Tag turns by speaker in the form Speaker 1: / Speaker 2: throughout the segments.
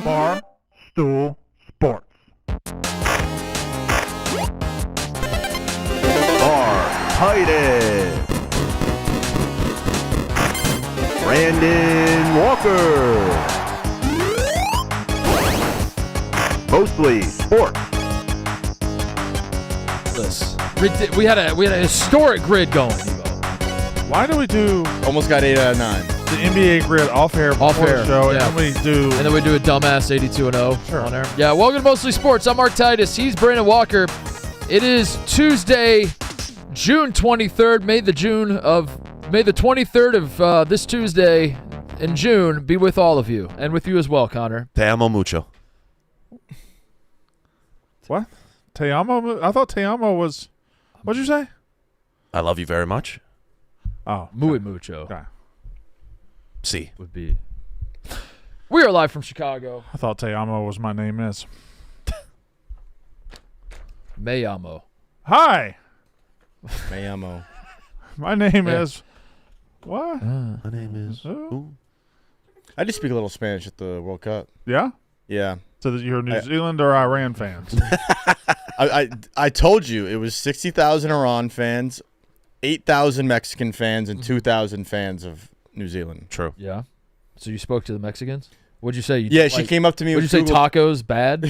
Speaker 1: Bar Stool Sports. Titus, Brandon Walker. Mostly sports.
Speaker 2: We had a historic grid going, Evo.
Speaker 3: Why do we do
Speaker 4: Almost got 8 out of 9.
Speaker 3: the NBA grid off-air before the show,
Speaker 2: yeah.
Speaker 3: and then we do
Speaker 2: a dumbass 82-0
Speaker 3: Sure.
Speaker 2: on there. Yeah, welcome to Mostly Sports. I'm Mark Titus. He's Brandon Walker. It is Tuesday, June 23rd. May the 23rd of this Tuesday in June be with all of you, and with you as well, Connor.
Speaker 5: Te amo mucho.
Speaker 3: What? Te amo? I thought te amo was. What'd you say?
Speaker 5: I love you very much.
Speaker 3: Oh,
Speaker 2: Muy mucho
Speaker 3: okay.
Speaker 5: See.
Speaker 2: would be. We are live from Chicago.
Speaker 3: I thought te amo was my name is.
Speaker 2: Me amo.
Speaker 3: Hi,
Speaker 4: Me amo.
Speaker 3: my name
Speaker 2: Yeah.
Speaker 3: is. What?
Speaker 5: My name is.
Speaker 3: Who?
Speaker 4: I did speak a little Spanish at the World Cup.
Speaker 3: Yeah.
Speaker 4: Yeah.
Speaker 3: So that you're New Zealand or Iran fans?
Speaker 4: I told you it was 60,000 Iran fans, 8,000 Mexican fans, and 2,000 fans of New Zealand.
Speaker 5: True.
Speaker 2: Yeah. So you spoke to the Mexicans? What'd you say?
Speaker 4: Yeah, she came up to me
Speaker 2: What'd
Speaker 4: with
Speaker 2: you say,
Speaker 4: Google.
Speaker 2: tacos bad?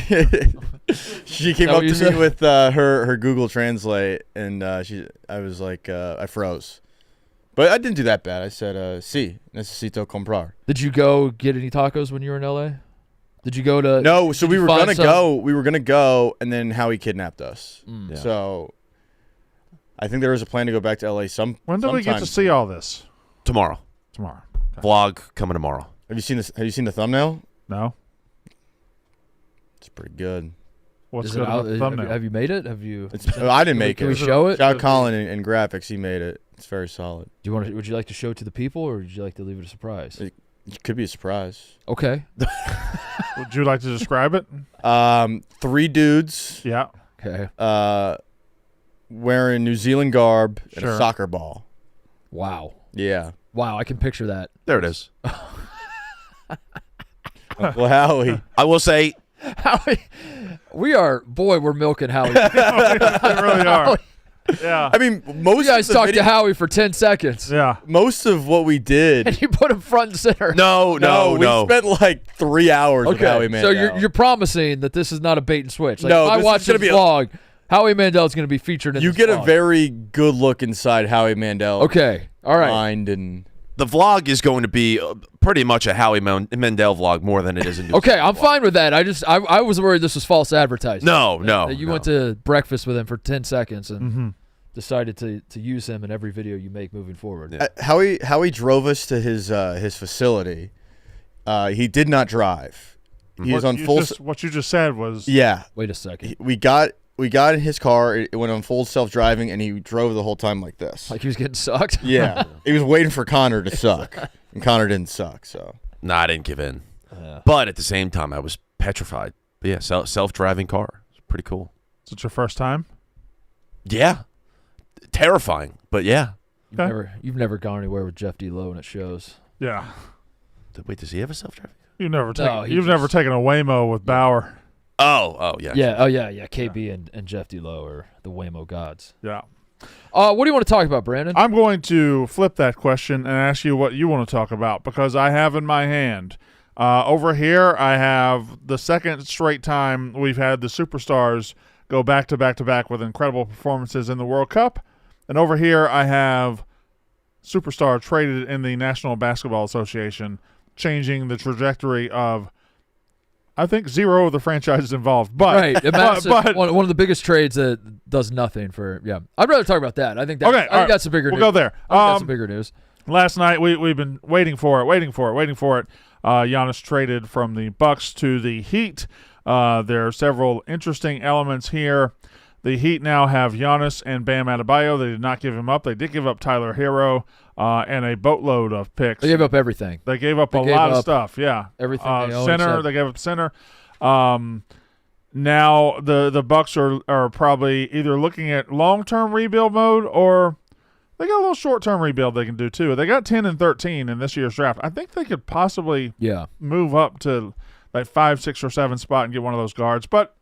Speaker 4: She came
Speaker 2: that
Speaker 4: up
Speaker 2: what you
Speaker 4: to
Speaker 2: said?
Speaker 4: me with her Google Translate, and I was like, I froze. But I didn't do that bad. I said, sí, necesito comprar.
Speaker 2: Did you go get any tacos when you were in L.A.? Did you go to...
Speaker 4: No, so
Speaker 2: did
Speaker 4: we
Speaker 2: you
Speaker 4: were
Speaker 2: find
Speaker 4: gonna
Speaker 2: some-
Speaker 4: go. We were gonna go, and then Howie kidnapped us.
Speaker 5: Yeah.
Speaker 4: So I think there was a plan to go back to LA.
Speaker 3: When do we get to see all this?
Speaker 5: Tomorrow.
Speaker 3: Tomorrow. Okay.
Speaker 5: Vlog coming tomorrow.
Speaker 4: Have you seen this? Have you seen the thumbnail?
Speaker 3: No.
Speaker 4: It's pretty good.
Speaker 3: What's
Speaker 2: Is it
Speaker 3: good
Speaker 2: out-
Speaker 3: about the thumbnail?
Speaker 2: Have you made it? Have you...
Speaker 4: I didn't make
Speaker 2: Can
Speaker 4: it.
Speaker 2: we show it?
Speaker 4: Shout out Colin in graphics. He made it. It's very solid.
Speaker 2: Do you want to? Would you like to show it to the people, or would you like to leave it a surprise?
Speaker 4: It could be a surprise.
Speaker 2: Okay.
Speaker 3: Would you like to describe it?
Speaker 4: 3 dudes
Speaker 3: Yeah.
Speaker 2: Okay.
Speaker 4: wearing New Zealand garb and
Speaker 3: Sure.
Speaker 4: a soccer ball.
Speaker 2: Wow.
Speaker 4: Yeah.
Speaker 2: Wow, I can picture that.
Speaker 5: There it is.
Speaker 4: Well, Howie.
Speaker 5: I will say,
Speaker 2: Howie, we're milking Howie.
Speaker 3: They really are. Yeah.
Speaker 4: I mean, most
Speaker 2: You guys
Speaker 4: of the
Speaker 2: talked
Speaker 4: video,
Speaker 2: to Howie for 10 seconds,
Speaker 3: Yeah.
Speaker 4: most of what we did.
Speaker 2: and you put him front and center.
Speaker 5: no.
Speaker 4: we spent like 3 hours with Howie
Speaker 2: Okay,
Speaker 4: Mandel.
Speaker 2: so you're promising that this is not a bait and switch. Like,
Speaker 4: No,
Speaker 2: if I
Speaker 4: this
Speaker 2: watch
Speaker 4: is gonna
Speaker 2: this
Speaker 4: be a-
Speaker 2: vlog, Howie Mandel is going to be featured in
Speaker 4: You
Speaker 2: this
Speaker 4: get a
Speaker 2: vlog.
Speaker 4: very good look inside Howie Mandel.
Speaker 2: Okay, all right.
Speaker 4: Mind and
Speaker 5: the vlog is going to be pretty much a Howie Mandel vlog more than it is a New
Speaker 2: Okay,
Speaker 5: Zealand
Speaker 2: I'm
Speaker 5: vlog.
Speaker 2: fine with that. I was worried this was false advertising.
Speaker 5: No.
Speaker 2: That you
Speaker 5: no.
Speaker 2: went to breakfast with him for 10 seconds and
Speaker 3: Mm-hmm.
Speaker 2: decided to use him in every video you make moving forward.
Speaker 5: Yeah.
Speaker 4: Howie drove us to his facility. He did not drive. He was on full.
Speaker 3: What you just said was.
Speaker 4: Yeah,
Speaker 2: Wait a second.
Speaker 4: we got in his car. It went on full self-driving, and he drove the whole time like this.
Speaker 2: Like he was getting sucked?
Speaker 4: Yeah, he was waiting for Connor to suck, and Connor didn't suck. So
Speaker 5: No, I didn't give in.
Speaker 2: Yeah.
Speaker 5: But at the same time, I was petrified. But yeah, self-driving car. It's pretty cool.
Speaker 3: Is it your first time?
Speaker 5: Yeah. Terrifying, but yeah.
Speaker 3: Okay.
Speaker 2: You've never gone anywhere with Jeff D. Lowe, and it shows.
Speaker 3: Yeah.
Speaker 5: Wait, does he have a self-driving?
Speaker 3: You've never
Speaker 2: he
Speaker 3: never
Speaker 2: just-
Speaker 3: taken a Waymo with Bauer.
Speaker 5: Oh, yeah.
Speaker 2: Yeah, oh yeah. KB and Jeff D. Lowe are the Waymo gods.
Speaker 3: Yeah.
Speaker 2: What do you want to talk about, Brandon?
Speaker 3: I'm going to flip that question and ask you what you want to talk about because I have in my hand. Over here, I have the second straight time we've had the superstars go back to back to back with incredible performances in the World Cup. And over here, I have superstar traded in the National Basketball Association, changing the trajectory of, I think, 0 of the franchises involved. But,
Speaker 2: right, a massive,
Speaker 3: but
Speaker 2: one of the biggest trades that does nothing for. Yeah, I'd rather talk about that. I think that.
Speaker 3: Okay,
Speaker 2: I think
Speaker 3: all right.
Speaker 2: that's a bigger.
Speaker 3: We'll
Speaker 2: news.
Speaker 3: go there.
Speaker 2: I think that's some bigger news.
Speaker 3: Last night we've been waiting for it. Giannis traded from the Bucks to the Heat. There are several interesting elements here. The Heat now have Giannis and Bam Adebayo. They did not give him up. They did give up Tyler Hero and a boatload of picks.
Speaker 2: They gave up everything.
Speaker 3: They gave up
Speaker 2: They
Speaker 3: a
Speaker 2: gave
Speaker 3: lot of
Speaker 2: up
Speaker 3: stuff. Yeah,
Speaker 2: everything they own
Speaker 3: center.
Speaker 2: except-
Speaker 3: They gave up center. Now the Bucks are probably either looking at long-term rebuild mode or they got a little short-term rebuild they can do too. They got 10 and 13 in this year's draft. I think they could possibly
Speaker 2: Yeah.
Speaker 3: move up to that 5, 6, or 7 spot and get one of those guards. But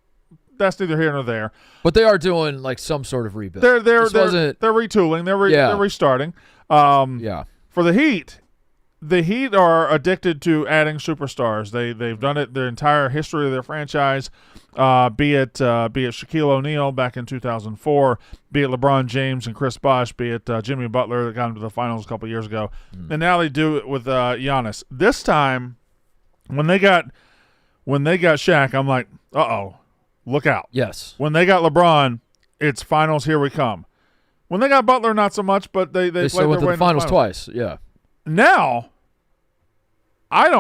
Speaker 3: that's neither here nor there.
Speaker 2: But they are doing like some sort of rebuild.
Speaker 3: They're
Speaker 2: wasn't-
Speaker 3: retooling. They're restarting.
Speaker 2: Yeah.
Speaker 3: For the Heat are addicted to adding superstars. They've done it their entire history of their franchise. Be it Shaquille O'Neal back in 2004, be it LeBron James and Chris Bosh, be it Jimmy Butler that got into the finals a couple years ago, and now they do it with Giannis. This time, when they got Shaq, I'm like, look out.
Speaker 2: Yes.
Speaker 3: When they got LeBron, it's finals, here we come. When they got Butler, not so much, but they played
Speaker 2: still went
Speaker 3: their
Speaker 2: to
Speaker 3: way
Speaker 2: the finals twice. Yeah.
Speaker 3: Now, they're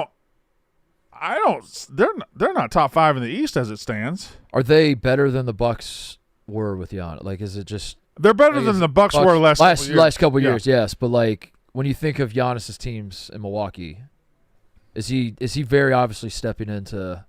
Speaker 3: not top 5 in the East as it stands.
Speaker 2: Are they better than the Bucks were with Giannis? Like, is it just
Speaker 3: They're better than the Bucks were last
Speaker 2: couple years? Yes, but like when you think of Giannis's teams in Milwaukee, is he very obviously stepping into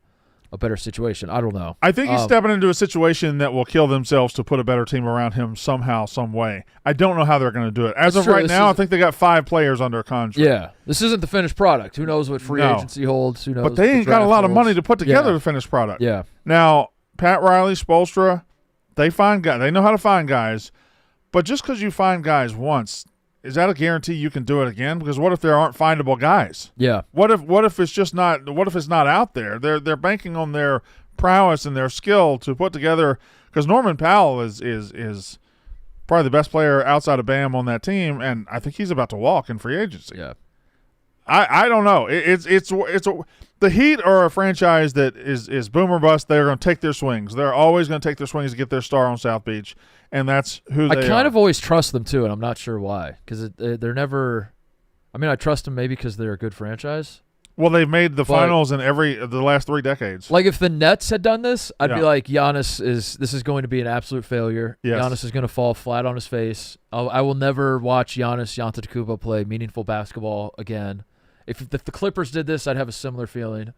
Speaker 2: a better situation? I don't know.
Speaker 3: I think he's stepping into a situation that will kill themselves to put a better team around him somehow, some way. I don't know how they're going to do it. As of right now, I think they got 5 players under contract.
Speaker 2: Yeah, this isn't the finished product. Who knows what free agency holds? Who knows?
Speaker 3: But they ain't got a lot of money to put together the finished product.
Speaker 2: Yeah.
Speaker 3: Now, Pat Riley, Spoelstra, they find guys. They know how to find guys. But just because you find guys once, is that a guarantee you can do it again? Because what if there aren't findable guys?
Speaker 2: Yeah.
Speaker 3: What if it's just not? What if it's not out there? They're banking on their prowess and their skill to put together. Because Norman Powell is probably the best player outside of Bam on that team, and I think he's about to walk in free agency.
Speaker 2: Yeah.
Speaker 3: I don't know. The Heat are a franchise that is boom or bust. They're going to take their swings. They're always going to take their swings to get their star on South Beach, and that's who they are.
Speaker 2: I kind of always trust them too, and I'm not sure why. Because they're never. I mean, I trust them maybe because they're a good franchise.
Speaker 3: Well, they've made the finals in the last 3 decades.
Speaker 2: Like if the Nets had done this, I'd be
Speaker 3: Yeah.
Speaker 2: like, this is going to be an absolute failure.
Speaker 3: Yes.
Speaker 2: Giannis is going to fall flat on his face. I will never watch Giannis Antetokounmpo play meaningful basketball again. If the Clippers did this, I'd have a similar feeling.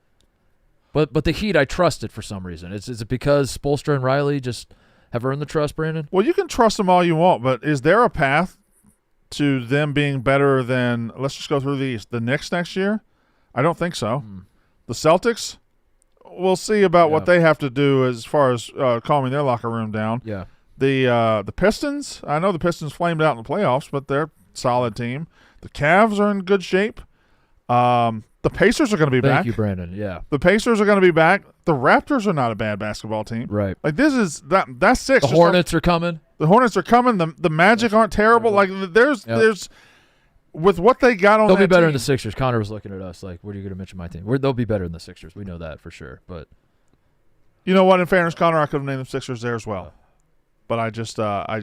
Speaker 2: But the Heat, I trust it for some reason. Is it because Spoelstra and Riley just have earned the trust, Brandon?
Speaker 3: Well, you can trust them all you want, but is there a path to them being better than, let's just go through these, the Knicks next year? I don't think so. The Celtics, we'll see about what they have to do as far as calming their locker room down.
Speaker 2: Yeah.
Speaker 3: The Pistons, I know the Pistons flamed out in the playoffs, but they're a solid team. The Cavs are in good shape. The Pacers are going to be back.
Speaker 2: Thank you, Brandon. Yeah.
Speaker 3: The Pacers are going to be back. The Raptors are not a bad basketball team.
Speaker 2: Right.
Speaker 3: Like that's 6.
Speaker 2: The Hornets are coming.
Speaker 3: The Hornets are coming. The Magic aren't terrible. Like there's with what they got on.
Speaker 2: They'll be better
Speaker 3: team,
Speaker 2: than the Sixers. Connor was looking at us like, "What are you going to mention my team?" They'll be better than the Sixers. We know that for sure. But
Speaker 3: you know what? In fairness, Connor, I could have named the Sixers there as well. But I just I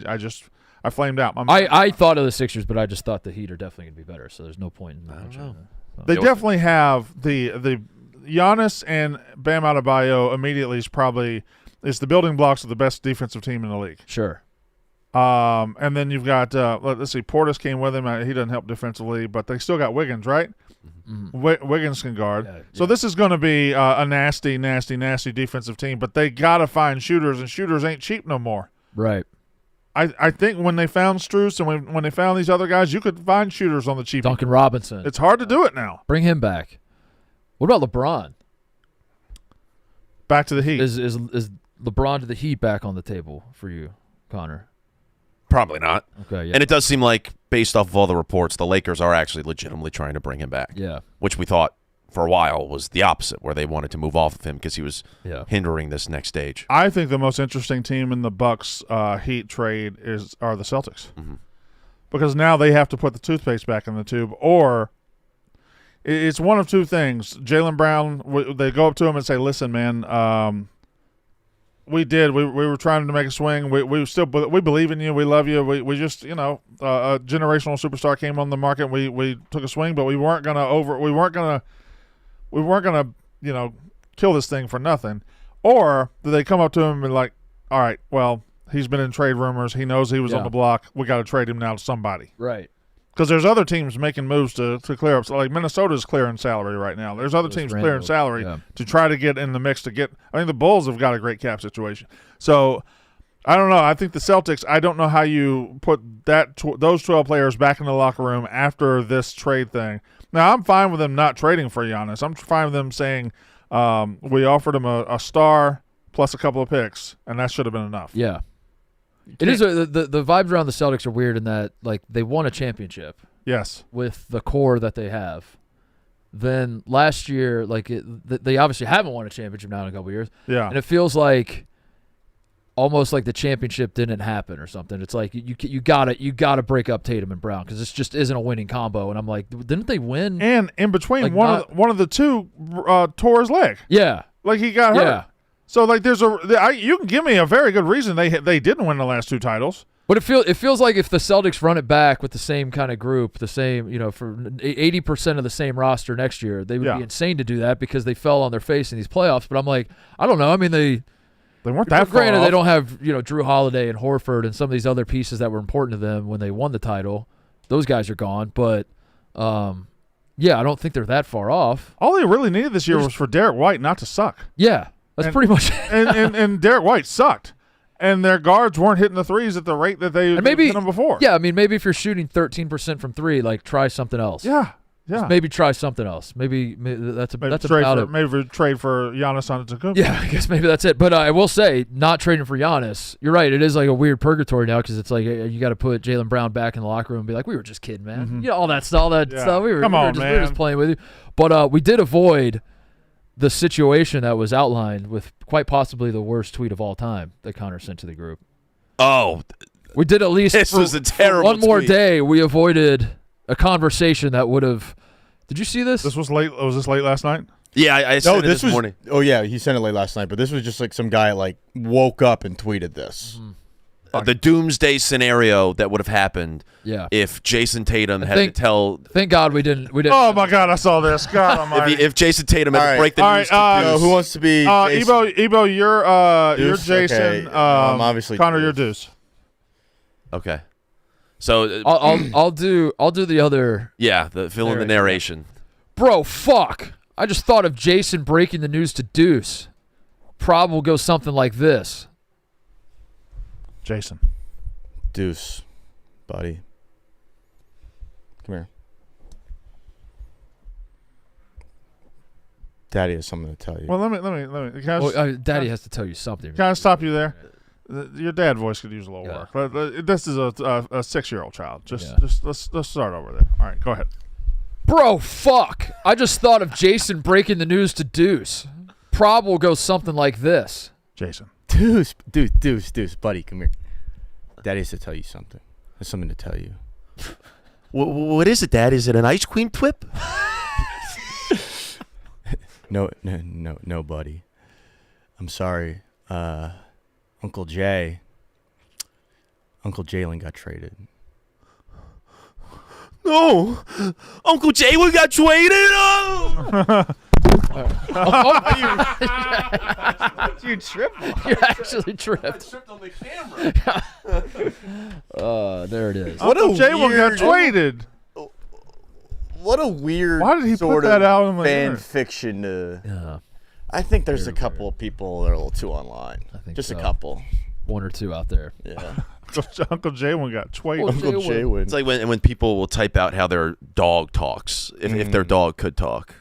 Speaker 3: flamed out.
Speaker 2: I thought of the Sixers, but I just thought the Heat are definitely going to be better. So there's no point in mentioning that. So.
Speaker 3: They definitely have the Giannis and Bam Adebayo immediately is the building blocks of the best defensive team in the league.
Speaker 2: Sure.
Speaker 3: And then you've got let's see, Portis came with him. He doesn't help defensively, but they still got Wiggins, right? Mm-hmm. Wiggins can guard. Yeah. So this is going to be a nasty defensive team. But they got to find shooters, and shooters ain't cheap no more.
Speaker 2: Right.
Speaker 3: I think when they found Strus and when they found these other guys, you could find shooters on the cheap.
Speaker 2: Duncan Robinson.
Speaker 3: It's hard to do it now.
Speaker 2: Bring him back. What about LeBron?
Speaker 3: Back to the Heat.
Speaker 2: Is LeBron to the Heat back on the table for you, Connor?
Speaker 5: Probably not.
Speaker 2: Okay, yeah.
Speaker 5: And it does seem like, based off of all the reports, the Lakers are actually legitimately trying to bring him back.
Speaker 2: Yeah.
Speaker 5: Which we thought for a while was the opposite, where they wanted to move off of him because he was hindering this next stage.
Speaker 3: I think the most interesting team in the Bucks Heat trade are the Celtics.
Speaker 5: Mm-hmm.
Speaker 3: Because now they have to put the toothpaste back in the tube, or it's one of two things. Jaylen Brown, they go up to him and say, listen, man, we were trying to make a swing. We believe in you. We love you. We just, a generational superstar came on the market. We took a swing, but we weren't gonna kill this thing for nothing. Or do they come up to him and be like, all right, well, he's been in trade rumors. He knows he was on the block. We got to trade him now to somebody.
Speaker 2: Right.
Speaker 3: Because there's other teams making moves to clear up. So like Minnesota's clearing salary right now. There's other teams clearing salary to try to get in the mix I think the Bulls have got a great cap situation. So I don't know. I think the Celtics, I don't know how you put those 12 players back in the locker room after this trade thing. Now, I'm fine with them not trading for Giannis. I'm fine with them saying, We offered him a star plus a couple of picks, and that should have been enough.
Speaker 2: Yeah. It is the vibes around the Celtics are weird in that like they won a championship.
Speaker 3: Yes.
Speaker 2: With the core that they have. Then last year, they obviously haven't won a championship now in a couple years.
Speaker 3: Yeah.
Speaker 2: And it feels like almost like the championship didn't happen or something. It's like you gotta break up Tatum and Brown because this just isn't a winning combo. And I'm like, didn't they win?
Speaker 3: And in between, one of the two tore his leg.
Speaker 2: Yeah.
Speaker 3: Like he got hurt.
Speaker 2: Yeah.
Speaker 3: So like you can give me a very good reason they didn't win the last 2 titles.
Speaker 2: But it feels like if the Celtics run it back with the same kind of group, the same, for 80% of the same roster next year, they would be insane to do that because they fell on their face in these playoffs. But I'm like, I don't know. I mean, they
Speaker 3: weren't that far
Speaker 2: granted,
Speaker 3: off.
Speaker 2: they don't have, Drew Holiday and Horford and some of these other pieces that were important to them when they won the title. Those guys are gone. But, I don't think they're that far off.
Speaker 3: All they really needed this year was for Derek White not to suck.
Speaker 2: Yeah, that's pretty much it.
Speaker 3: and Derek White sucked. And their guards weren't hitting the threes at the rate that they hit them before.
Speaker 2: Yeah, I mean, maybe if you're shooting 13% from 3, like try something else.
Speaker 3: Yeah.
Speaker 2: Just maybe try something else. Maybe that's about it.
Speaker 3: Maybe trade for Giannis Antetokounmpo.
Speaker 2: Yeah, I guess maybe that's it. But I will say, not trading for Giannis, you're right. It is like a weird purgatory now because it's like you got to put Jaylen Brown back in the locker room and be like, we were just kidding, man.
Speaker 3: Mm-hmm.
Speaker 2: All that stuff. We were just playing with you. But we did avoid the situation that was outlined with quite possibly the worst tweet of all time that Connor sent to the group.
Speaker 5: Oh,
Speaker 2: we did at least
Speaker 5: this was a terrible
Speaker 2: one more
Speaker 5: tweet.
Speaker 2: day. We avoided a conversation that would have. Did you see this?
Speaker 3: This was late. Was this late last night?
Speaker 5: Yeah, I sent it this morning.
Speaker 4: Oh yeah, he sent it late last night. But this was just like some guy woke up and tweeted this.
Speaker 5: The doomsday scenario that would have happened if Jason Tatum had to tell.
Speaker 2: Thank God we didn't.
Speaker 3: Oh my God, I saw this. God Almighty.
Speaker 5: If Jason Tatum had to break the news to Deuce.
Speaker 4: Who wants to be?
Speaker 3: Ebo, you're Jason.
Speaker 4: Okay. Obviously,
Speaker 3: Connor, you're Deuce.
Speaker 5: Okay, so
Speaker 2: I'll do the other.
Speaker 5: Yeah, fill in the narration.
Speaker 2: Bro, fuck! I just thought of Jason breaking the news to Deuce. Prob will go something like this.
Speaker 3: Jason.
Speaker 4: Deuce, buddy. Come here. Daddy has something to tell you.
Speaker 3: Well, let me.
Speaker 2: Daddy has to tell you something.
Speaker 3: Can I stop you there? Your dad voice could use a little work. This is a 6-year-old child. Just let's start over there. All right, go ahead.
Speaker 2: Bro, fuck! I just thought of Jason breaking the news to Deuce. Prob will go something like this.
Speaker 3: Jason.
Speaker 4: Deuce, buddy, come here. Daddy has to tell you something. There's something to tell you.
Speaker 5: What is it, Dad? Is it an ice cream twip?
Speaker 4: No, buddy. I'm sorry. Uncle Jalen got traded.
Speaker 5: No, Uncle Jalen got traded. Oh!
Speaker 4: You tripped.
Speaker 2: You actually tripped.
Speaker 5: I tripped on the camera.
Speaker 2: There it is.
Speaker 3: Uncle Jalen got traded.
Speaker 4: What a weird.
Speaker 3: Why did he
Speaker 4: sort
Speaker 3: put that
Speaker 4: of
Speaker 3: out on the
Speaker 4: fan
Speaker 3: internet?
Speaker 4: fiction? I think there's a couple of people that are a little too online.
Speaker 2: I think
Speaker 4: just
Speaker 2: so.
Speaker 4: a couple.
Speaker 2: One or two out there.
Speaker 4: Yeah.
Speaker 3: Uncle Jalen got traded.
Speaker 4: Uncle Jalen.
Speaker 5: It's like when people will type out how their dog talks, if their dog could talk.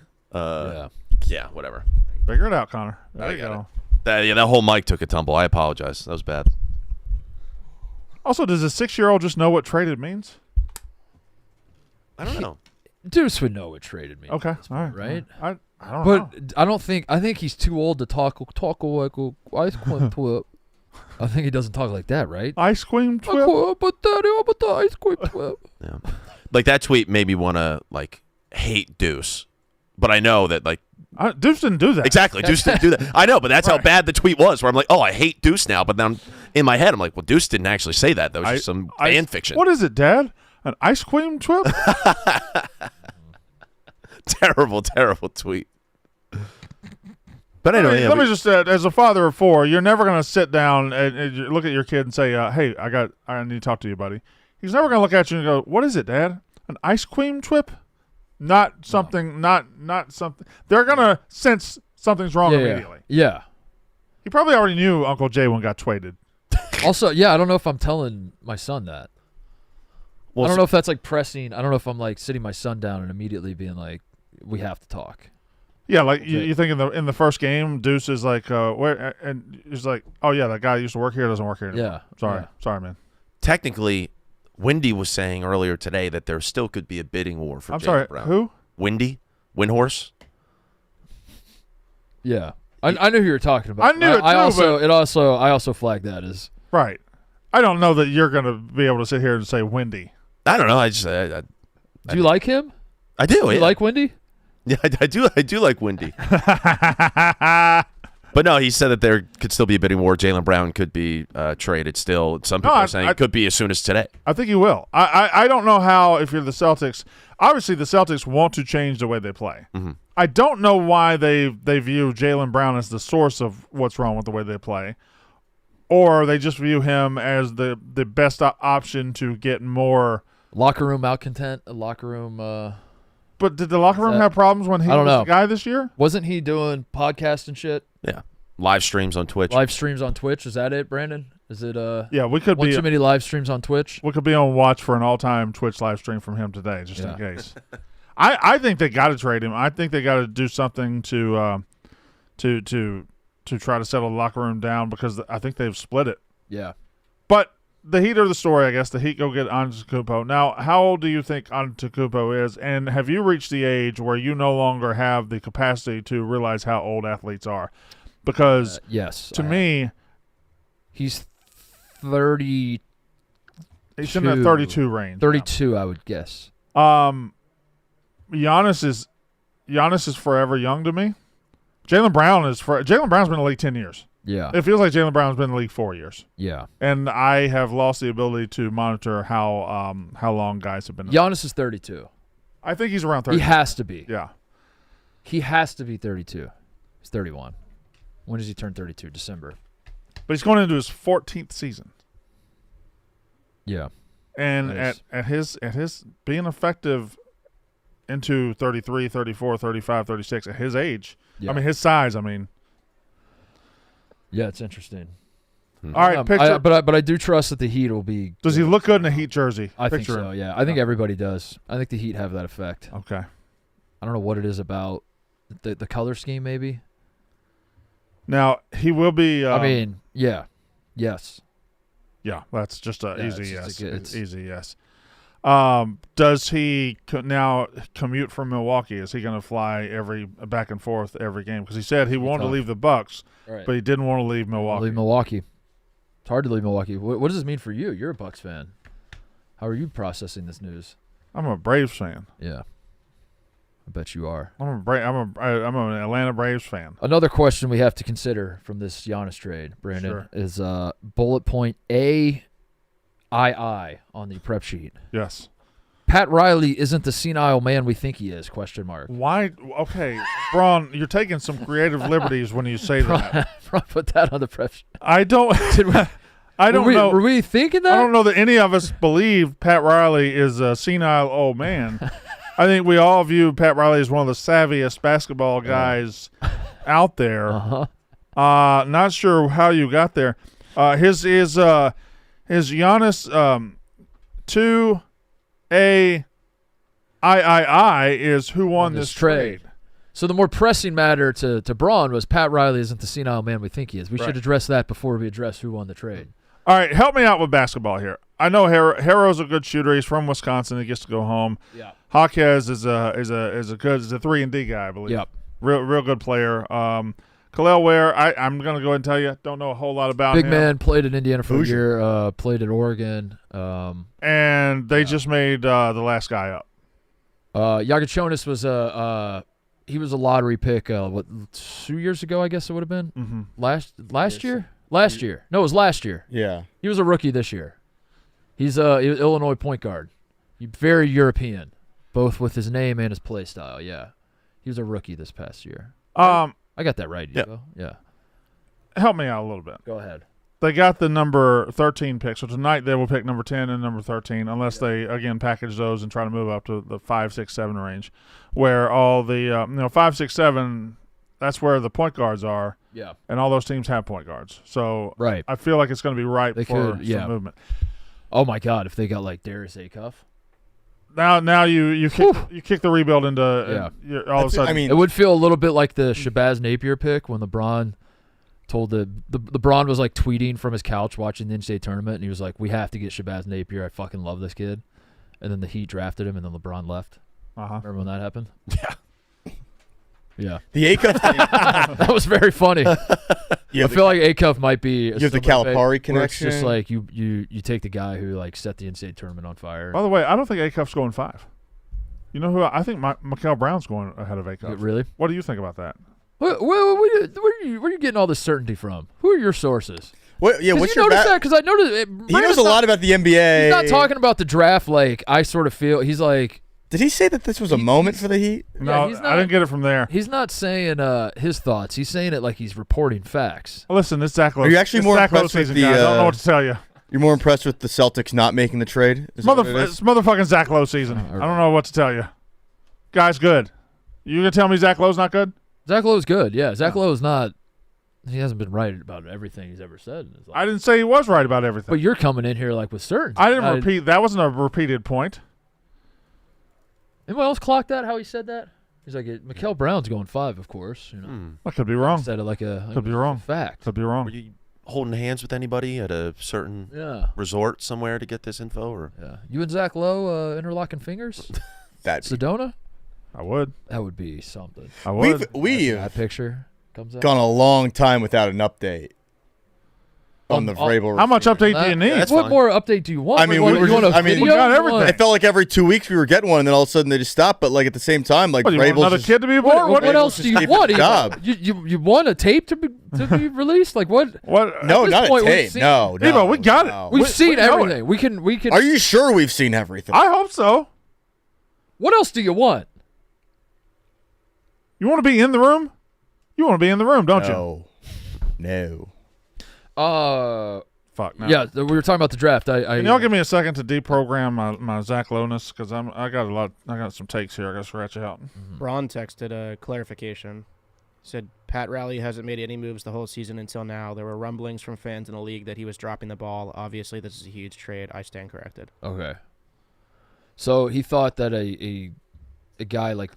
Speaker 5: Yeah, whatever.
Speaker 3: Figure it out, Connor. There you
Speaker 5: got
Speaker 3: go.
Speaker 5: it. That whole mic took a tumble. I apologize. That was bad.
Speaker 3: Also, does a 6-year-old just know what traded means?
Speaker 5: I don't know.
Speaker 2: Deuce would know what traded means.
Speaker 3: Okay, all right.
Speaker 2: Right?
Speaker 3: I don't know.
Speaker 2: But I think he's too old to talk like a ice cream twip. I think he doesn't talk like that, right?
Speaker 3: Ice cream twip?
Speaker 2: But Daddy, I'm the ice cream twip.
Speaker 5: Yeah. Like that tweet made me want to hate Deuce, but I know that
Speaker 3: Deuce didn't do that.
Speaker 5: Exactly, Deuce didn't do that. I know, but that's how bad the tweet was. Where I'm like, oh, I hate Deuce now, but then in my head I'm like, well, Deuce didn't actually say that. That was just some fan fiction.
Speaker 3: What is it, Dad? An ice cream twip?
Speaker 5: Terrible tweet. But anyway,
Speaker 3: let me just as a father of 4, you're never going to sit down and look at your kid and say, "Hey, I need to talk to you, buddy." He's never going to look at you and go, "What is it, Dad? An ice cream twip?" Not something. Not something. They're going to sense something's wrong immediately.
Speaker 2: Yeah.
Speaker 3: He probably already knew Uncle Jalen got traded.
Speaker 2: Also, I don't know if I'm telling my son that. Well, I don't know if that's pressing. I don't know if I'm sitting my son down and immediately being like, "We have to talk."
Speaker 3: Yeah, like you think in the first game, Deuce is like, where, and he's like, oh yeah, that guy used to work here doesn't work here anymore.
Speaker 2: Yeah.
Speaker 3: Sorry, man.
Speaker 5: Technically, Wendy was saying earlier today that there still could be a bidding war for Jaylen Brown.
Speaker 3: Who?
Speaker 5: Wendy? Windhorse?
Speaker 2: Yeah. I knew who you were talking about.
Speaker 3: I knew it too,
Speaker 2: I also flagged that as
Speaker 3: right. I don't know that you're going to be able to sit here and say Wendy.
Speaker 5: I don't know.
Speaker 2: Do you like him?
Speaker 5: I do.
Speaker 2: You like Wendy?
Speaker 5: Yeah, I do like Wendy. But no, he said that there could still be a bidding war. Jaylen Brown could be traded still. Some people are saying it could be as soon as today.
Speaker 3: I think he will. I don't know how, if you're the Celtics. Obviously, the Celtics want to change the way they play.
Speaker 5: Mm-hmm.
Speaker 3: I don't know why they view Jaylen Brown as the source of what's wrong with the way they play. Or they just view him as the best option to get more.
Speaker 2: Locker room malcontent, locker room.
Speaker 3: But did the locker room have problems when he was the guy this year?
Speaker 2: Wasn't he doing podcasts and shit?
Speaker 5: Yeah. Live streams on Twitch.
Speaker 2: Live streams on Twitch. Is that it, Brandon? Is it
Speaker 3: yeah, we could
Speaker 2: one
Speaker 3: be
Speaker 2: too many live streams on Twitch?
Speaker 3: We could be on watch for an all-time Twitch live stream from him today, just in case. I think they got to trade him. I think they got to do something to try to settle the locker room down because I think they've split it.
Speaker 2: Yeah.
Speaker 3: But the Heat are the story, I guess. The Heat go get Antetokounmpo. Now, how old do you think Antetokounmpo is? And have you reached the age where you no longer have the capacity to realize how old athletes are? Because
Speaker 2: yes,
Speaker 3: to me,
Speaker 2: he's 30.
Speaker 3: He's in that 32 range.
Speaker 2: 32, now. I would guess.
Speaker 3: Giannis is forever young to me. Jaylen Brown's been in the league 10 years.
Speaker 2: Yeah.
Speaker 3: It feels like Jaylen Brown's been in the league 4 years.
Speaker 2: Yeah.
Speaker 3: And I have lost the ability to monitor how long guys have been.
Speaker 2: Giannis is 32.
Speaker 3: I think he's around 30.
Speaker 2: He has to be.
Speaker 3: Yeah.
Speaker 2: He has to be 32. He's 31. When does he turn 32? December.
Speaker 3: But he's going into his 14th season.
Speaker 2: Yeah.
Speaker 3: And at his being effective into 33, 34, 35, 36 at his age. Yeah. I mean, his size,
Speaker 2: Yeah, it's interesting.
Speaker 3: All right, picture.
Speaker 2: But I do trust that the Heat will be.
Speaker 3: Does he look good in a Heat jersey?
Speaker 2: I think so. Yeah, I think everybody does. I think the Heat have that effect.
Speaker 3: Okay.
Speaker 2: I don't know what it is about the color scheme, maybe.
Speaker 3: Now he will be.
Speaker 2: Yeah, yes.
Speaker 3: Yeah, that's just an easy yes.
Speaker 2: It's
Speaker 3: easy yes. Does he now commute from Milwaukee? Is he going to fly back and forth every game? Because he said he wanted to leave the Bucks,
Speaker 2: right,
Speaker 3: but he didn't want to leave Milwaukee.
Speaker 2: Leave Milwaukee. It's hard to leave Milwaukee. What does this mean for you? You're a Bucks fan. How are you processing this news?
Speaker 3: I'm a Braves fan.
Speaker 2: Yeah, I bet you are.
Speaker 3: I'm an Atlanta Braves fan.
Speaker 2: Another question we have to consider from this Giannis trade, Brandon, is bullet point AII on the prep sheet.
Speaker 3: Yes.
Speaker 2: Pat Riley isn't the senile man we think he is, question mark.
Speaker 3: Why? Okay, Braun, you're taking some creative liberties when you say that.
Speaker 2: Put that on the prep sheet.
Speaker 3: I don't know.
Speaker 2: Were we thinking that?
Speaker 3: I don't know that any of us believe Pat Riley is a senile old man. I think we all view Pat Riley as one of the savviest basketball guys out there.
Speaker 2: Uh-huh.
Speaker 3: Not sure how you got there. His Giannis 2AII is who won this trade.
Speaker 2: So the more pressing matter to Braun was Pat Riley isn't the senile man we think he is. We should address that before we address who won the trade.
Speaker 3: All right, help me out with basketball here. I know Harrow's a good shooter. He's from Wisconsin. He gets to go home.
Speaker 2: Yeah.
Speaker 3: Jaquez is a 3-and-D guy, I believe.
Speaker 2: Yep.
Speaker 3: Real good player. Khalil Ware, I'm going to go ahead and tell you, don't know a whole lot about him.
Speaker 2: Big man, played in Indiana for a year, played at Oregon.
Speaker 3: And they just made the last guy up.
Speaker 2: Yagachonis was he was a lottery pick, 2 years ago, I guess it would have been?
Speaker 3: Mm-hmm.
Speaker 2: Last year? Last year. No, it was last year.
Speaker 4: Yeah.
Speaker 2: He was a rookie this year. He's he was Illinois point guard. Very European, both with his name and his play style, yeah. He was a rookie this past year. I got that right, Diego. Yeah.
Speaker 3: Help me out a little bit.
Speaker 2: Go ahead.
Speaker 3: They got the number 13 pick, so tonight they will pick number 10 and number 13, unless they, again, package those and try to move up to the 5, 6, 7 range, where all the 5, 6, 7, that's where the point guards are.
Speaker 2: Yeah.
Speaker 3: And all those teams have point guards. So
Speaker 2: right.
Speaker 3: I feel like it's going to be ripe for some movement.
Speaker 2: Oh, my God, if they got, like, Darius Acuff.
Speaker 3: Now you kick the rebuild into all of a sudden.
Speaker 4: I mean,
Speaker 2: it would feel a little bit like the Shabazz Napier pick when LeBron told LeBron was like tweeting from his couch watching the NCAA tournament, and he was like, "We have to get Shabazz Napier. I fucking love this kid." And then the Heat drafted him, and then LeBron left. Remember when that happened? Yeah.
Speaker 4: the A-Cup thing.
Speaker 2: That was very funny. I feel like A-Cup might be.
Speaker 4: You have the Calipari connection.
Speaker 2: It's just like you take the guy who like set the NCAA tournament on fire.
Speaker 3: By the way, I don't think A-Cup's going 5. You know who? I think Mikael Brown's going ahead of A-Cup.
Speaker 2: Really?
Speaker 3: What do you think about that?
Speaker 2: Where are you getting all this certainty from? Who are your sources?
Speaker 4: What's
Speaker 2: you
Speaker 4: your
Speaker 2: notice that? Because I noticed
Speaker 4: he knows a lot about the NBA.
Speaker 2: He's not talking about the draft. Like I sort of feel he's like.
Speaker 4: Did he say that this was a moment for the Heat?
Speaker 3: No,
Speaker 2: he's not,
Speaker 3: I didn't get it from there.
Speaker 2: He's not saying his thoughts. He's saying it like he's reporting facts.
Speaker 3: Listen, it's Zach Lowe.
Speaker 4: Are you actually more impressed with the?
Speaker 3: I don't know what to tell you.
Speaker 4: You're more impressed with the Celtics not making the trade?
Speaker 3: It's motherfucking Zach Lowe season. I don't know what to tell you. Guy's good. You gonna tell me Zach Lowe's not good?
Speaker 2: Zach Lowe's good. Yeah, Zach Lowe is not. He hasn't been right about everything he's ever said in his life.
Speaker 3: I didn't say he was right about everything.
Speaker 2: But you're coming in here like with certainty.
Speaker 3: I didn't repeat. That wasn't a repeated point.
Speaker 2: Anyone else clock that? How he said that? He's like, Mikael Brown's going 5, of course. You know,
Speaker 3: I could be wrong.
Speaker 2: said it like a
Speaker 3: could be wrong.
Speaker 2: Fact.
Speaker 3: Could be wrong.
Speaker 5: Were you holding hands with anybody at a certain resort somewhere to get this info? Or
Speaker 2: you and Zach Lowe interlocking fingers? Sedona?
Speaker 3: I would.
Speaker 2: That would be something.
Speaker 3: I would.
Speaker 4: We've
Speaker 2: that picture comes out.
Speaker 4: Gone a long time without an update on the Vrabel.
Speaker 3: How much update do you need?
Speaker 2: What more update do you want?
Speaker 4: I mean,
Speaker 2: we
Speaker 3: got everything.
Speaker 4: It felt like every 2 weeks we were getting one, and then all of a sudden they just stopped. But like at the same time, like
Speaker 3: Vrabel's
Speaker 4: another
Speaker 3: kid to be
Speaker 2: born. What else do you want?
Speaker 4: Job.
Speaker 2: You want a tape to be released? Like what?
Speaker 3: What?
Speaker 4: No, not a tape. No,
Speaker 3: Evo, we got it.
Speaker 2: We've seen everything. We can.
Speaker 4: Are you sure we've seen everything?
Speaker 3: I hope so.
Speaker 2: What else do you want?
Speaker 3: You want to be in the room? You want to be in the room, don't you?
Speaker 4: No.
Speaker 3: Fuck no.
Speaker 2: Yeah, we were talking about the draft.
Speaker 3: Can y'all give me a second to deprogram my Zach Lowness because I got some takes here I got to scratch out.
Speaker 6: Braun texted a clarification. Said Pat Riley hasn't made any moves the whole season until now. There were rumblings from fans in the league that he was dropping the ball. Obviously, this is a huge trade. I stand corrected.
Speaker 2: Okay. So he thought that a guy like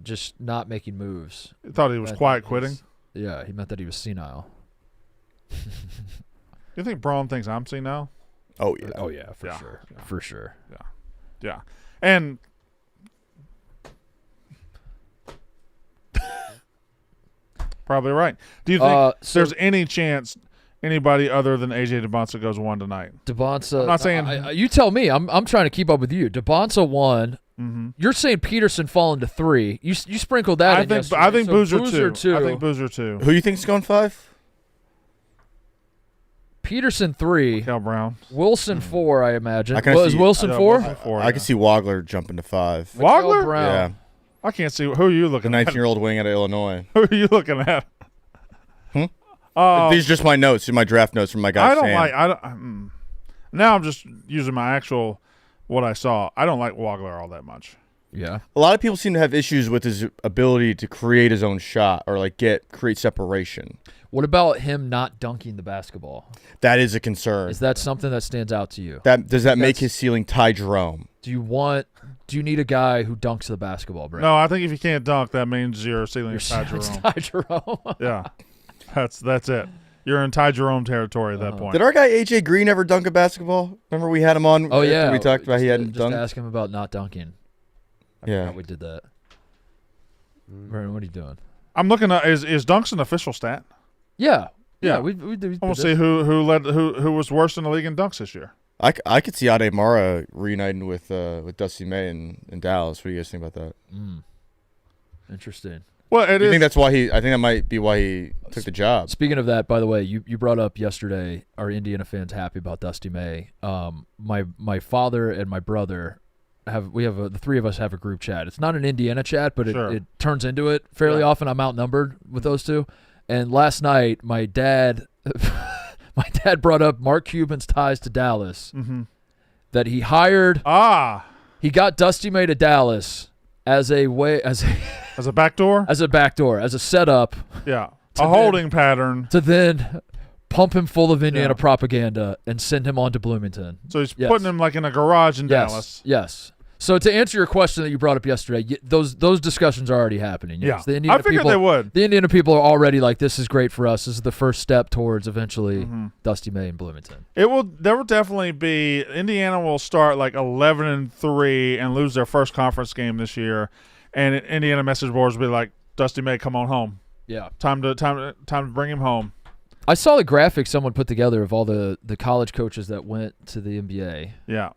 Speaker 2: just not making moves.
Speaker 3: He thought he was quiet quitting.
Speaker 2: Yeah, he meant that he was senile.
Speaker 3: You think Braun thinks I'm senile?
Speaker 4: Oh yeah.
Speaker 2: Oh yeah, for sure. Yeah. For sure.
Speaker 3: Yeah. And probably right. Do you think there's any chance anybody other than AJ DeBonsa goes 1 tonight?
Speaker 2: DeBonsa.
Speaker 3: I'm not saying
Speaker 2: you tell me. I'm trying to keep up with you. DeBonsa 1.
Speaker 3: Mm-hmm.
Speaker 2: You're saying Peterson falling to 3. You sprinkled that in yesterday.
Speaker 3: I think
Speaker 2: so
Speaker 3: Boozer 2. I think Boozer 2.
Speaker 4: Who you think's going 5?
Speaker 2: Peterson 3.
Speaker 3: Cal Brown.
Speaker 2: Wilson 4, I imagine.
Speaker 3: Was
Speaker 2: Wilson 4?
Speaker 4: I can see Wagler jumping to 5.
Speaker 3: Wagler?
Speaker 2: Brown.
Speaker 4: Yeah.
Speaker 3: I can't see. Who are you looking
Speaker 4: The
Speaker 3: at?
Speaker 4: 19-year-old wing out of Illinois.
Speaker 3: Who are you looking at?
Speaker 4: These are just my notes, my draft notes from my guy Sam.
Speaker 3: Now I'm just using my actual what I saw. I don't like Wagler all that much.
Speaker 2: Yeah.
Speaker 4: A lot of people seem to have issues with his ability to create his own shot or like create separation.
Speaker 2: What about him not dunking the basketball?
Speaker 4: That is a concern.
Speaker 2: Is that something that stands out to you?
Speaker 4: Does that make his ceiling Ty Jerome?
Speaker 2: Do you need a guy who dunks the basketball, Brent?
Speaker 3: No, I think if you can't dunk, that means your ceiling is Ty
Speaker 2: It's
Speaker 3: Jerome.
Speaker 2: Ty Jerome.
Speaker 3: Yeah. That's it. You're in Ty Jerome territory at that point.
Speaker 4: Did our guy AJ Green ever dunk a basketball? Remember we had him on?
Speaker 2: Oh yeah,
Speaker 4: we talked about he hadn't
Speaker 2: just
Speaker 4: dunked.
Speaker 2: ask him about not dunking. I
Speaker 4: Yeah,
Speaker 2: forgot we did that. Brandon, what are you doing?
Speaker 3: I'm looking at is dunks an official stat?
Speaker 2: Yeah.
Speaker 3: We
Speaker 2: we'll
Speaker 3: see who was worse in the league in dunks this year.
Speaker 4: I could see Ade Mara reuniting with Dusty May in Dallas. What do you guys think about that?
Speaker 2: Interesting.
Speaker 3: Well,
Speaker 4: I think that's why I think that might be why he took the job.
Speaker 2: Speaking of that, by the way, you brought up yesterday. Are Indiana fans happy about Dusty May? My father and my brother the 3 of us have a group chat. It's not an Indiana chat, but it turns into it fairly often. I'm outnumbered with those two. And last night, my dad brought up Mark Cuban's ties to Dallas.
Speaker 3: Mm-hmm.
Speaker 2: That he hired. He got Dusty May to Dallas as a
Speaker 3: backdoor,
Speaker 2: as a setup.
Speaker 3: Yeah, a holding pattern
Speaker 2: to then pump him full of Indiana propaganda and send him on to Bloomington.
Speaker 3: So he's putting him like in a garage in Dallas.
Speaker 2: Yes. So to answer your question that you brought up yesterday, those discussions are already happening. Yes.
Speaker 3: Yeah.
Speaker 2: The Indiana
Speaker 3: I figured
Speaker 2: people,
Speaker 3: they would.
Speaker 2: The Indiana people are already like, this is great for us. This is the first step towards eventually Dusty May and Bloomington.
Speaker 3: There will definitely be Indiana will start like 11-3 and lose their first conference game this year, and Indiana message boards will be like, Dusty May, come on home.
Speaker 2: Yeah.
Speaker 3: Time to bring him home.
Speaker 2: I saw the graphic someone put together of all the college coaches that went to the NBA.
Speaker 3: Yeah.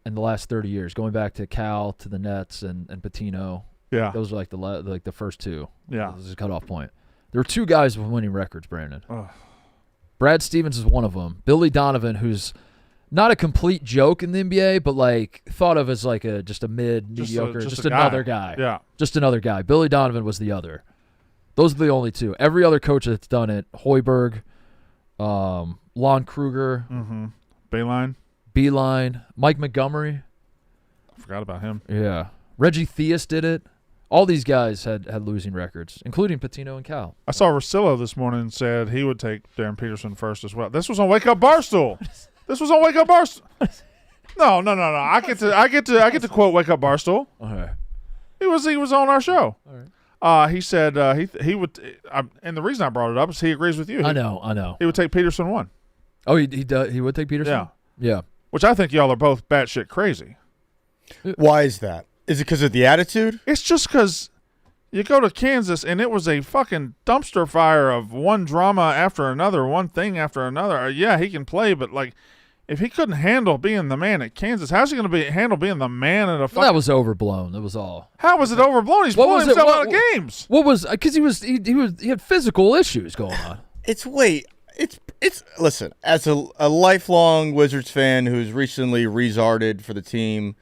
Speaker 2: In the last 30 years, going back to Cal, to the Nets, and Pitino.
Speaker 3: Yeah.
Speaker 2: Those are like the first two.
Speaker 3: Yeah.
Speaker 2: This is a cutoff point. There were two guys with winning records, Brandon.
Speaker 3: Ugh.
Speaker 2: Brad Stevens is one of them. Billy Donovan, who's not a complete joke in the NBA, but like thought of as like just a mediocre, just another guy.
Speaker 3: Yeah.
Speaker 2: Just another guy. Billy Donovan was the other. Those are the only two. Every other coach that's done it, Hoiberg, Lon Kruger, Beeline, Mike Montgomery.
Speaker 3: I forgot about him.
Speaker 2: Yeah. Reggie Theus did it. All these guys had losing records, including Pitino and Cal.
Speaker 3: I saw Russillo this morning and said he would take Darren Peterson first as well. This was on Wake Up Barstool. This was on Wake Up Barstool. No. I get to quote Wake Up Barstool.
Speaker 2: Okay.
Speaker 3: He was on our show.
Speaker 2: All right.
Speaker 3: He said he would, and the reason I brought it up is he agrees with you.
Speaker 2: I know.
Speaker 3: He would take Peterson 1.
Speaker 2: Oh, he would take Peterson? Yeah.
Speaker 3: Which I think y'all are both batshit crazy.
Speaker 4: Why is that? Is it because of the attitude?
Speaker 3: It's just because you go to Kansas and it was a fucking dumpster fire of one drama after another, one thing after another. Yeah, he can play, but like, if he couldn't handle being the man at Kansas, how's he going to handle being the man at a fucking...
Speaker 2: That was overblown. That was all.
Speaker 3: How was it overblown? He's pulling himself out of games.
Speaker 2: What was... Because he had physical issues going on.
Speaker 4: It's listen, as a lifelong Wizards fan who's recently restarted for the team,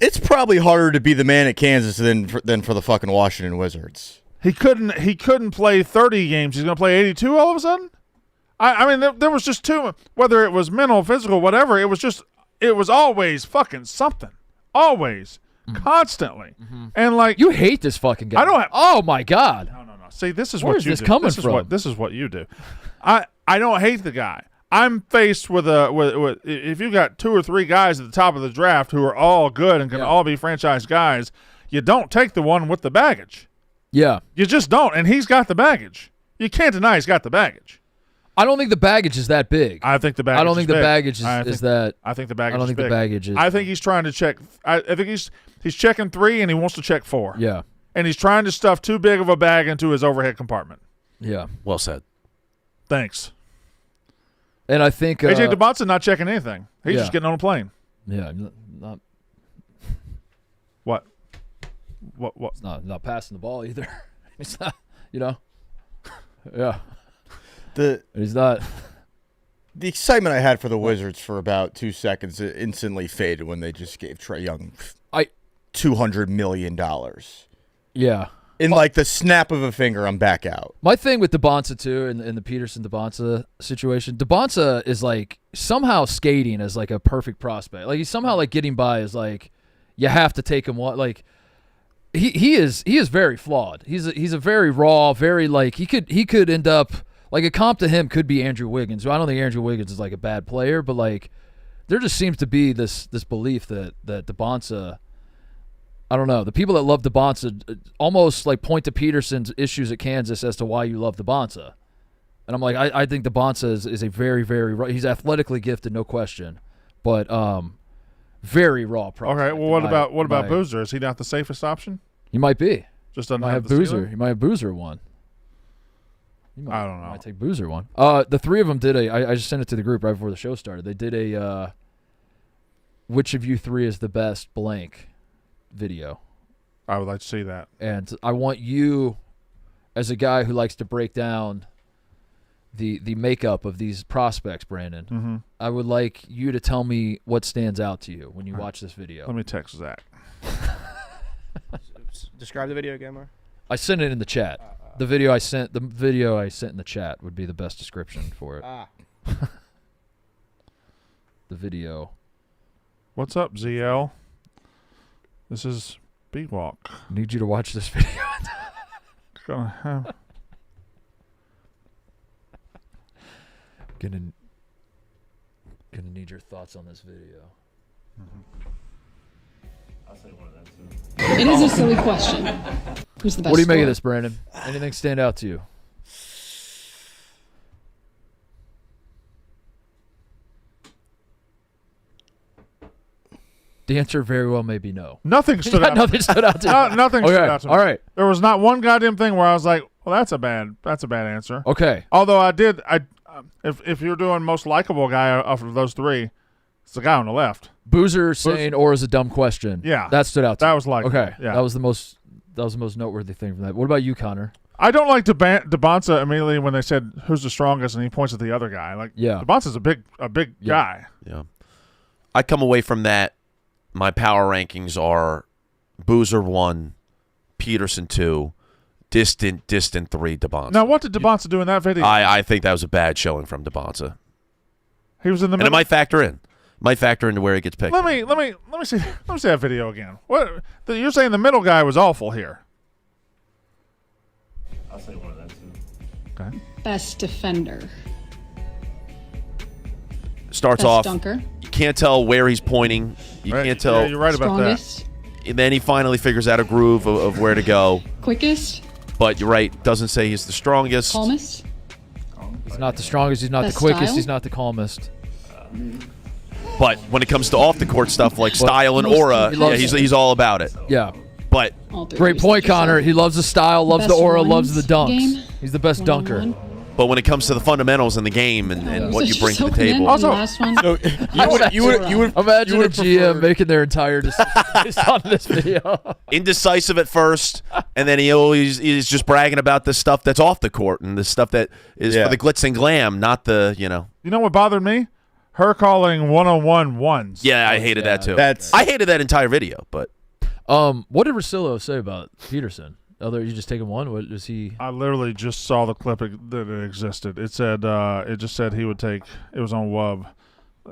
Speaker 4: it's probably harder to be the man at Kansas than for the fucking Washington Wizards.
Speaker 3: He couldn't play 30 games. He's going to play 82 all of a sudden? I mean, there was just too much, whether it was mental, physical, whatever, it was always fucking something. Always. Constantly. And like...
Speaker 2: You hate this fucking guy.
Speaker 3: I don't have...
Speaker 2: Oh, my God.
Speaker 3: No. See, this is
Speaker 2: Where
Speaker 3: what
Speaker 2: is
Speaker 3: you
Speaker 2: this
Speaker 3: do.
Speaker 2: coming from?
Speaker 3: This is what you do. I don't hate the guy. I'm faced with if you got 2 or 3 guys at the top of the draft who are all good and can all be franchise guys, you don't take the one with the baggage.
Speaker 2: Yeah.
Speaker 3: You just don't, and he's got the baggage. You can't deny he's got the baggage.
Speaker 2: I don't think the baggage is that big.
Speaker 3: I think the baggage.
Speaker 2: I don't think the baggage
Speaker 3: is
Speaker 2: that.
Speaker 3: I think the baggage.
Speaker 2: I don't think the baggage is.
Speaker 3: I think he's trying to check. I think he's checking 3 and he wants to check 4.
Speaker 2: Yeah.
Speaker 3: And he's trying to stuff too big of a bag into his overhead compartment.
Speaker 2: Yeah.
Speaker 5: Well said.
Speaker 3: Thanks.
Speaker 2: And I think
Speaker 3: AJ DeBonson not checking anything. He's just getting on a plane.
Speaker 2: Yeah. Not.
Speaker 3: What?
Speaker 2: It's not passing the ball either. It's not. Yeah. He's not.
Speaker 4: The excitement I had for the Wizards for about 2 seconds instantly faded when they just gave Trae Young $200 million.
Speaker 2: Yeah.
Speaker 4: In like the snap of a finger, I'm back out.
Speaker 2: My thing with DeBonsa too, and the Peterson-DeBonsa situation, DeBonsa is like somehow skating as like a perfect prospect. Like he's somehow like getting by as like you have to take him. Like he is very flawed. He's a very raw, very like he could end up like a comp to him could be Andrew Wiggins. I don't think Andrew Wiggins is like a bad player, but like there just seems to be this belief that DeBonsa. I don't know. The people that love DeBonsa almost like point to Peterson's issues at Kansas as to why you love DeBonsa. And I'm like, I think DeBonsa is a very, very – he's athletically gifted, no question, but very raw prospect.
Speaker 3: Okay, well, what about Boozer? Is he not the safest option?
Speaker 2: He might be.
Speaker 3: Just doesn't
Speaker 2: have
Speaker 3: have
Speaker 2: Boozer.
Speaker 3: ceiling?
Speaker 2: He might have Boozer one.
Speaker 3: I don't know.
Speaker 2: Might take Boozer one. The three of them did I just sent it to the group right before the show started. They did a which of you three is the best blank video.
Speaker 3: I would like to see that.
Speaker 2: And I want you, as a guy who likes to break down the makeup of these prospects, Brandon, I would like you to tell me what stands out to you when you watch this video.
Speaker 3: Let me text Zach.
Speaker 6: Describe the video again, Mark.
Speaker 2: I sent it in the chat. The video I sent in the chat would be the best description for it. The video.
Speaker 3: What's up, ZL? This is B-Walk.
Speaker 2: Need you to watch this video.
Speaker 3: Gonna
Speaker 2: need your thoughts on this video.
Speaker 7: It is a silly question. Who's the best?
Speaker 2: What do you make
Speaker 7: scorer?
Speaker 2: of this, Brandon? Anything stand out to you? The answer very well may be no.
Speaker 3: Nothing stood out.
Speaker 2: Nothing stood out to you.
Speaker 3: Nothing
Speaker 2: Okay,
Speaker 3: stood out to me.
Speaker 2: all right.
Speaker 3: There was not one goddamn thing where I was like, "Well, that's a bad answer."
Speaker 2: Okay.
Speaker 3: Although if you're doing most likable guy of those three, it's the guy on the left.
Speaker 2: Boozer saying or is a dumb question.
Speaker 3: Yeah.
Speaker 2: That stood out to
Speaker 3: That
Speaker 2: me.
Speaker 3: was like
Speaker 2: okay.
Speaker 3: yeah.
Speaker 2: That was the most noteworthy thing from that. What about you, Connor?
Speaker 3: I don't like DeBonsa immediately when they said who's the strongest and he points at the other guy. Like
Speaker 2: Yeah.
Speaker 3: DeBonsa's a big guy.
Speaker 5: Yeah. I come away from that. My power rankings are Boozer 1, Peterson 2, distant 3, DeBonsa.
Speaker 3: Now what did DeBonsa do in that video?
Speaker 5: I think that was a bad showing from DeBonsa.
Speaker 3: He was in the
Speaker 5: And
Speaker 3: middle.
Speaker 5: it might factor in. Might factor into where he gets picked.
Speaker 3: Let me see that video again. What you're saying the middle guy was awful here.
Speaker 8: I'll say one of them too.
Speaker 3: Okay.
Speaker 7: Best defender.
Speaker 5: Starts
Speaker 7: Best
Speaker 5: off.
Speaker 7: dunker.
Speaker 5: You can't tell where he's pointing. You
Speaker 3: Right.
Speaker 5: can't tell.
Speaker 3: Yeah, you're right about that.
Speaker 7: Strongest.
Speaker 5: And then he finally figures out a groove of where to go.
Speaker 7: Quickest.
Speaker 5: But you're right. Doesn't say he's the strongest.
Speaker 7: Calmest.
Speaker 2: He's not the strongest. He's not
Speaker 7: Best
Speaker 2: the quickest.
Speaker 7: style?
Speaker 2: He's not the calmest.
Speaker 5: But when it comes to off the court stuff like style and
Speaker 7: most
Speaker 5: aura,
Speaker 7: impressive.
Speaker 5: he's all about it.
Speaker 2: Yeah.
Speaker 5: But
Speaker 7: All three
Speaker 2: Great
Speaker 7: of
Speaker 2: point,
Speaker 7: you said
Speaker 2: Connor. He loves the style, loves the
Speaker 7: Best
Speaker 2: aura,
Speaker 7: ones
Speaker 2: loves the dunks.
Speaker 7: game?
Speaker 2: He's the best dunker.
Speaker 7: One-on-one.
Speaker 5: but when it comes to the fundamentals in the game and what you bring to the table,
Speaker 7: Also, last one.
Speaker 4: So you would
Speaker 2: Imagine a GM
Speaker 4: prefer-
Speaker 2: making their entire decision based on this video.
Speaker 5: indecisive at first, and then he's just bragging about the stuff that's off the court and the stuff that is
Speaker 4: Yeah.
Speaker 5: for the glitz and glam, not the
Speaker 3: You know what bothered me? Her calling 101 ones.
Speaker 5: Yeah, I hated that too.
Speaker 4: That's-
Speaker 5: I hated that entire video, but
Speaker 2: What did Russillo say about Peterson? You just taking one? What is he?
Speaker 3: I literally just saw the clip that it existed. It said it just said he would take. It was on Wub.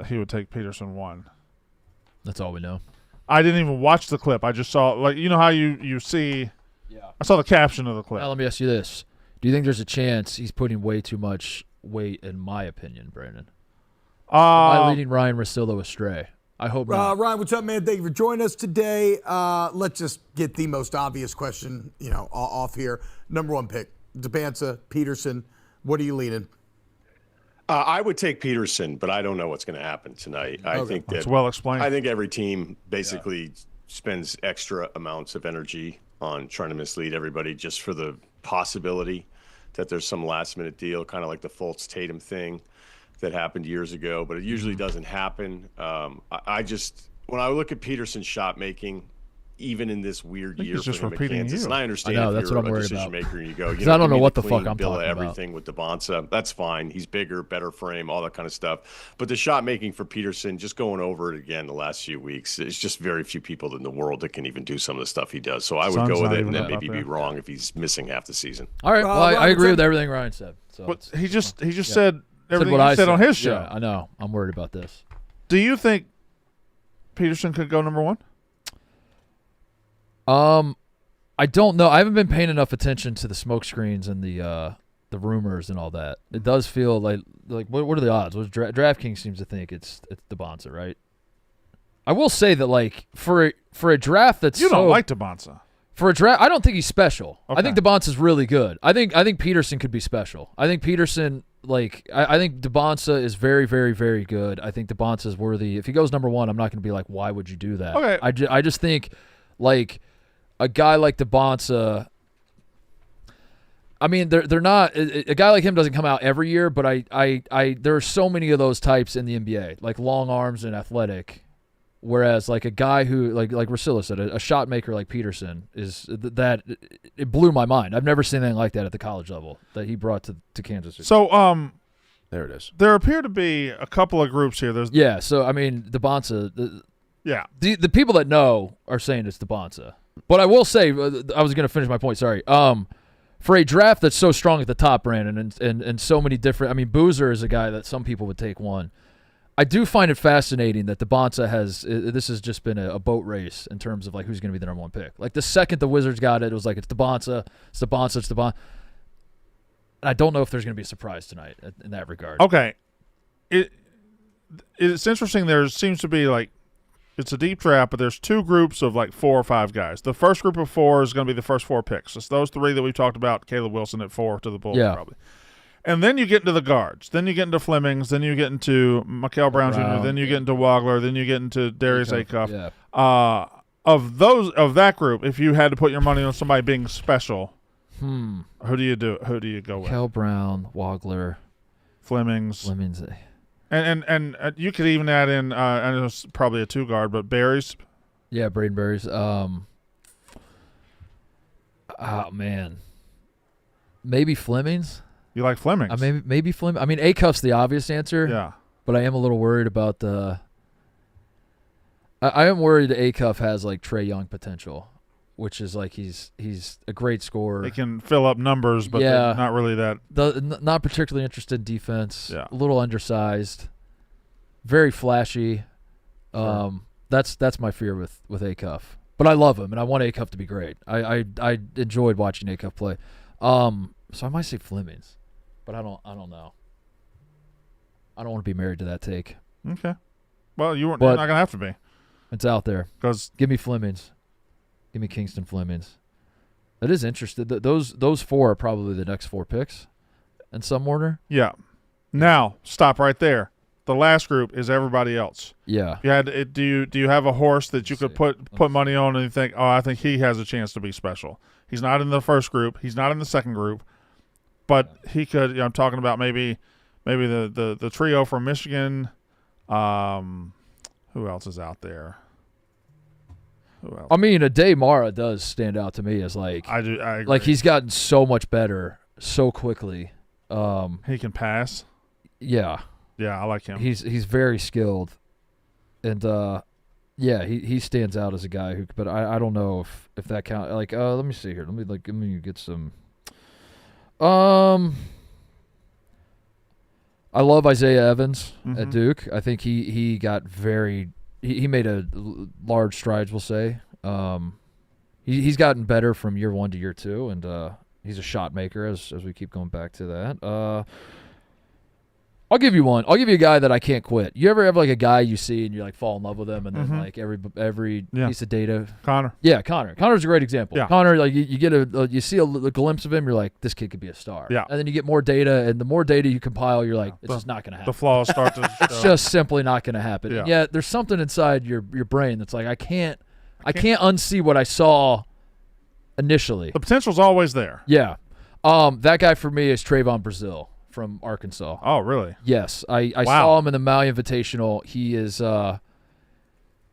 Speaker 3: He would take Peterson 1.
Speaker 2: That's all we know.
Speaker 3: I didn't even watch the clip. I just saw how you see.
Speaker 2: Yeah.
Speaker 3: I saw the caption of the clip.
Speaker 2: Now let me ask you this: do you think there's a chance he's putting way too much weight, in my opinion, Brandon? Am I leading Ryan Russillo astray? I hope not.
Speaker 9: Ryan, what's up, man? Thank you for joining us today. Let's just get the most obvious question, off here. Number one pick, DeBonsa, Peterson. What are you leaning?
Speaker 8: I would take Peterson, but I don't know what's going to happen tonight. I think
Speaker 3: It's
Speaker 8: that
Speaker 3: well explained.
Speaker 8: I think every team basically spends extra amounts of energy on trying to mislead everybody just for the possibility that there's some last minute deal, kind of like the Fultz Tatum thing that happened years ago, but it usually doesn't happen. I just, when I look at Peterson's shot making, even in this weird year
Speaker 3: he's just
Speaker 8: for him at
Speaker 3: repeating
Speaker 8: Kansas,
Speaker 3: you.
Speaker 8: and I understand
Speaker 2: I know,
Speaker 8: if
Speaker 2: that's
Speaker 8: you're
Speaker 2: what I'm
Speaker 8: a
Speaker 2: worried
Speaker 8: decision
Speaker 2: about.
Speaker 8: maker and you go,
Speaker 2: Because I don't know what the fuck I'm
Speaker 8: bill of
Speaker 2: talking about.
Speaker 8: everything with DeBonsa, that's fine. He's bigger, better frame, all that kind of stuff. But the shot making for Peterson, just going over it again the last few weeks, it's just very few people in the world that can even do some of the stuff he does. So I would
Speaker 3: Sun's
Speaker 8: go with
Speaker 3: not
Speaker 8: it
Speaker 3: even
Speaker 8: and then
Speaker 3: up
Speaker 8: maybe
Speaker 3: there.
Speaker 8: be wrong if he's missing half the season.
Speaker 2: All right. Well, I
Speaker 9: Ryan,
Speaker 2: agree
Speaker 9: what's
Speaker 2: with
Speaker 9: up?
Speaker 2: everything Ryan said. So
Speaker 3: But
Speaker 2: it's-
Speaker 3: he just
Speaker 2: yeah.
Speaker 3: said everything
Speaker 2: what
Speaker 3: he
Speaker 2: I
Speaker 3: said on his show.
Speaker 2: Yeah, I know. I'm worried about this.
Speaker 3: Do you think Peterson could go number 1?
Speaker 2: I don't know. I haven't been paying enough attention to the smoke screens and the rumors and all that. It does feel like what are the odds? DraftKings seems to think it's DeBonsa, right? I will say that for a draft that's
Speaker 3: You don't like DeBonsa.
Speaker 2: for a draft, I don't think he's special. I
Speaker 3: Okay.
Speaker 2: think DeBonsa's really good. I think Peterson could be special. I think Peterson I think DeBonsa is very, very, very good. I think DeBonsa is worthy. If he goes number 1, I'm not going to be like, why would you do that?
Speaker 3: Okay.
Speaker 2: I just think a guy like DeBonsa. I mean, they're not a guy like him doesn't come out every year, but I there are so many of those types in the NBA, like long arms and athletic. Whereas a guy who like Russillo said, a shot maker like Peterson is that it blew my mind. I've never seen anything like that at the college level that he brought to Kansas City.
Speaker 3: So
Speaker 5: there it is.
Speaker 3: there appear to be a couple of groups here. There's
Speaker 2: Yeah, so I mean, DeBonsa,
Speaker 3: yeah.
Speaker 2: the people that know are saying it's DeBonsa. But I will say, I was going to finish my point. Sorry. For a draft that's so strong at the top, Brandon, and so many different. I mean, Boozer is a guy that some people would take 1. I do find it fascinating that DeBonsa this has just been a boat race in terms of who's going to be the number 1 pick. The second the Wizards got it, it was it's DeBonsa, it's DeBonsa, it's DeBonsa. And I don't know if there's going to be a surprise tonight in that regard.
Speaker 3: Okay. It's interesting. There seems to be it's a deep draft, but there's two groups of like 4 or 5 guys. The first group of 4 is going to be the first 4 picks. It's those 3 that we've talked about. Caleb Wilson at 4 to the Bulls, probably. And then you get into the guards. Then you get into Flemings. Then you get into Mikael Brown Jr. Then you get into Wagler. Then you get into Darius Acuff.
Speaker 2: Yeah.
Speaker 3: Of that group, if you had to put your money on somebody being special, who do you go with?
Speaker 2: Mikael Brown, Wagler,
Speaker 3: Flemings. And you could even add in, I know it's probably a 2 guard, but Berries.
Speaker 2: Yeah, Braden Berries. Oh man, maybe Flemings.
Speaker 3: You like Flemings?
Speaker 2: Maybe Fleming. I mean, Acuff's the obvious answer.
Speaker 3: Yeah.
Speaker 2: But I am a little worried about the. I am worried that Acuff has like Trae Young potential, which is like he's a great scorer.
Speaker 3: He can fill up numbers, but they're not really that.
Speaker 2: Not particularly interested in defense.
Speaker 3: Yeah.
Speaker 2: A little undersized. Very flashy. That's my fear with Acuff. But I love him, and I want Acuff to be great. I enjoyed watching Acuff play. So I might say Flemings, but I don't know. I don't want to be married to that take.
Speaker 3: Okay. Well, you're not gonna have to be.
Speaker 2: It's out there.
Speaker 3: Because
Speaker 2: give me Flemings. Give me Kingston Flemings. That is interesting. Those 4 are probably the next 4 picks in some order.
Speaker 3: Yeah. Now stop right there. The last group is everybody else.
Speaker 2: Yeah.
Speaker 3: Do you have a horse that you could put money on and you think, oh, I think he has a chance to be special? He's not in the first group. He's not in the second group, but he could. I'm talking about maybe the trio from Michigan. Who else is out there? Who else?
Speaker 2: I mean, Ade Mara does stand out to me as like
Speaker 3: I agree.
Speaker 2: Like he's gotten so much better so quickly.
Speaker 3: He can pass.
Speaker 2: Yeah.
Speaker 3: Yeah, I like him.
Speaker 2: He's very skilled, and he stands out as a guy who. But I don't know if that count. Like let me see here. Let me get some. I love Isaiah Evans at Duke. I think he got he made a large strides, we'll say. He's gotten better from year 1 to year 2, and he's a shot maker as we keep going back to that. I'll give you one. I'll give you a guy that I can't quit. You ever have like a guy you see and you like fall in love with him, and then like every piece of data.
Speaker 3: Connor.
Speaker 2: Yeah, Connor. Connor's a great example.
Speaker 3: Yeah.
Speaker 2: Connor, like you get you see a glimpse of him, you're like, this kid could be a star.
Speaker 3: Yeah.
Speaker 2: And then you get more data, and the more data you compile, you're like, it's just not going to happen.
Speaker 3: The flaws start to.
Speaker 2: It's just simply not going to happen.
Speaker 3: Yeah.
Speaker 2: And yet there's something inside your brain that's like, I can't unsee what I saw initially.
Speaker 3: The potential's always there.
Speaker 2: Yeah. That guy for me is Trayvon Brazile from Arkansas.
Speaker 3: Oh, really?
Speaker 2: Yes. I saw him in the Maui Invitational. He is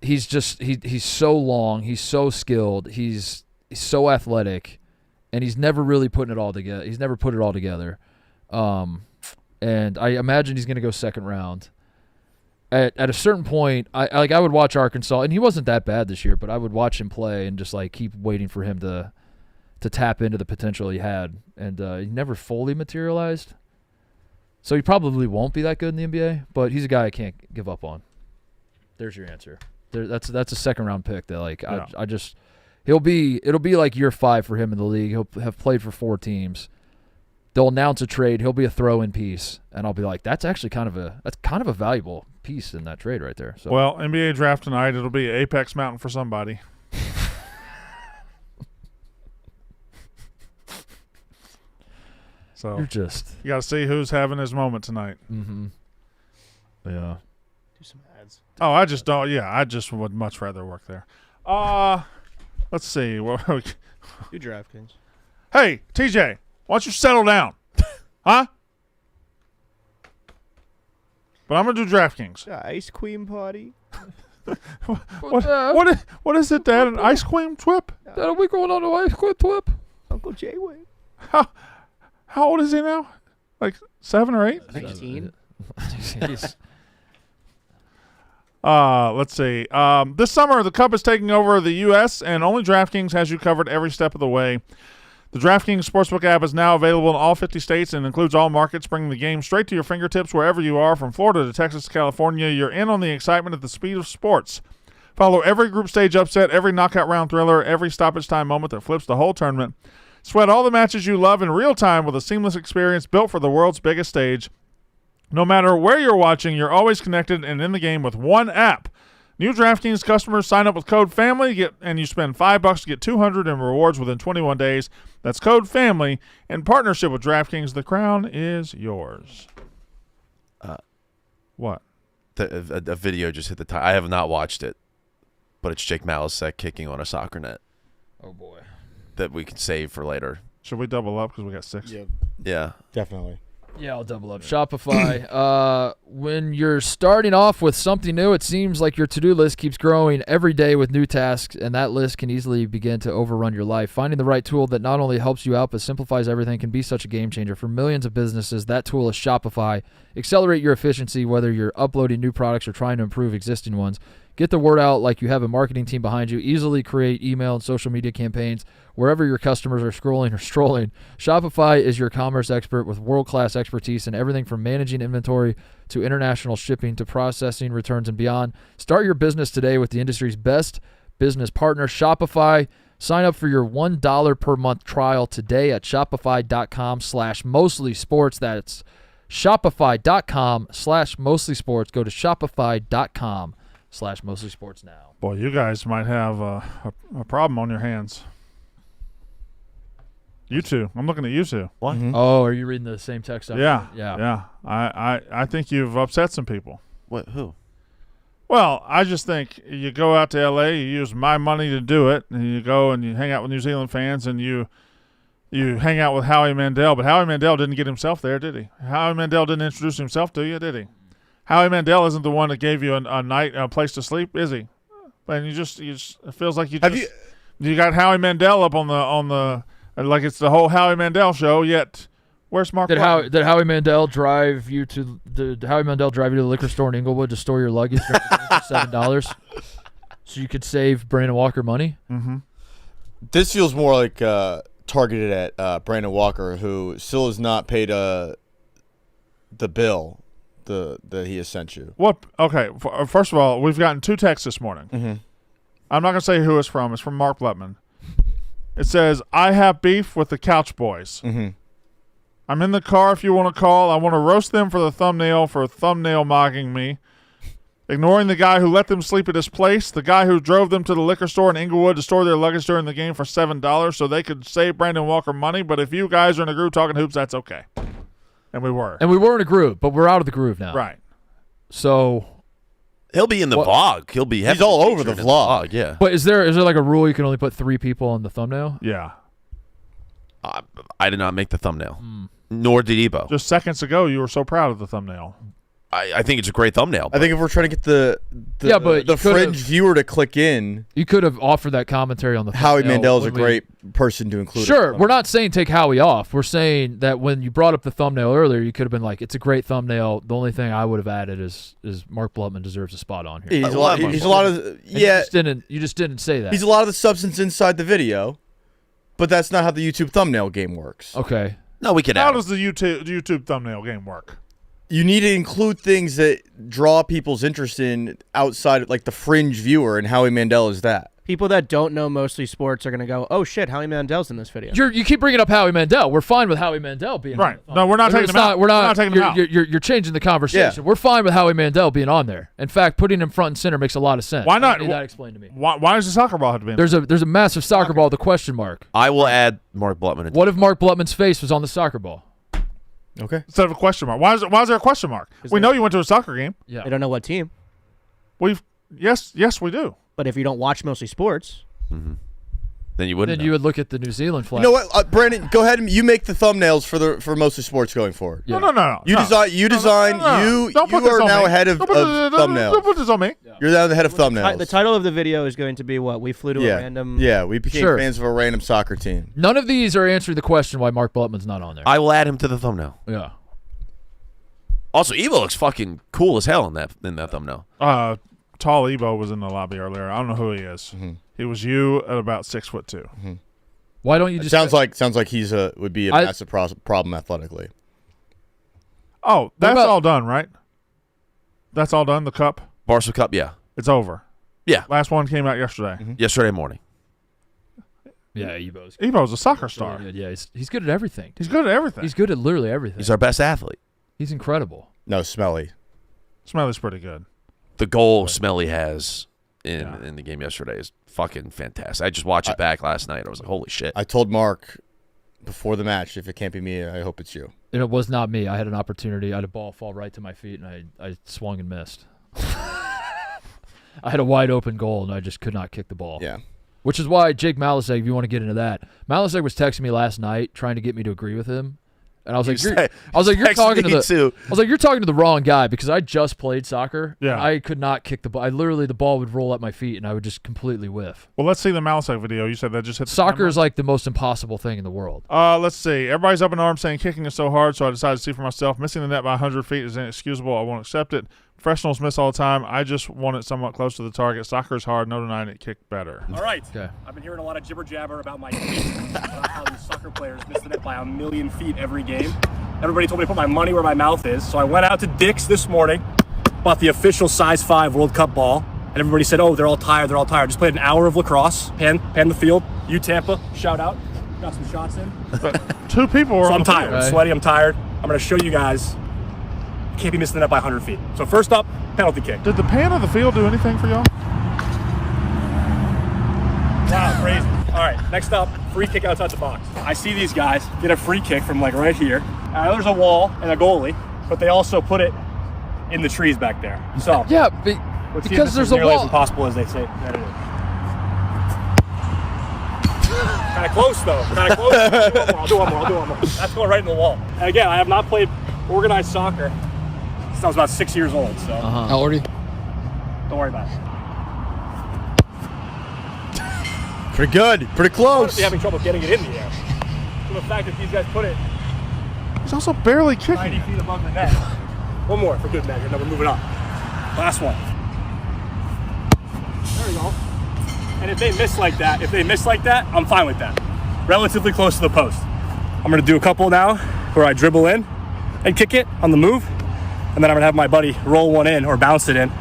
Speaker 2: he's so long, he's so skilled, he's so athletic, and he's never really putting it all together. He's never put it all together. And I imagine he's going to go second round. At a certain point, I would watch Arkansas, and he wasn't that bad this year, but I would watch him play and just like keep waiting for him to tap into the potential he had, and he never fully materialized. So he probably won't be that good in the NBA, but he's a guy I can't give up on. There's your answer. That's a second round pick that like it'll be like year 5 for him in the league. He'll have played for 4 teams. They'll announce a trade. He'll be a throw-in piece, and I'll be like, that's actually kind of a valuable piece in that trade right there. So
Speaker 3: well, NBA draft tonight, it'll be Apex Mountain for somebody. So
Speaker 2: you
Speaker 3: got to see who's having his moment tonight.
Speaker 2: Mm-hmm. Yeah.
Speaker 6: Do some ads.
Speaker 3: Oh, I just don't. Yeah, I just would much rather work there. Let's see.
Speaker 6: Do DraftKings.
Speaker 3: Hey, TJ, why don't you settle down? Huh? But I'm gonna do DraftKings.
Speaker 6: The Ice Queen party.
Speaker 3: What is it, Dad? An ice cream trip?
Speaker 2: Dad, are we going on an ice cream trip?
Speaker 6: Uncle Jay-Way.
Speaker 3: How old is he now? Like 7 or 8?
Speaker 6: 16.
Speaker 3: Let's see. This summer, the Cup is taking over the U.S., and only DraftKings has you covered every step of the way. The DraftKings Sportsbook app is now available in all 50 states and includes all markets, bringing the game straight to your fingertips wherever you are. From Florida to Texas to California, you're in on the excitement at the speed of sports. Follow every group stage upset, every knockout round thriller, every stoppage time moment that flips the whole tournament. Sweat all the matches you love in real time with a seamless experience built for the world's biggest stage. No matter where you're watching, you're always connected and in the game with one app. New DraftKings customers sign up with code FAMILY and you spend $5 to get $200 in rewards within 21 days. That's code FAMILY. In partnership with DraftKings, the crown is yours. What?
Speaker 5: A video just hit the top. I have not watched it, but it's Jake Malasek kicking on a soccer net.
Speaker 2: Oh, boy.
Speaker 5: That we can save for later.
Speaker 3: Should we double up because we got 6?
Speaker 5: Yeah.
Speaker 4: Definitely.
Speaker 2: Yeah, I'll double up. Shopify. When you're starting off with something new, it seems like your to-do list keeps growing every day with new tasks, and that list can easily begin to overrun your life. Finding the right tool that not only helps you out but simplifies everything can be such a game changer. For millions of businesses, that tool is Shopify. Accelerate your efficiency, whether you're uploading new products or trying to improve existing ones. Get the word out like you have a marketing team behind you. Easily create email and social media campaigns wherever your customers are scrolling or strolling. Shopify is your commerce expert with world-class expertise in everything from managing inventory to international shipping to processing, returns, and beyond. Start your business today with the industry's best business partner, Shopify. Sign up for your $1 per month trial today at shopify.com/mostlysports. That's shopify.com/mostlysports. Go to shopify.com/mostlysports now.
Speaker 3: Boy, you guys might have a problem on your hands. You two. I'm looking at you two.
Speaker 5: What?
Speaker 2: Oh, are you reading the same text?
Speaker 3: Yeah. I think you've upset some people.
Speaker 5: What? Who?
Speaker 3: Well, I just think you go out to L.A., you use my money to do it, and you go and you hang out with New Zealand fans, and you hang out with Howie Mandel. But Howie Mandel didn't get himself there, did he? Howie Mandel didn't introduce himself to you, did he? Howie Mandel isn't the one that gave you a place to sleep, is he? And you just it feels like you got Howie Mandel up on the like it's the whole Howie Mandel show. Yet where's Mark?
Speaker 2: Did Howie Mandel drive you to the liquor store in Inglewood to store your luggage for $7 so you could save Brandon Walker money?
Speaker 3: Mm-hmm.
Speaker 4: This feels more like targeted at Brandon Walker, who still has not paid the bill that he has sent you.
Speaker 3: What? Okay. First of all, we've gotten 2 texts this morning.
Speaker 4: Mm-hmm.
Speaker 3: I'm not going to say who it's from. It's from Mark Blutman. It says, I have beef with the Couch Boys.
Speaker 4: Mm-hmm.
Speaker 3: I'm in the car if you want to call. I want to roast them for a thumbnail mocking me. Ignoring the guy who let them sleep at his place, the guy who drove them to the liquor store in Inglewood to store their luggage during the game for $7 so they could save Brandon Walker money. But if you guys are in a group talking hoops, that's okay. And we were.
Speaker 2: And we were in a groove, but we're out of the groove now.
Speaker 3: Right.
Speaker 2: So
Speaker 5: he'll be in the vlog.
Speaker 4: He's all over the vlog.
Speaker 5: Yeah.
Speaker 2: But is there like a rule you can only put 3 people on the thumbnail?
Speaker 3: Yeah.
Speaker 5: I did not make the thumbnail. Nor did Ebo.
Speaker 3: Just seconds ago, you were so proud of the thumbnail.
Speaker 5: I think it's a great thumbnail.
Speaker 4: I think if we're trying to get the fringe viewer to click in,
Speaker 2: you could have offered that commentary on the thumbnail.
Speaker 4: Howie Mandel is a great person to include.
Speaker 2: Sure, we're not saying take Howie off. We're saying that when you brought up the thumbnail earlier, you could have been like, it's a great thumbnail. The only thing I would have added is Mark Blutman deserves a spot on here.
Speaker 4: He's a lot of
Speaker 2: you just didn't say that.
Speaker 4: He's a lot of the substance inside the video, but that's not how the YouTube thumbnail game works.
Speaker 2: Okay.
Speaker 5: No, we can
Speaker 3: How
Speaker 5: add
Speaker 3: does the YouTube thumbnail game work?
Speaker 4: You need to include things that draw people's interest in outside, like the fringe viewer, and Howie Mandel is that.
Speaker 6: People that don't know mostly sports are going to go, oh, shit, Howie Mandel's in this video.
Speaker 2: You keep bringing up Howie Mandel. We're fine with Howie Mandel being
Speaker 3: right.
Speaker 2: on.
Speaker 3: No, we're not taking him out.
Speaker 2: We're not
Speaker 3: taking him out.
Speaker 2: You're changing the conversation.
Speaker 4: Yeah.
Speaker 2: We're fine with Howie Mandel being on there. In fact, putting him front and center makes a lot of sense.
Speaker 3: Why not?
Speaker 2: Need that explained to me.
Speaker 3: Why does the soccer ball have to be in
Speaker 2: There's a massive soccer ball with a question mark.
Speaker 5: I will add Mark Blutman.
Speaker 2: What if Mark Blutman's face was on the soccer ball?
Speaker 4: Okay.
Speaker 3: Instead of a question mark. Why is there a question mark? We know you went to a soccer game.
Speaker 2: Yeah.
Speaker 6: They don't know what team.
Speaker 3: Yes, we do.
Speaker 6: But if you don't watch mostly sports,
Speaker 5: then you wouldn't.
Speaker 2: Then you would look at the New Zealand flag.
Speaker 4: You know what, Brandon? Go ahead and you make the thumbnails for mostly sports going forward.
Speaker 2: Yeah.
Speaker 3: No.
Speaker 4: You design. You are now ahead of thumbnails.
Speaker 3: Don't put this on me.
Speaker 4: You're now the head of thumbnails.
Speaker 6: the title of the video is going to be what? We flew to a random.
Speaker 4: Yeah, we became fans of a random soccer team.
Speaker 2: None of these are answering the question why Mark Blutman's not on there.
Speaker 5: I will add him to the thumbnail.
Speaker 2: Yeah.
Speaker 5: Also, Evo looks fucking cool as hell in that thumbnail.
Speaker 3: Tall Ebo was in the lobby earlier. I don't know who he is.
Speaker 4: Mm-hmm.
Speaker 3: He was you at about 6'2".
Speaker 4: Mm-hmm.
Speaker 2: Why don't you just
Speaker 4: sounds like he's would be a massive problem athletically.
Speaker 3: Oh, that's all done, right? That's all done. The cup.
Speaker 5: Barca Cup, yeah.
Speaker 3: It's over.
Speaker 5: Yeah.
Speaker 3: Last one came out yesterday.
Speaker 4: Mm-hmm.
Speaker 5: Yesterday morning.
Speaker 2: Yeah, Ebo's
Speaker 3: Ebo's a soccer star.
Speaker 2: really good. Yeah, he's good at everything.
Speaker 3: He's good at everything.
Speaker 2: He's good at literally everything.
Speaker 5: He's our best athlete.
Speaker 2: He's incredible.
Speaker 4: No, Smelly.
Speaker 3: Smelly's pretty good.
Speaker 5: the goal Smelly has in the game yesterday is fucking fantastic. I just watched it back last night. I was like, holy shit.
Speaker 4: I told Mark before the match, if it can't be me, I hope it's you.
Speaker 2: And it was not me. I had an opportunity. I had a ball fall right to my feet, and I swung and missed. I had a wide open goal, and I just could not kick the ball.
Speaker 4: Yeah.
Speaker 2: Which is why Jake Malasek, if you want to get into that, Malasek was texting me last night trying to get me to agree with him. And I was like, you're talking to the wrong guy, because I just played soccer.
Speaker 3: Yeah.
Speaker 2: And I could not kick the ball. The ball would roll at my feet, and I would just completely whiff.
Speaker 3: Well, let's see the Malasek video. You said that just hit the
Speaker 2: Soccer
Speaker 3: camera?
Speaker 2: is like the most impossible thing in the world.
Speaker 3: Let's see. Everybody's up in arms saying kicking is so hard, so I decided to see for myself. Missing the net by 100 feet is inexcusable. I won't accept it. Professionals miss all the time. I just want it somewhat close to the target. Soccer is hard. No denying it. Kick better.
Speaker 10: All right.
Speaker 2: Okay.
Speaker 10: I've been hearing a lot of jibber jabber about my feet, about how these soccer players miss the net by 1,000,000 feet every game. Everybody told me to put my money where my mouth is, so I went out to Dick's this morning, bought the official size 5 World Cup ball, and everybody said, "Oh, they're all tired. They're all tired." Just played an hour of lacrosse. Pan the field. You Tampa. Shout out. Got some shots in.
Speaker 3: Two people were
Speaker 10: So
Speaker 3: on
Speaker 10: I'm
Speaker 3: the
Speaker 10: tired.
Speaker 3: field.
Speaker 10: I'm sweaty. I'm tired. I'm going to show you guys. Can't be missing the net by 100 feet. So first up, penalty kick.
Speaker 3: Did the pan of the field do anything for y'all?
Speaker 10: Wow, crazy. All right, next up, free kick outside the box. I see these guys get a free kick from like right here. There's a wall and a goalie, but they also put it in the trees back there. So
Speaker 2: Yeah,
Speaker 10: let's see if
Speaker 2: because
Speaker 10: this
Speaker 2: there's
Speaker 10: is
Speaker 2: a
Speaker 10: nearly as
Speaker 2: wall.
Speaker 10: impossible as they say that it is. Kind of close though. Kind of close. I'll do one more. That's going right in the wall. And again, I have not played organized soccer since I was about 6 years old. So
Speaker 6: How old are you?
Speaker 10: don't worry about it.
Speaker 4: Pretty good. Pretty close.
Speaker 10: Honestly, having trouble getting it in the air. So the fact that these guys put it
Speaker 3: He's also barely kicking.
Speaker 10: 90 feet above the net. One more for good measure. Now we're moving on. Last one. There we go. And if they miss like that, I'm fine with that. Relatively close to the post. I'm going to do a couple now where I dribble in and kick it on the move. And then I'm going to have my buddy roll one in or bounce it in.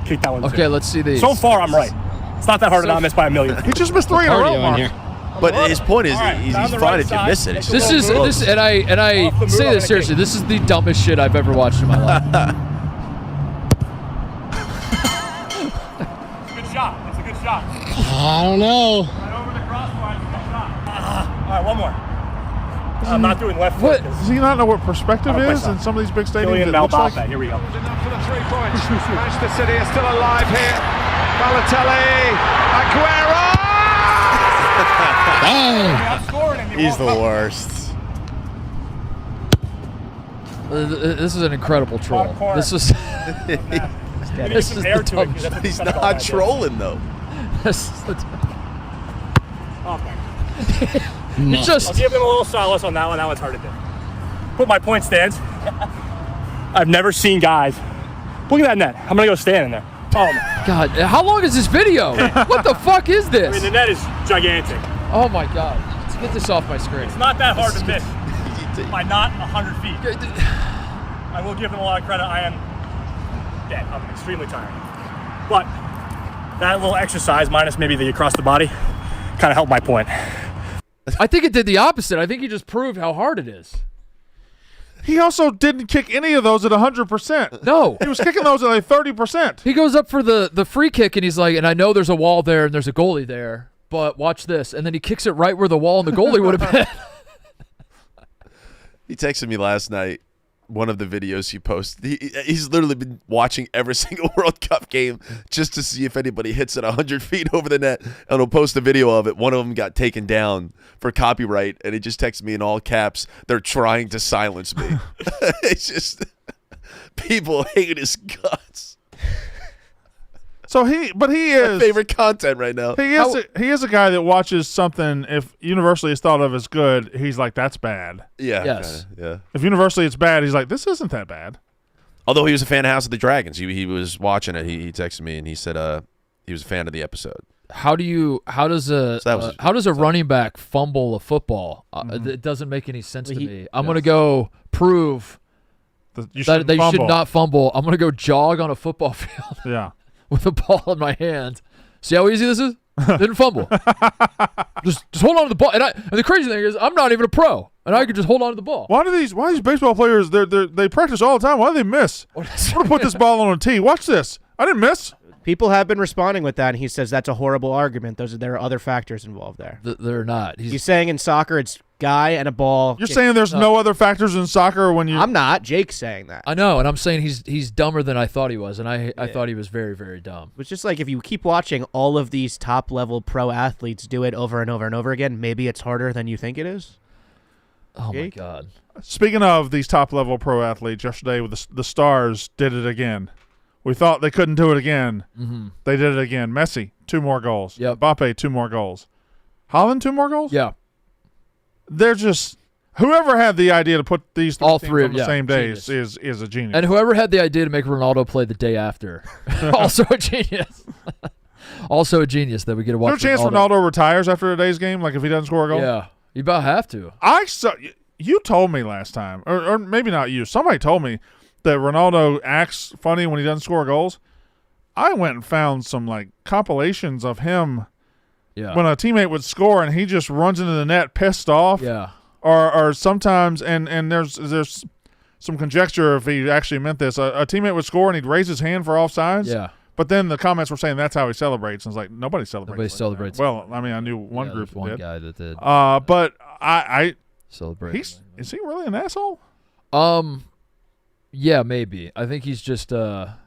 Speaker 10: Kick that one
Speaker 2: Okay,
Speaker 10: too.
Speaker 2: let's see these.
Speaker 10: So far, I'm right. It's not that hard to not miss by 1,000,000.
Speaker 3: He just missed 3 in a row, Mark.
Speaker 5: But his point is,
Speaker 10: All right,
Speaker 5: he's
Speaker 10: down the
Speaker 5: fine
Speaker 10: right
Speaker 5: if you
Speaker 10: side.
Speaker 5: miss it. It's just
Speaker 2: This is and I
Speaker 10: Off the move,
Speaker 2: say
Speaker 10: I'm
Speaker 2: this
Speaker 10: gonna
Speaker 2: seriously.
Speaker 10: kick.
Speaker 2: This is the dumbest shit I've ever watched in my life.
Speaker 10: It's a good shot. It's a good shot.
Speaker 6: I don't know.
Speaker 10: Right over the crossbar. It's a good shot. All right, one more. I'm not doing left
Speaker 2: What?
Speaker 10: foot. 'cause
Speaker 3: Does he not know what perspective
Speaker 10: I don't
Speaker 3: is
Speaker 10: play
Speaker 3: in some of these big stadiums?
Speaker 10: Kylian
Speaker 3: It looks like
Speaker 10: Mbappe. Here we go.
Speaker 11: For the 3 points. Manchester City are still alive here. Balotelli, Aguero!
Speaker 10: I'm scoring and
Speaker 4: He's the worst.
Speaker 2: This is an incredible troll.
Speaker 10: Front corner.
Speaker 2: This is
Speaker 10: Give
Speaker 2: this
Speaker 10: some
Speaker 2: is
Speaker 10: air
Speaker 2: the
Speaker 10: to it.
Speaker 2: dumbest.
Speaker 10: That's what
Speaker 5: He's
Speaker 10: the NFL
Speaker 5: not
Speaker 10: guys do.
Speaker 5: trolling, though.
Speaker 2: This is the-
Speaker 10: Okay.
Speaker 2: you
Speaker 10: I'll
Speaker 2: just
Speaker 10: give them a little solace on that one. That one's hard to do. Put my point stands. I've never seen guys. Look at that net. I'm gonna go stand in there. Oh my.
Speaker 2: God. How long is this video? What the fuck is
Speaker 10: I mean,
Speaker 2: this?
Speaker 10: the net is gigantic.
Speaker 2: Oh my God. Let's get this off my screen.
Speaker 10: It's not that hard to miss by not 100 feet. I will give them a lot of credit. I am dead. I'm extremely tired. But that little exercise, minus maybe the across the body, kind of helped my point.
Speaker 2: I think it did the opposite. I think he just proved how hard it is.
Speaker 3: he also didn't kick any of those at 100%.
Speaker 2: No.
Speaker 3: He was kicking those at like 30%.
Speaker 2: He goes up for the free kick, and he's like, and I know there's a wall there and there's a goalie there, but watch this. And then he kicks it right where the wall and the goalie would have been.
Speaker 5: He texted me last night, one of the videos he posted. He's literally been watching every single World Cup game just to see if anybody hits it 100 feet over the net, and he'll post a video of it. One of them got taken down for copyright, and he just texted me in all caps, "They're trying to silence me." It's just people hate his guts.
Speaker 3: So he
Speaker 5: My
Speaker 3: is
Speaker 5: favorite content right now.
Speaker 3: he is a guy that watches something. If universally is thought of as good, he's like, that's bad.
Speaker 5: Yeah.
Speaker 2: Yes.
Speaker 5: kinda, yeah.
Speaker 3: If universally it's bad, he's like, this isn't that bad.
Speaker 5: Although he was a fan of House of the Dragons, he was watching it. He texted me and he said he was a fan of the episode.
Speaker 2: How does a running back fumble a football? It doesn't make any sense to me. I'm gonna go prove
Speaker 3: You
Speaker 2: that
Speaker 3: shouldn't
Speaker 2: they should
Speaker 3: fumble.
Speaker 2: not fumble. I'm gonna go jog on a football field
Speaker 3: Yeah.
Speaker 2: with a ball in my hand. See how easy this is? Didn't fumble. just hold on to the ball. And the crazy thing is, I'm not even a pro, and I could just hold on to the ball.
Speaker 3: Why do these baseball players they practice all the time? Why do they miss? I'm gonna put this ball on a tee. Watch this. I didn't miss.
Speaker 6: People have been responding with that, and he says that's a horrible argument. There are other factors involved there.
Speaker 2: They're not.
Speaker 6: He's saying in soccer it's guy and a ball.
Speaker 3: You're saying there's no other factors in soccer when you.
Speaker 6: I'm not. Jake's saying that.
Speaker 2: I know, and I'm saying he's dumber than I thought he was, and I thought he was very, very dumb.
Speaker 6: It's just like if you keep watching all of these top-level pro athletes do it over and over and over again, maybe it's harder than you think it is.
Speaker 2: Oh,
Speaker 6: Jake?
Speaker 2: my God.
Speaker 3: Speaking of these top-level pro athletes, yesterday with the Stars did it again. We thought they couldn't do it again.
Speaker 2: Mm-hmm.
Speaker 3: They did it again. Messi, 2 more goals.
Speaker 2: Yep.
Speaker 3: Mbappe, 2 more goals. Haaland, 2 more goals?
Speaker 2: Yeah.
Speaker 3: They're just – whoever had the idea to put these
Speaker 2: All
Speaker 3: teams
Speaker 2: three
Speaker 3: on the
Speaker 2: yeah,
Speaker 3: same day
Speaker 2: genius.
Speaker 3: is a genius.
Speaker 2: And whoever had the idea to make Ronaldo play the day after, also a genius. Also a genius that we get to watch.
Speaker 3: Is there a chance Ronaldo retires after today's game, like if he doesn't score a goal?
Speaker 2: Yeah. You about have to.
Speaker 3: You told me last time, or maybe not you. Somebody told me that Ronaldo acts funny when he doesn't score goals. I went and found some like compilations of him when a teammate would score and he just runs into the net pissed off.
Speaker 2: Yeah.
Speaker 3: Or sometimes and there's some conjecture if he actually meant this. A teammate would score and he'd raise his hand for offsides.
Speaker 2: Yeah.
Speaker 3: But then the comments were saying that's how he celebrates. And it's like nobody celebrates.
Speaker 2: Nobody
Speaker 3: like
Speaker 2: celebrates.
Speaker 3: That. Well, I mean, I knew one group
Speaker 2: one
Speaker 3: did.
Speaker 2: guy that did.
Speaker 3: But I
Speaker 2: celebrate.
Speaker 3: Is he really an asshole?
Speaker 2: Yeah, maybe. I think he's just a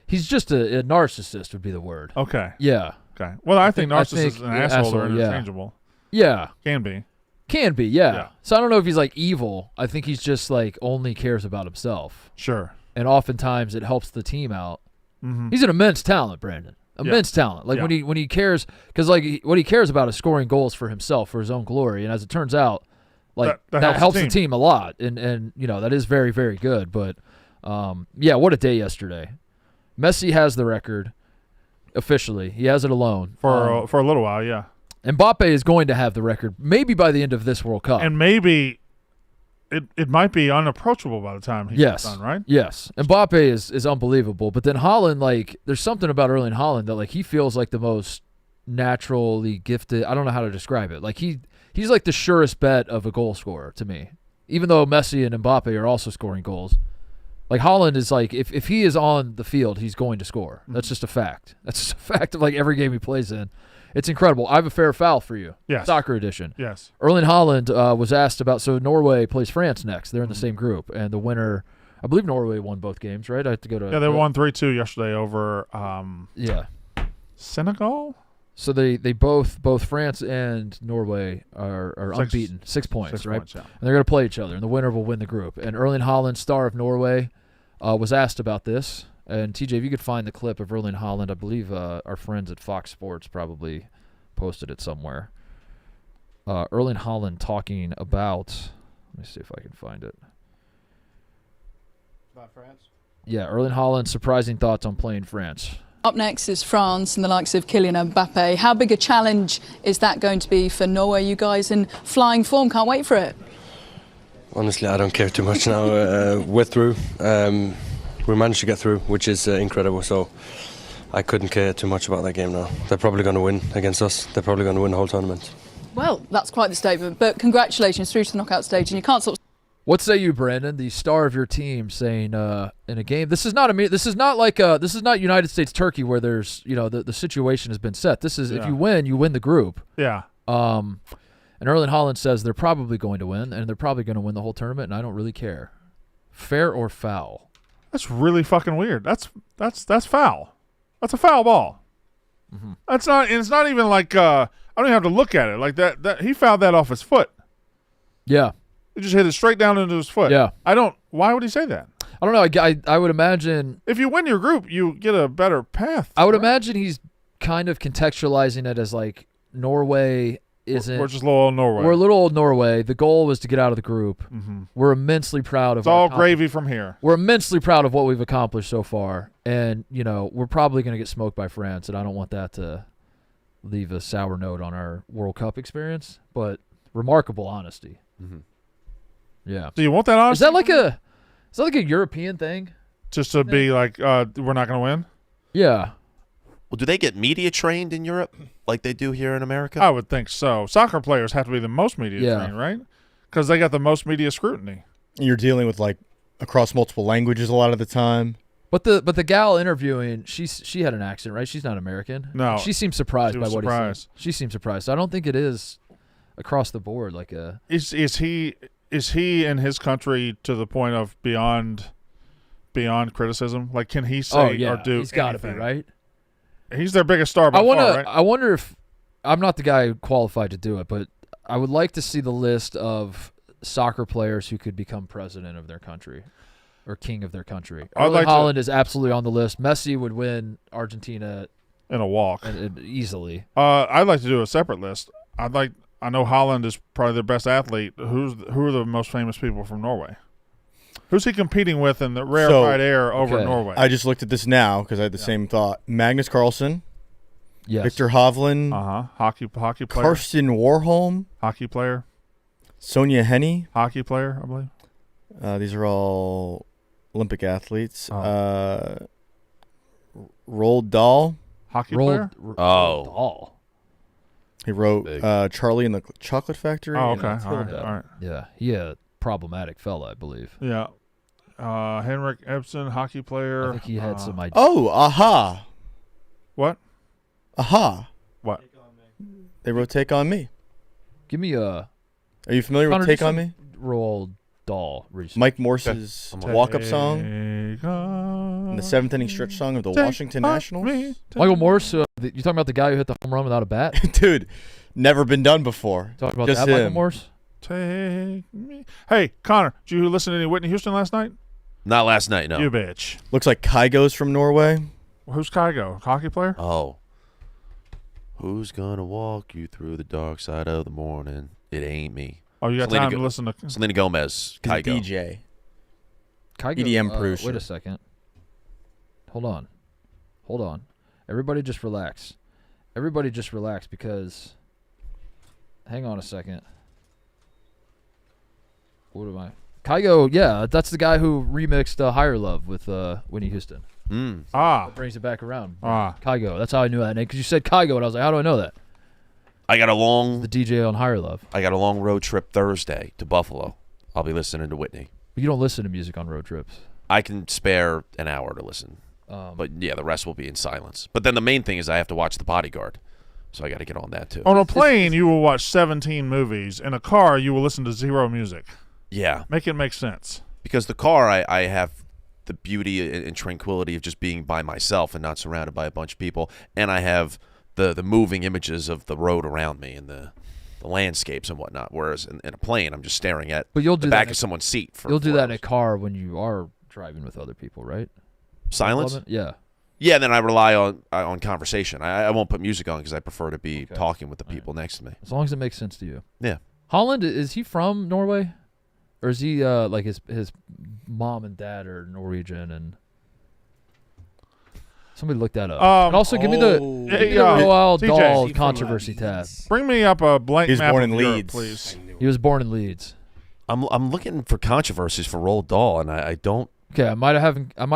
Speaker 2: narcissist would be the word.
Speaker 3: Okay.
Speaker 2: Yeah.
Speaker 3: Okay. Well, I think narcissists and assholes are
Speaker 2: yeah.
Speaker 3: interchangeable.
Speaker 2: Yeah.
Speaker 3: Can be.
Speaker 2: Can be, yeah. So I don't know if he's like evil. I think he's just like only cares about himself.
Speaker 3: Sure.
Speaker 2: And oftentimes it helps the team out.
Speaker 3: Mm-hmm.
Speaker 2: He's an immense talent, Brandon. Immense talent. Like when he cares, because like what he cares about is scoring goals for himself, for his own glory. And as it turns out, like that helps the team a lot. And you know that is very, very good. But yeah, what a day yesterday. Messi has the record officially. He has it alone
Speaker 3: for a little while. Yeah.
Speaker 2: Mbappe is going to have the record maybe by the end of this World Cup.
Speaker 3: And maybe it might be unapproachable by the time he gets done, right?
Speaker 2: Yes. Mbappe is unbelievable. But then Haaland, like, there's something about Erling Haaland that, like, he feels like the most naturally gifted. I don't know how to describe it. Like, he's like the surest bet of a goal scorer to me. Even though Messi and Mbappe are also scoring goals. Like, Haaland is like, if he is on the field, he's going to score. That's just a fact. That's just a fact of, like, every game he plays in. It's incredible. I have a fair foul for you.
Speaker 3: Yes.
Speaker 2: Soccer edition.
Speaker 3: Yes.
Speaker 2: Erling Haaland was asked about, so Norway plays France next. They're in the same group. And the winner, I believe Norway won both games, right? I have to go to.
Speaker 3: Yeah, they won 3-2 yesterday over Senegal.
Speaker 2: So they both France and Norway are unbeaten. 6 points, right?
Speaker 3: Yeah.
Speaker 2: And they're going to play each other, and the winner will win the group. And Erling Haaland, star of Norway, was asked about this. And, TJ, if you could find the clip of Erling Haaland, I believe our friends at Fox Sports probably posted it somewhere. Erling Haaland talking about – let me see if I can find it.
Speaker 6: About France?
Speaker 2: Yeah, Erling Haaland, surprising thoughts on playing France.
Speaker 7: Up next is France and the likes of Kylian Mbappe. How big a challenge is that going to be for Norway? You guys in flying form, can't wait for it.
Speaker 12: Honestly, I don't care too much now. We're through. We managed to get through, which is incredible. So I couldn't care too much about that game now. They're probably going to win against us. They're probably going to win the whole tournament.
Speaker 7: Well, that's quite the statement. But congratulations through to the knockout stage, and you can't sort of.
Speaker 2: What say you, Brandon, the star of your team, saying in a game? This is not United States Turkey where there's the situation has been set. This is if you win the group.
Speaker 3: Yeah.
Speaker 2: And Erling Haaland says they're probably going to win, and they're probably going to win the whole tournament, and I don't really care. Fair or foul?
Speaker 3: That's really fucking weird. That's foul. That's a foul ball.
Speaker 2: Mm-hmm.
Speaker 3: That's not. And it's not even like I don't even have to look at it like that. That he fouled that off his foot.
Speaker 2: Yeah.
Speaker 3: He just hit it straight down into his foot.
Speaker 2: Yeah.
Speaker 3: Why would he say that?
Speaker 2: I don't know. I would imagine
Speaker 3: if you win your group, you get a better path.
Speaker 2: I would imagine he's kind of contextualizing it as like Norway isn't.
Speaker 3: We're just little old Norway.
Speaker 2: We're little old Norway. The goal was to get out of the group.
Speaker 3: Mm-hmm.
Speaker 2: We're immensely proud of.
Speaker 3: It's all gravy from here.
Speaker 2: We're immensely proud of what we've accomplished so far, and we're probably going to get smoked by France, and I don't want that to leave a sour note on our World Cup experience. But remarkable honesty.
Speaker 3: Mm-hmm.
Speaker 2: Yeah.
Speaker 3: Do you want that honesty?
Speaker 2: Is that like a European thing?
Speaker 3: Just to be like, we're not going to win?
Speaker 2: Yeah.
Speaker 5: Well, do they get media trained in Europe like they do here in America?
Speaker 3: I would think so. Soccer players have to be the most media trained, right? Because they got the most media scrutiny.
Speaker 4: You're dealing with like across multiple languages a lot of the time.
Speaker 2: But the gal interviewing, she had an accent, right? She's not American.
Speaker 3: No.
Speaker 2: She seemed surprised
Speaker 3: She
Speaker 2: by
Speaker 3: was
Speaker 2: what he
Speaker 3: surprised.
Speaker 2: said. She seemed surprised. So I don't think it is across the board like a.
Speaker 3: Is he in his country to the point of beyond criticism? Like, can he say or do?
Speaker 2: He's got to be
Speaker 3: anything?
Speaker 2: right.
Speaker 3: He's their biggest star by far, right?
Speaker 2: I wonder if I'm not the guy qualified to do it, but I would like to see the list of soccer players who could become president of their country or king of their country. Erling Haaland is absolutely on the list. Messi would win Argentina
Speaker 3: in a walk
Speaker 2: easily.
Speaker 3: I'd like to do a separate list. I know Haaland is probably their best athlete. Who are the most famous people from Norway? Who's he competing with in the rarefied air over Norway?
Speaker 4: I just looked at this now because I had the same thought. Magnus Carlsen.
Speaker 2: Yes.
Speaker 4: Victor Hovland.
Speaker 3: Hockey player.
Speaker 4: Karsten Warholm.
Speaker 3: Hockey player.
Speaker 4: Sonia Henny.
Speaker 3: Hockey player, I believe.
Speaker 4: These are all Olympic athletes. Roald Dahl.
Speaker 3: Hockey player?
Speaker 2: Dahl.
Speaker 4: He wrote Charlie and the Chocolate Factory.
Speaker 3: Oh, okay. All right.
Speaker 2: Yeah, he a problematic fella, I believe.
Speaker 3: Yeah. Henrik Ebsen, hockey player.
Speaker 2: I think he had some ideas.
Speaker 4: Oh, Aha.
Speaker 3: What?
Speaker 4: Aha.
Speaker 3: What?
Speaker 4: They wrote Take On Me.
Speaker 2: Give me a.
Speaker 4: Are you familiar with Take On Me?
Speaker 2: Roald Dahl. Recently.
Speaker 4: Mike Morse's walk-up song. And the seventh inning stretch song of the Washington Nationals.
Speaker 2: Michael Morse, you talking about the guy who hit the home run without a bat?
Speaker 4: Dude, never been done before.
Speaker 2: Talk about
Speaker 4: Just
Speaker 2: that,
Speaker 4: him.
Speaker 2: Michael Morse?
Speaker 3: Take me. Hey, Connor, did you listen to any Whitney Houston last night?
Speaker 5: Not last night, no.
Speaker 3: You bitch.
Speaker 4: Looks like Kygo's from Norway.
Speaker 3: Who's Kygo? Hockey player?
Speaker 5: Oh. Who's gonna walk you through the dark side of the morning? It ain't me.
Speaker 3: Oh, you got time to listen to
Speaker 5: Selena Gomez.
Speaker 4: He's a
Speaker 5: Kygo.
Speaker 4: DJ.
Speaker 2: Kygo,
Speaker 4: EDM producer.
Speaker 2: Wait a second. Hold on. Everybody just relax. Because hang on a second. What am I? Kygo, yeah, that's the guy who remixed Higher Love with Whitney Houston.
Speaker 3: Ah.
Speaker 2: That brings it back around.
Speaker 3: Ah.
Speaker 2: Kygo. That's how I knew that name. Because you said Kygo, and I was like, how do I know that?
Speaker 5: I got a long
Speaker 2: The DJ on Higher Love.
Speaker 5: I got a long road trip Thursday to Buffalo. I'll be listening to Whitney.
Speaker 2: But you don't listen to music on road trips.
Speaker 5: I can spare an hour to listen. But yeah, the rest will be in silence. But then the main thing is I have to watch The Bodyguard. So I got to get on that too.
Speaker 3: On a plane, you will watch 17 movies. In a car, you will listen to 0 music.
Speaker 5: Yeah.
Speaker 3: Make it make sense.
Speaker 5: Because the car, I have the beauty and tranquility of just being by myself and not surrounded by a bunch of people. And I have the moving images of the road around me and the landscapes and whatnot. Whereas in a plane, I'm just staring at the back of someone's seat.
Speaker 2: You'll do that in a car when you are driving with other people, right?
Speaker 5: Silence?
Speaker 2: Yeah.
Speaker 5: Yeah, then I rely on conversation. I won't put music on because I prefer to be talking with the people next to me.
Speaker 2: As long as it makes sense to you.
Speaker 5: Yeah.
Speaker 2: Holland, is he from Norway? Or is he like his mom and dad are Norwegian and somebody look that up. And also give me the Roald
Speaker 3: TJ.
Speaker 2: Dahl controversy tab.
Speaker 3: Bring me up a blank
Speaker 4: He's
Speaker 3: map
Speaker 4: born
Speaker 3: of
Speaker 4: in
Speaker 3: Europe,
Speaker 4: Leeds.
Speaker 3: please.
Speaker 2: He was born in Leeds.
Speaker 5: I'm looking for controversies for Roald Dahl, and I don't.
Speaker 2: Okay, I might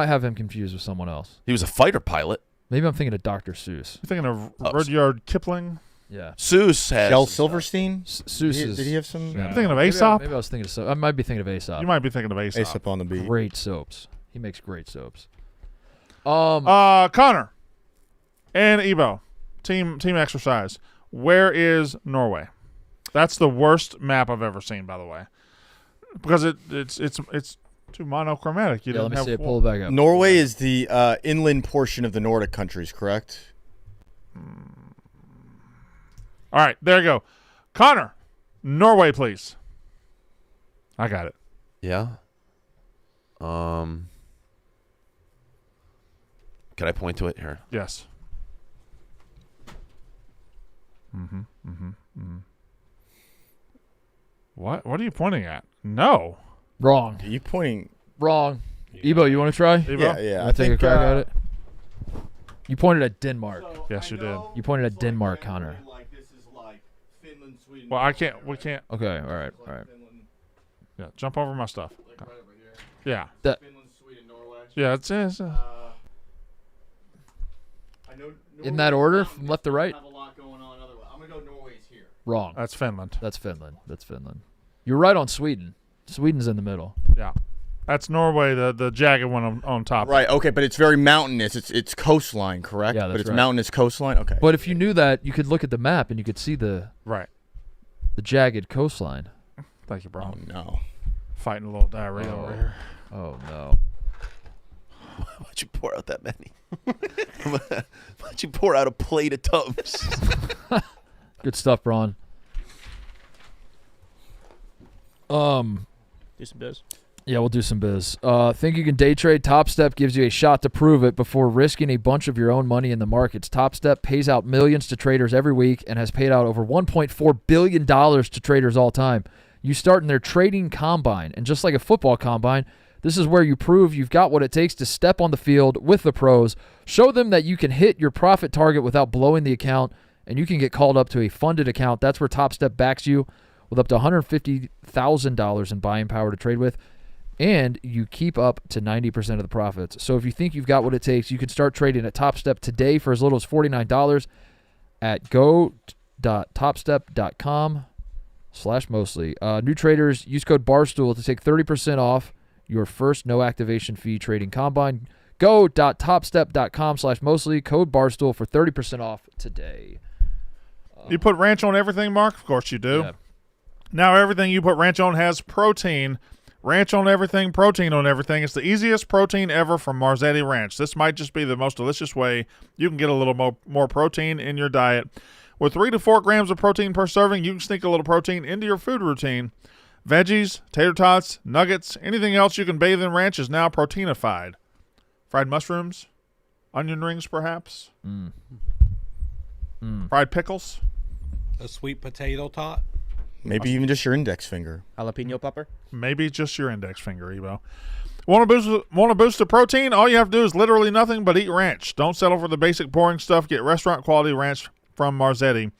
Speaker 2: have him confused with someone else.
Speaker 5: He was a fighter pilot.
Speaker 2: Maybe I'm thinking of Dr. Seuss.
Speaker 3: You thinking of Rudyard Kipling?
Speaker 2: Yeah.
Speaker 5: Seuss has
Speaker 4: Shel Silverstein?
Speaker 2: Seuss
Speaker 4: Did he have some?
Speaker 3: I'm thinking of Aesop.
Speaker 2: Maybe I was thinking of I might be thinking of Aesop.
Speaker 3: You might be thinking of Aesop.
Speaker 4: Aesop on the beat.
Speaker 2: Great soaps. He makes great soaps.
Speaker 3: Connor and Ebo, team exercise. Where is Norway? That's the worst map I've ever seen, by the way, because it's too monochromatic. You
Speaker 2: Yeah,
Speaker 3: don't
Speaker 2: let me
Speaker 3: have
Speaker 2: see it. Pull it back up.
Speaker 4: Norway is the inland portion of the Nordic countries, correct?
Speaker 3: All right, there you go. Connor, Norway, please. I got it.
Speaker 5: Yeah. Can I point to it here?
Speaker 3: Yes. What are you pointing at? No.
Speaker 2: Wrong.
Speaker 4: Are you pointing?
Speaker 2: Wrong. Ebo, you want to try?
Speaker 3: Ebo?
Speaker 4: Yeah.
Speaker 2: Want to take a crack at it? You pointed at Denmark.
Speaker 3: Yes, you did.
Speaker 2: You pointed at Denmark, Connor.
Speaker 3: Well, I can't. We can't.
Speaker 2: Okay. All right.
Speaker 3: Yeah, jump over my stuff. Yeah.
Speaker 2: That.
Speaker 3: Yeah, it's
Speaker 2: In that order, from left to right.
Speaker 4: Have a lot going on otherwise. I'm gonna go Norway's here.
Speaker 2: Wrong.
Speaker 3: that's Finland.
Speaker 2: That's Finland. You're right on Sweden. Sweden's in the middle.
Speaker 3: Yeah. That's Norway, the jagged one on top.
Speaker 4: Right. Okay, but it's very mountainous. It's coastline, correct?
Speaker 2: Yeah, that's
Speaker 4: but it's
Speaker 2: right.
Speaker 4: mountainous coastline. Okay.
Speaker 2: But if you knew that, you could look at the map and you could see the jagged coastline.
Speaker 3: Thank you, bro.
Speaker 4: Oh no.
Speaker 3: Fighting a little diarrhea over here.
Speaker 2: Oh no.
Speaker 5: Why'd you pour out that many? Why'd you pour out a plate of Tums?
Speaker 2: Good stuff, Braun.
Speaker 6: Do some biz.
Speaker 2: Yeah, we'll do some biz. Think you can day trade? Top Step gives you a shot to prove it before risking a bunch of your own money in the markets. Top Step pays out millions to traders every week and has paid out over $1.4 billion to traders all time. You start in their trading combine, and just like a football combine, this is where you prove you've got what it takes to step on the field with the pros, show them that you can hit your profit target without blowing the account, and you can get called up to a funded account. That's where Top Step backs you with up to $150,000 in buying power to trade with, and you keep up to 90% of the profits. So if you think you've got what it takes, you can start trading at Top Step today for as little as $49 at go.topstep.com/mostly. New traders, use code BARSTOOL to take 30% off your first no activation fee trading combine. Go.topstep.com/mostly. Code BARSTOOL for 30% off today.
Speaker 3: You put ranch on everything, Mark? Of course you do.
Speaker 2: Yeah.
Speaker 3: Now everything you put ranch on has protein. Ranch on everything, protein on everything. It's the easiest protein ever from Marzetti Ranch. This might just be the most delicious way you can get a little more protein in your diet. With 3 to 4 grams of protein per serving, you can sneak a little protein into your food routine. Veggies, tater tots, nuggets, anything else you can bathe in ranch is now proteinified. Fried mushrooms, onion rings perhaps, fried pickles.
Speaker 13: A sweet potato tot.
Speaker 4: Maybe even just your index finger.
Speaker 6: Jalapeno pepper.
Speaker 3: Maybe just your index finger, Ebo. Want to boost the protein? All you have to do is literally nothing but eat ranch. Don't settle for the basic boring stuff. Get restaurant quality ranch from Marzetti.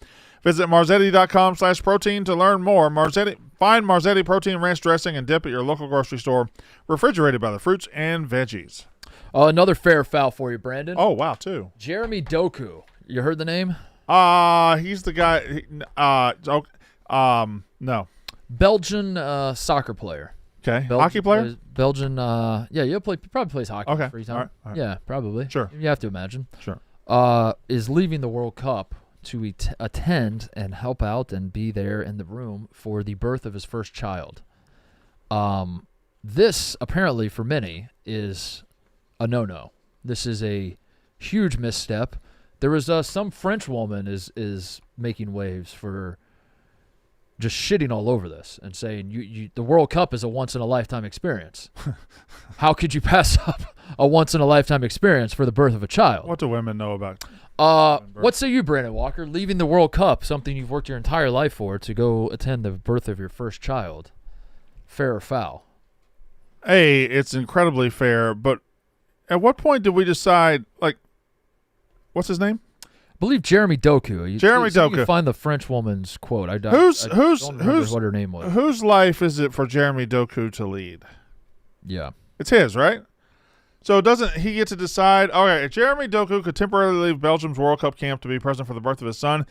Speaker 3: Visit marzetti.com/protein to learn more. Find Marzetti protein ranch dressing and dip at your local grocery store. Refrigerated by the fruits and veggies.
Speaker 2: Another fair foul for you, Brandon.
Speaker 3: Oh, wow, too.
Speaker 2: Jeremy Doku. You heard the name?
Speaker 3: He's the guy. No.
Speaker 2: Belgian soccer player.
Speaker 3: Okay. Hockey player?
Speaker 2: Belgian. Probably plays hockey.
Speaker 3: Okay.
Speaker 2: Free time.
Speaker 3: All right.
Speaker 2: Yeah, probably.
Speaker 3: Sure.
Speaker 2: You have to imagine.
Speaker 3: Sure.
Speaker 2: Is leaving the World Cup to attend and help out and be there in the room for the birth of his first child. This, apparently, for many, is a no-no. This is a huge misstep. There was some French woman is making waves for just shitting all over this and saying the World Cup is a once-in-a-lifetime experience. How could you pass up a once-in-a-lifetime experience for the birth of a child?
Speaker 3: What do women know about?
Speaker 2: What say you, Brandon Walker? Leaving the World Cup, something you've worked your entire life for, to go attend the birth of your first child. Fair or foul?
Speaker 3: Hey, it's incredibly fair, but at what point did we decide, what's his name?
Speaker 2: I believe Jeremy Doku.
Speaker 3: Jeremy Doku.
Speaker 2: You can find the French woman's quote. I don't remember what her name was.
Speaker 3: Whose life is it for Jeremy Doku to lead?
Speaker 2: Yeah.
Speaker 3: It's his, right? So doesn't he get to decide, okay, Jeremy Doku could temporarily leave Belgium's World Cup camp to be present for the birth of his son.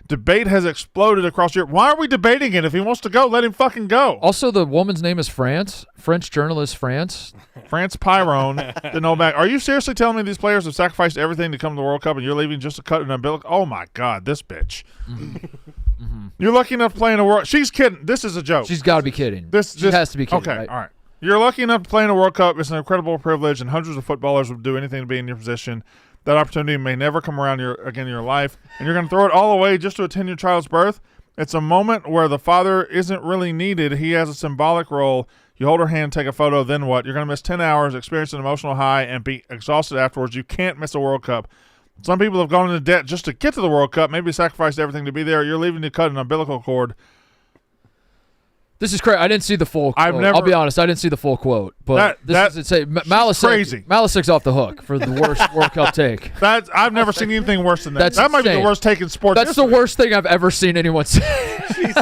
Speaker 3: Debate has exploded across Europe. Why are we debating it? If he wants to go, let him fucking go.
Speaker 2: Also, the woman's name is France. French journalist France.
Speaker 3: France Pyrone. Are you seriously telling me these players have sacrificed everything to come to the World Cup and you're leaving just to cut an umbilical? Oh, my God, this bitch. Mm-hmm. You're lucky enough playing a World She's kidding. This is a joke.
Speaker 2: She's got to be kidding. She has to be kidding.
Speaker 3: Okay,
Speaker 2: right?
Speaker 3: all right. You're lucky enough to play in a World Cup. It's an incredible privilege, and hundreds of footballers would do anything to be in your position. That opportunity may never come around again in your life, and you're going to throw it all away just to attend your child's birth? It's a moment where the father isn't really needed. He has a symbolic role. You hold her hand, take a photo, then what? You're going to miss 10 hours, experience an emotional high, and be exhausted afterwards. You can't miss a World Cup. Some people have gone into debt just to get to the World Cup, maybe sacrificed everything to be there. You're leaving to cut an umbilical cord.
Speaker 2: This is crazy. I didn't see the full quote. I'll be honest, I didn't see the full quote. But Malasek,
Speaker 3: crazy.
Speaker 2: Malasek's off the hook for the worst World Cup take.
Speaker 3: I've never seen anything worse than that.
Speaker 2: That's
Speaker 3: that might be
Speaker 2: insane.
Speaker 3: the worst take in sports
Speaker 2: That's
Speaker 3: history.
Speaker 2: the worst thing I've ever seen anyone say.
Speaker 13: She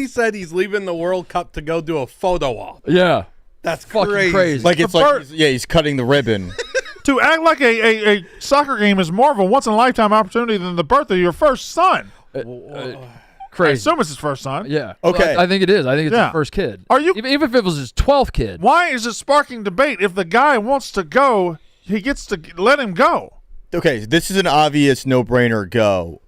Speaker 13: said he's leaving the World Cup to go do a photo op.
Speaker 2: Yeah.
Speaker 13: That's
Speaker 2: fucking crazy.
Speaker 4: Like he's cutting the ribbon.
Speaker 3: To act like a soccer game is more of a once-in-a-lifetime opportunity than the birth of your first son.
Speaker 2: Crazy.
Speaker 3: I assume it's his first son.
Speaker 2: Yeah.
Speaker 4: Okay.
Speaker 2: I think it is. I think it's his first kid.
Speaker 3: Are you?
Speaker 2: Even if it was his 12th kid.
Speaker 3: Why is it sparking debate? If the guy wants to go, he gets to let him go.
Speaker 4: Okay, this is an obvious no-brainer go.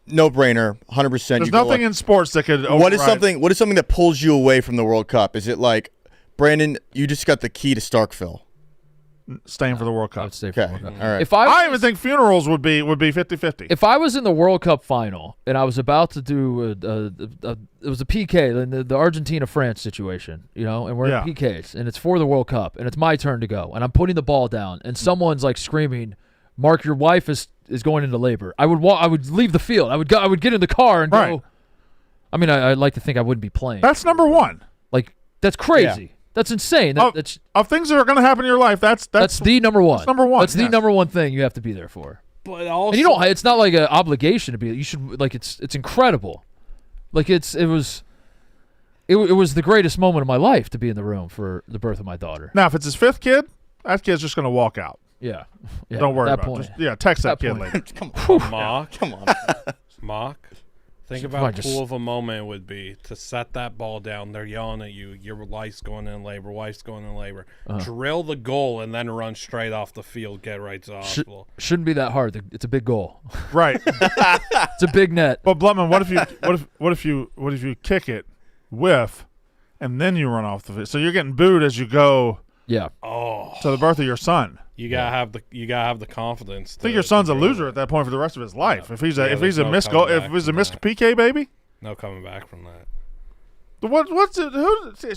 Speaker 4: No-brainer, 100%.
Speaker 3: There's nothing in sports that could override.
Speaker 4: What is something that pulls you away from the World Cup? Is it like, Brandon, you just got the key to Starkville?
Speaker 3: Staying for the World Cup.
Speaker 2: I would stay for the World Cup.
Speaker 4: All right.
Speaker 2: If
Speaker 3: I even think funerals would be 50-50.
Speaker 2: If I was in the World Cup final and I was about to do it was a PK, the Argentina-France situation, and we're in PKs, and it's for the World Cup, and it's my turn to go, and I'm putting the ball down, and someone's like screaming, "Mark, your wife is going into labor." I would leave the field. I would get in the car and go. I mean, I'd like to think I wouldn't be playing.
Speaker 3: That's number one.
Speaker 2: Like, that's crazy. Yeah. That's insane.
Speaker 3: Of things that are going to happen in your life, that's
Speaker 2: the number one.
Speaker 3: That's number one.
Speaker 2: That's the number one thing you have to be there for.
Speaker 13: But also,
Speaker 2: and you don't. It's not like an obligation to be. You should like. It's incredible. Like it was the greatest moment of my life to be in the room for the birth of my daughter.
Speaker 3: Now, if it's his fifth kid, that kid's just going to walk out.
Speaker 2: Yeah.
Speaker 3: Don't worry
Speaker 2: that
Speaker 3: about
Speaker 2: point.
Speaker 3: it. Just, text that kid later.
Speaker 13: Come on, Mark.
Speaker 4: Come on.
Speaker 13: Mark. Think about how cool of a moment it would be to set that ball down. They're yelling at you. Your wife's going in labor. Wife's going in labor. Drill the goal and then run straight off the field. Get right to the hospital.
Speaker 2: Shouldn't be that hard. It's a big goal.
Speaker 3: Right.
Speaker 2: It's a big net.
Speaker 3: But Blutman, what if you kick it, whiff, and then you run off the field? So you're getting booed as you go.
Speaker 2: Yeah.
Speaker 13: Oh.
Speaker 3: To the birth of your son.
Speaker 13: You gotta have the confidence.
Speaker 3: I think your son's a loser at that point for the rest of his life. Yeah. If he's a missed PK baby,
Speaker 13: no coming back from that.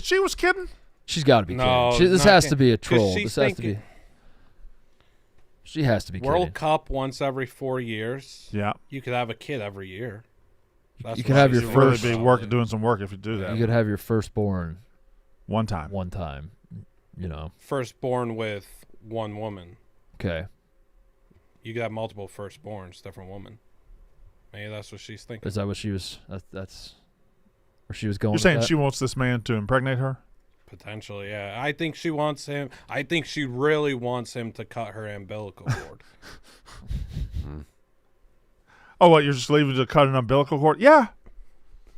Speaker 3: She was kidding.
Speaker 2: She's got to be kidding. This has to be a troll. This has to be. She has to be kidding.
Speaker 13: World Cup once every 4 years.
Speaker 3: Yeah.
Speaker 13: You could have a kid every year.
Speaker 2: You could have your first.
Speaker 3: Really be doing some work if you do that.
Speaker 2: You could have your firstborn.
Speaker 3: One time.
Speaker 13: Firstborn with one woman.
Speaker 2: Okay.
Speaker 13: You could have multiple firstborns, different woman. Maybe that's what she's thinking.
Speaker 2: Is that what she was? That's where she was going.
Speaker 3: You're saying she wants this man to impregnate her?
Speaker 13: Potentially, yeah. I think she wants him. I think she really wants him to cut her umbilical cord.
Speaker 3: Oh, what? You're just leaving to cut an umbilical cord? Yeah.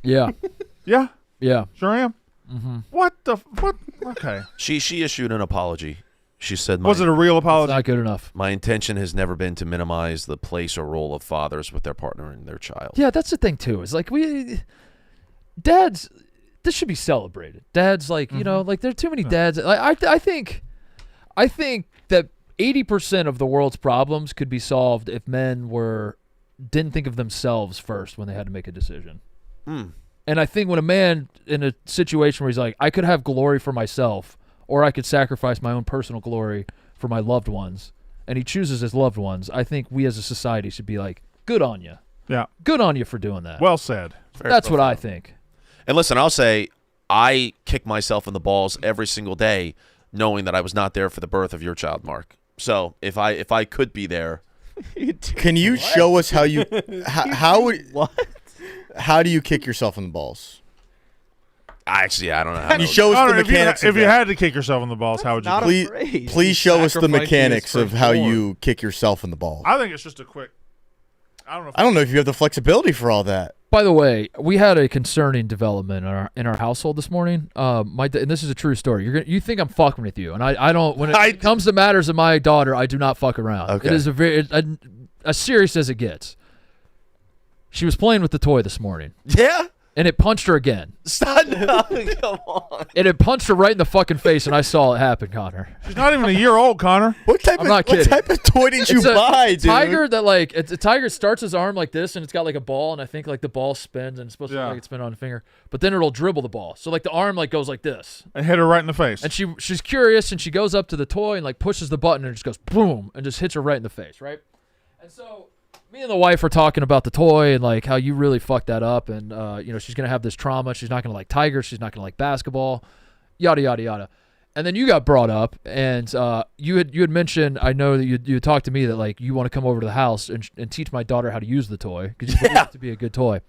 Speaker 2: Yeah.
Speaker 3: Yeah.
Speaker 2: Yeah.
Speaker 3: Sure am.
Speaker 2: Mm-hmm.
Speaker 3: What? Okay.
Speaker 5: She issued an apology. She said,
Speaker 3: "Was it a real apology?"
Speaker 2: Not good enough.
Speaker 5: My intention has never been to minimize the place or role of fathers with their partner and their child.
Speaker 2: Yeah, that's the thing too. Is like dads. This should be celebrated. Dads, like like there are too many dads. I think that 80% of the world's problems could be solved if men didn't think of themselves first when they had to make a decision. And I think when a man in a situation where he's like, I could have glory for myself, or I could sacrifice my own personal glory for my loved ones, and he chooses his loved ones, I think we as a society should be like, good on you.
Speaker 3: Yeah.
Speaker 2: Good on you for doing that.
Speaker 3: Well said.
Speaker 2: That's what I think.
Speaker 5: And listen, I'll say I kick myself in the balls every single day knowing that I was not there for the birth of your child, Mark. So if I could be there.
Speaker 4: Can you show us how you how do you kick yourself in the balls?
Speaker 5: Actually, I don't know.
Speaker 4: Can you show us the mechanics?
Speaker 3: If you had to kick yourself in the balls, how would you?
Speaker 4: Please show us the mechanics of how you kick yourself in the balls.
Speaker 3: I think it's just a quick.
Speaker 4: I don't know if you have the flexibility for all that.
Speaker 2: By the way, we had a concerning development in our household this morning. And this is a true story. You think I'm fucking with you, and I don't. When it comes to matters of my daughter, I do not fuck around.
Speaker 5: Okay.
Speaker 2: It is as serious as it gets. She was playing with the toy this morning.
Speaker 5: Yeah.
Speaker 2: And it punched her again.
Speaker 5: Stop. No, come on.
Speaker 2: And it punched her right in the fucking face, and I saw it happen, Connor.
Speaker 3: She's not even a year old, Connor.
Speaker 4: What type of toy did you buy, dude?
Speaker 2: Tiger that it's a tiger starts his arm like this, and it's got like a ball, and I think like the ball spins, and it's supposed to look like it's spin on the finger, but then it'll dribble the ball. So like the arm like goes like this.
Speaker 3: And hit her right in the face.
Speaker 2: And she's curious, and she goes up to the toy and like pushes the button, and it just goes boom, and just hits her right in the face, right? And so me and the wife are talking about the toy and like how you really fucked that up, and she's gonna have this trauma. She's not gonna like tigers. She's not gonna like basketball, yada yada yada. And then you got brought up, and you had mentioned. I know that you had talked to me that like you want to come over to the house and teach my daughter how to use the toy because you believe it to be a good toy.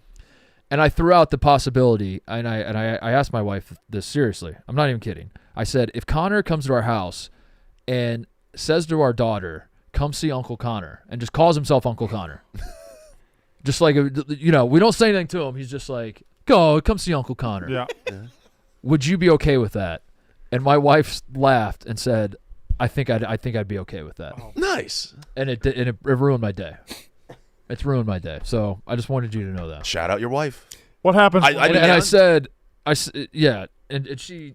Speaker 2: And I threw out the possibility, and I asked my wife this seriously. I'm not even kidding. I said, if Connor comes to our house and says to our daughter, come see Uncle Connor, and just calls himself Uncle Connor. Just like, we don't say anything to him. He's just like, go, come see Uncle Connor.
Speaker 3: Yeah.
Speaker 2: Would you be okay with that? And my wife laughed and said, I think I'd be okay with that.
Speaker 5: Oh. Nice.
Speaker 2: And it ruined my day. It's ruined my day. So I just wanted you to know that.
Speaker 5: Shout out your wife.
Speaker 3: What happens?
Speaker 2: I said, and she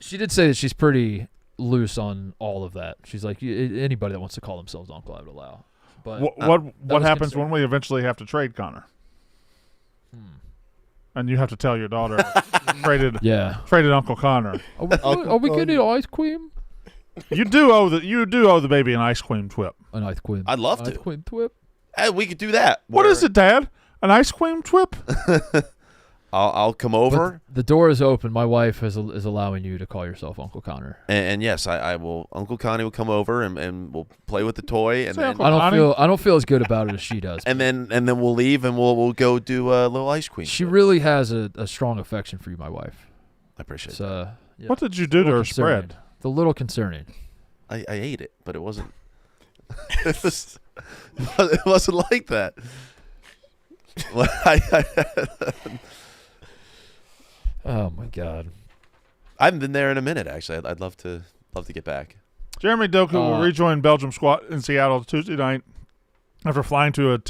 Speaker 2: did say that she's pretty loose on all of that. She's like, anybody that wants to call themselves uncle, I would allow. But
Speaker 3: what happens when we eventually have to trade Connor? And you have to tell your daughter traded Uncle Connor.
Speaker 2: Are we getting ice cream?
Speaker 3: You do owe the baby an ice cream twip.
Speaker 2: An ice cream.
Speaker 5: I'd love to.
Speaker 2: Ice cream twip.
Speaker 5: Hey, we could do that.
Speaker 3: What is it, Dad? An ice cream twip?
Speaker 5: I'll come over.
Speaker 2: But the door is open. My wife is allowing you to call yourself Uncle Connor.
Speaker 5: And yes, I will. Uncle Connie will come over and we'll play with the toy. And then,
Speaker 2: I don't feel as good about it as she does.
Speaker 5: And then we'll leave and we'll go do a little ice cream.
Speaker 2: She really has a strong affection for you, my wife.
Speaker 5: I appreciate that.
Speaker 2: Yeah,
Speaker 3: what did you do to her spread?
Speaker 2: A little concerning.
Speaker 5: I ate it, but it wasn't. It wasn't like that.
Speaker 2: Oh my God!
Speaker 5: I haven't been there in a minute. Actually, I'd love to get back.
Speaker 3: Jeremy Doku will rejoin Belgium squad in Seattle Tuesday night after flying to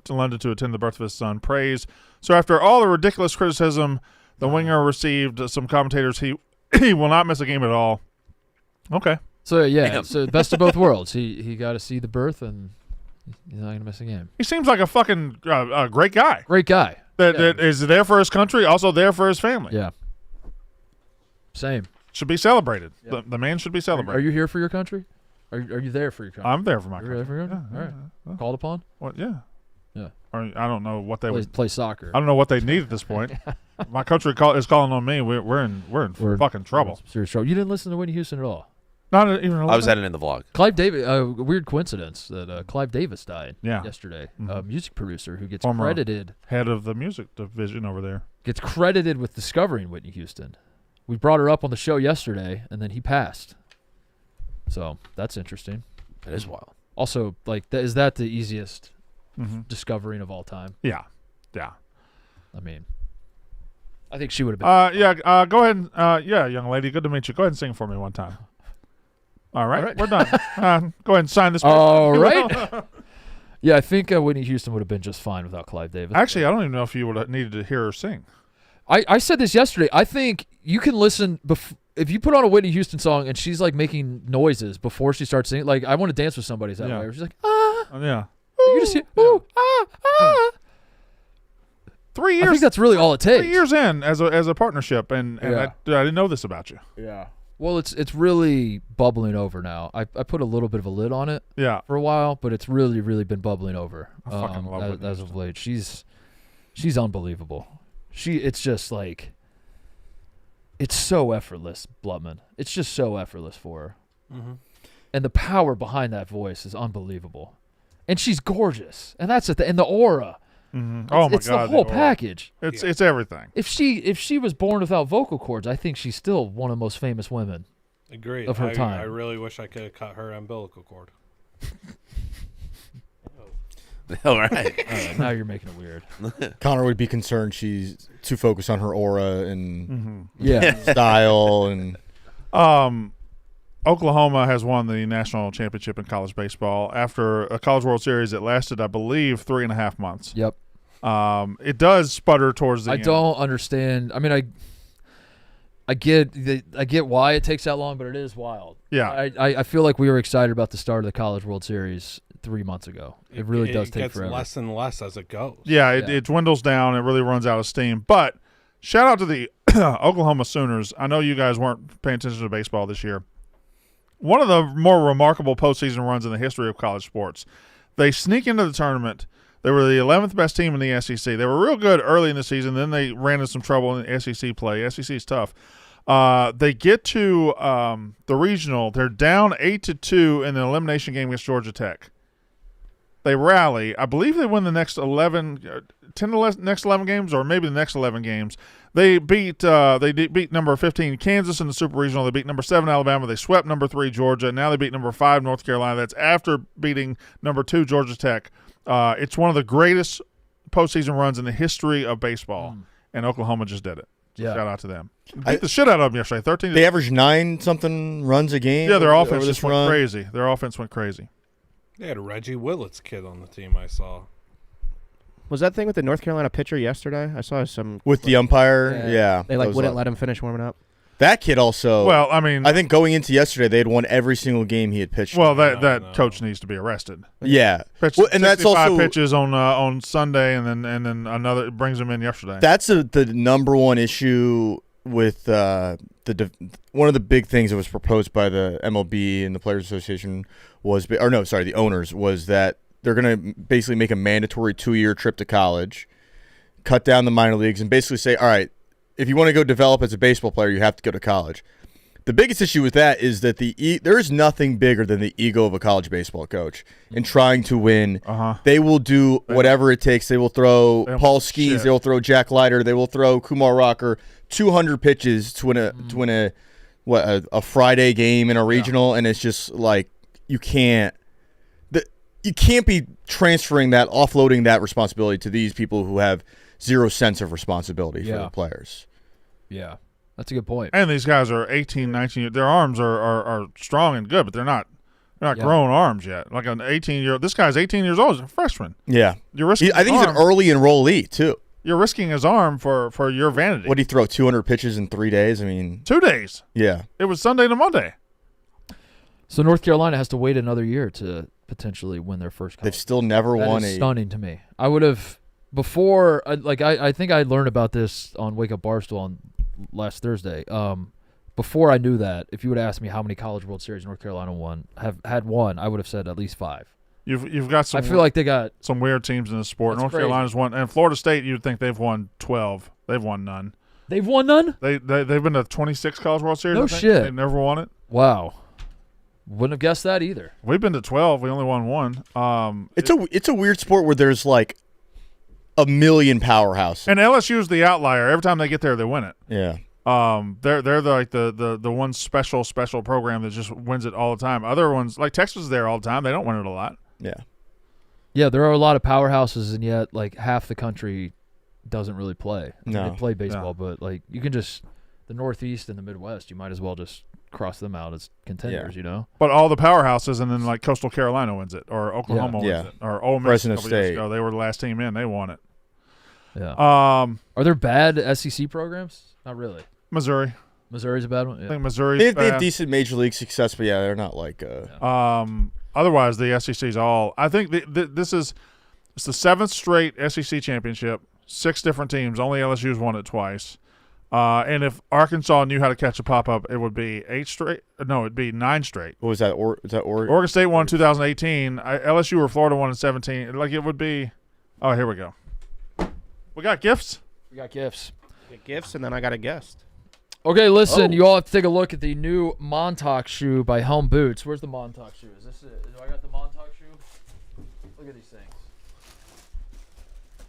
Speaker 3: London to attend the birth of his son. Praise. So after all the ridiculous criticism the winger received, some commentators he will not miss a game at all. Okay.
Speaker 2: So so best of both worlds. He got to see the birth and he's not gonna miss a game.
Speaker 3: He seems like a fucking great guy.
Speaker 2: Great guy.
Speaker 3: That is there for his country, also there for his family.
Speaker 2: Yeah. Same.
Speaker 3: Should be celebrated.
Speaker 2: Yeah.
Speaker 3: The man should be celebrated.
Speaker 2: Are you here for your country? Are you there for your country?
Speaker 3: I'm there for my
Speaker 2: country.
Speaker 3: country.
Speaker 2: There for your country?
Speaker 3: Yeah,
Speaker 2: all right.
Speaker 3: yeah.
Speaker 2: Called upon?
Speaker 3: What? Yeah.
Speaker 2: Yeah.
Speaker 3: I don't know what they would
Speaker 2: play soccer.
Speaker 3: I don't know what they need at this point. My country is calling on me. We're in fucking trouble.
Speaker 2: Serious trouble. You didn't listen to Whitney Houston at all.
Speaker 3: Not even a little
Speaker 5: I was
Speaker 3: bit?
Speaker 5: at it in the vlog.
Speaker 2: Clive Davis. Weird coincidence that Clive Davis died yesterday.
Speaker 3: Mm-hmm.
Speaker 2: A music producer who gets
Speaker 3: Former
Speaker 2: credited
Speaker 3: head of the music division over there.
Speaker 2: Gets credited with discovering Whitney Houston. We brought her up on the show yesterday, and then he passed. So that's interesting.
Speaker 5: It is wild.
Speaker 2: Also, is that the easiest discovering of all time?
Speaker 3: Yeah.
Speaker 2: I mean, I think she would have been.
Speaker 3: Go ahead. Young lady, good to meet you. Go ahead and sing for me one time. All right. We're done. Go ahead and sign this.
Speaker 2: All right. Yeah, I think Whitney Houston would have been just fine without Clive Davis.
Speaker 3: Actually, I don't even know if you would have needed to hear her sing.
Speaker 2: I said this yesterday. I think you can listen if you put on a Whitney Houston song and she's like making noises before she starts singing. Like, I Want to Dance with Somebody. That way. Where she's like,
Speaker 3: yeah.
Speaker 2: You just hear, ooh,
Speaker 3: 3 years.
Speaker 2: I think that's really all it takes.
Speaker 3: 3 years in as a partnership, and I didn't know this about you.
Speaker 2: Yeah. Well, it's really bubbling over now. I put a little bit of a lid on it. For a while, but it's really been bubbling over.
Speaker 3: I fucking love
Speaker 2: as of late. She's unbelievable. It's just like, it's so effortless, Blutman. It's just so effortless for her.
Speaker 13: Mm-hmm.
Speaker 2: And the power behind that voice is unbelievable. And she's gorgeous. And that's and the aura.
Speaker 3: Mm-hmm. Oh my
Speaker 2: it's
Speaker 3: God!
Speaker 2: It's the whole
Speaker 3: aura.
Speaker 2: package.
Speaker 3: It's everything.
Speaker 2: If she was born without vocal cords, I think she's still one of the most famous women.
Speaker 13: Agreed.
Speaker 2: Of her time.
Speaker 13: I really wish I could have cut her umbilical cord.
Speaker 5: All right.
Speaker 2: Now you're making it weird.
Speaker 4: Connor would be concerned she's too focused on her aura and
Speaker 2: Yeah.
Speaker 4: style and.
Speaker 3: Oklahoma has won the national championship in college baseball after a College World Series that lasted, I believe, 3.5 months.
Speaker 2: Yep.
Speaker 3: It does sputter towards the end.
Speaker 2: I don't understand. I mean, I get why it takes that long, but it is wild.
Speaker 3: Yeah.
Speaker 2: I feel like we were excited about the start of the College World Series 3 months ago. It really does take forever.
Speaker 13: It gets less and less as it goes.
Speaker 3: Yeah, it dwindles down. It really runs out of steam. But shout out to the Oklahoma Sooners. I know you guys weren't paying attention to baseball this year. One of the more remarkable postseason runs in the history of college sports. They sneak into the tournament. They were the 11th best team in the SEC. They were real good early in the season. Then they ran into some trouble in SEC play. SEC is tough. They get to the regional. They're down 8-2 in the elimination game against Georgia Tech. They rally. I believe they win the next 11 games, or maybe the next 11 games. They beat number 15 Kansas in the Super Regional. They beat number 7 Alabama. They swept number 3 Georgia. Now they beat number 5 North Carolina. That's after beating number 2 Georgia Tech. It's one of the greatest postseason runs in the history of baseball, and Oklahoma just did it. So
Speaker 2: Yeah.
Speaker 3: shout out to them. Beat the shit out of them yesterday. 13.
Speaker 4: They averaged 9-something runs a game.
Speaker 3: Yeah, their
Speaker 4: over
Speaker 3: offense
Speaker 4: this
Speaker 3: just went
Speaker 4: run.
Speaker 3: crazy. Their offense went crazy.
Speaker 13: They had a Reggie Willett's kid on the team I saw.
Speaker 6: Was that thing with the North Carolina pitcher yesterday? I saw some
Speaker 4: With the umpire, yeah.
Speaker 6: They
Speaker 4: that was
Speaker 6: wouldn't let him finish warming up.
Speaker 4: That kid also.
Speaker 3: Well, I mean,
Speaker 4: I think going into yesterday, they had won every single game he had pitched.
Speaker 3: well, that coach needs to be arrested.
Speaker 4: Yeah,
Speaker 3: Pitched
Speaker 4: well, and that's
Speaker 3: 65
Speaker 4: also
Speaker 3: pitches on Sunday, and then another brings him in yesterday.
Speaker 4: that's the number one issue with one of the big things that was proposed by the MLB and the Players Association the owners was that they're going to basically make a mandatory 2-year trip to college, cut down the minor leagues, and basically say, all right, if you want to go develop as a baseball player, you have to go to college. The biggest issue with that is that there is nothing bigger than the ego of a college baseball coach in trying to win. They will do whatever it takes. They will throw Paul Skeens. They will throw Jack Leiter. They will throw Kumar Rocker 200 pitches to win a Friday game in a regional, and it's just like you can't be transferring that, offloading that responsibility to these people who have zero sense of responsibility for the players.
Speaker 2: Yeah, that's a good point.
Speaker 3: And these guys are 18, 19. Their arms are strong and good, but they're not grown arms yet. Like an 18-year-old. This guy's 18 years old. He's a freshman.
Speaker 4: Yeah,
Speaker 3: you're risking.
Speaker 4: I think he's an early enrollee too.
Speaker 3: You're risking his arm for your vanity.
Speaker 4: What did he throw? 200 pitches in 3 days? I mean,
Speaker 3: 2 days.
Speaker 4: Yeah,
Speaker 3: it was Sunday to Monday.
Speaker 2: So North Carolina has to wait another year to potentially win their first college.
Speaker 4: They've still never won
Speaker 2: That is stunning to me. I would have before. I think I learned about this on Wake Up Barstool on last Thursday. Before I knew that, if you would ask me how many College World Series North Carolina had won, I would have said at least 5.
Speaker 3: You've got some.
Speaker 2: I feel like they got
Speaker 3: some weird teams in the sport. North
Speaker 2: crazy.
Speaker 3: Carolina's won, and Florida State. You'd think they've won 12. They've won none.
Speaker 2: They've won none.
Speaker 3: They've been to 26 College World Series.
Speaker 2: No
Speaker 3: I think.
Speaker 2: shit.
Speaker 3: They've never won it.
Speaker 2: Wow. Wouldn't have guessed that either.
Speaker 3: We've been to 12. We only won 1.
Speaker 4: It's a weird sport where there's like a million powerhouses.
Speaker 3: And LSU's the outlier. Every time they get there, they win it.
Speaker 4: Yeah.
Speaker 3: They're the one special program that just wins it all the time. Other ones like Texas is there all the time. They don't win it a lot.
Speaker 4: Yeah.
Speaker 2: Yeah, there are a lot of powerhouses, and yet like half the country doesn't really play.
Speaker 4: No.
Speaker 2: They play baseball, but like you can just the Northeast and the Midwest, you might as well just cross them out as contenders, you know.
Speaker 3: But all the powerhouses, and then like Coastal Carolina wins it, or Oklahoma wins it, or Ole Miss.
Speaker 4: Fresno
Speaker 3: a couple years
Speaker 4: State.
Speaker 3: ago, they were the last team in. They won it.
Speaker 2: Yeah. Are there bad SEC programs? Not really.
Speaker 3: Missouri.
Speaker 2: Missouri's a bad one. Yeah.
Speaker 3: I think Missouri's
Speaker 4: They have
Speaker 3: bad.
Speaker 4: decent major league success, but yeah, they're not like.
Speaker 3: Otherwise, the SEC's all. I think it's the 7th straight SEC championship. 6 different teams. Only LSU's won it twice. And if Arkansas knew how to catch a pop-up, it would be 8 straight. No, it'd be 9 straight.
Speaker 4: What was that? Is that Oregon?
Speaker 3: Oregon State won in 2018. LSU or Florida won in 17. Like it would be. Oh, here we go. We got gifts.
Speaker 2: We got gifts.
Speaker 6: Get gifts, and then I got a guest.
Speaker 2: Okay, listen, you all have to take a look at the new Montauk shoe by Helm Boots. Where's the Montauk shoe? Is this it? Do I got the Montauk shoe? Look at these things.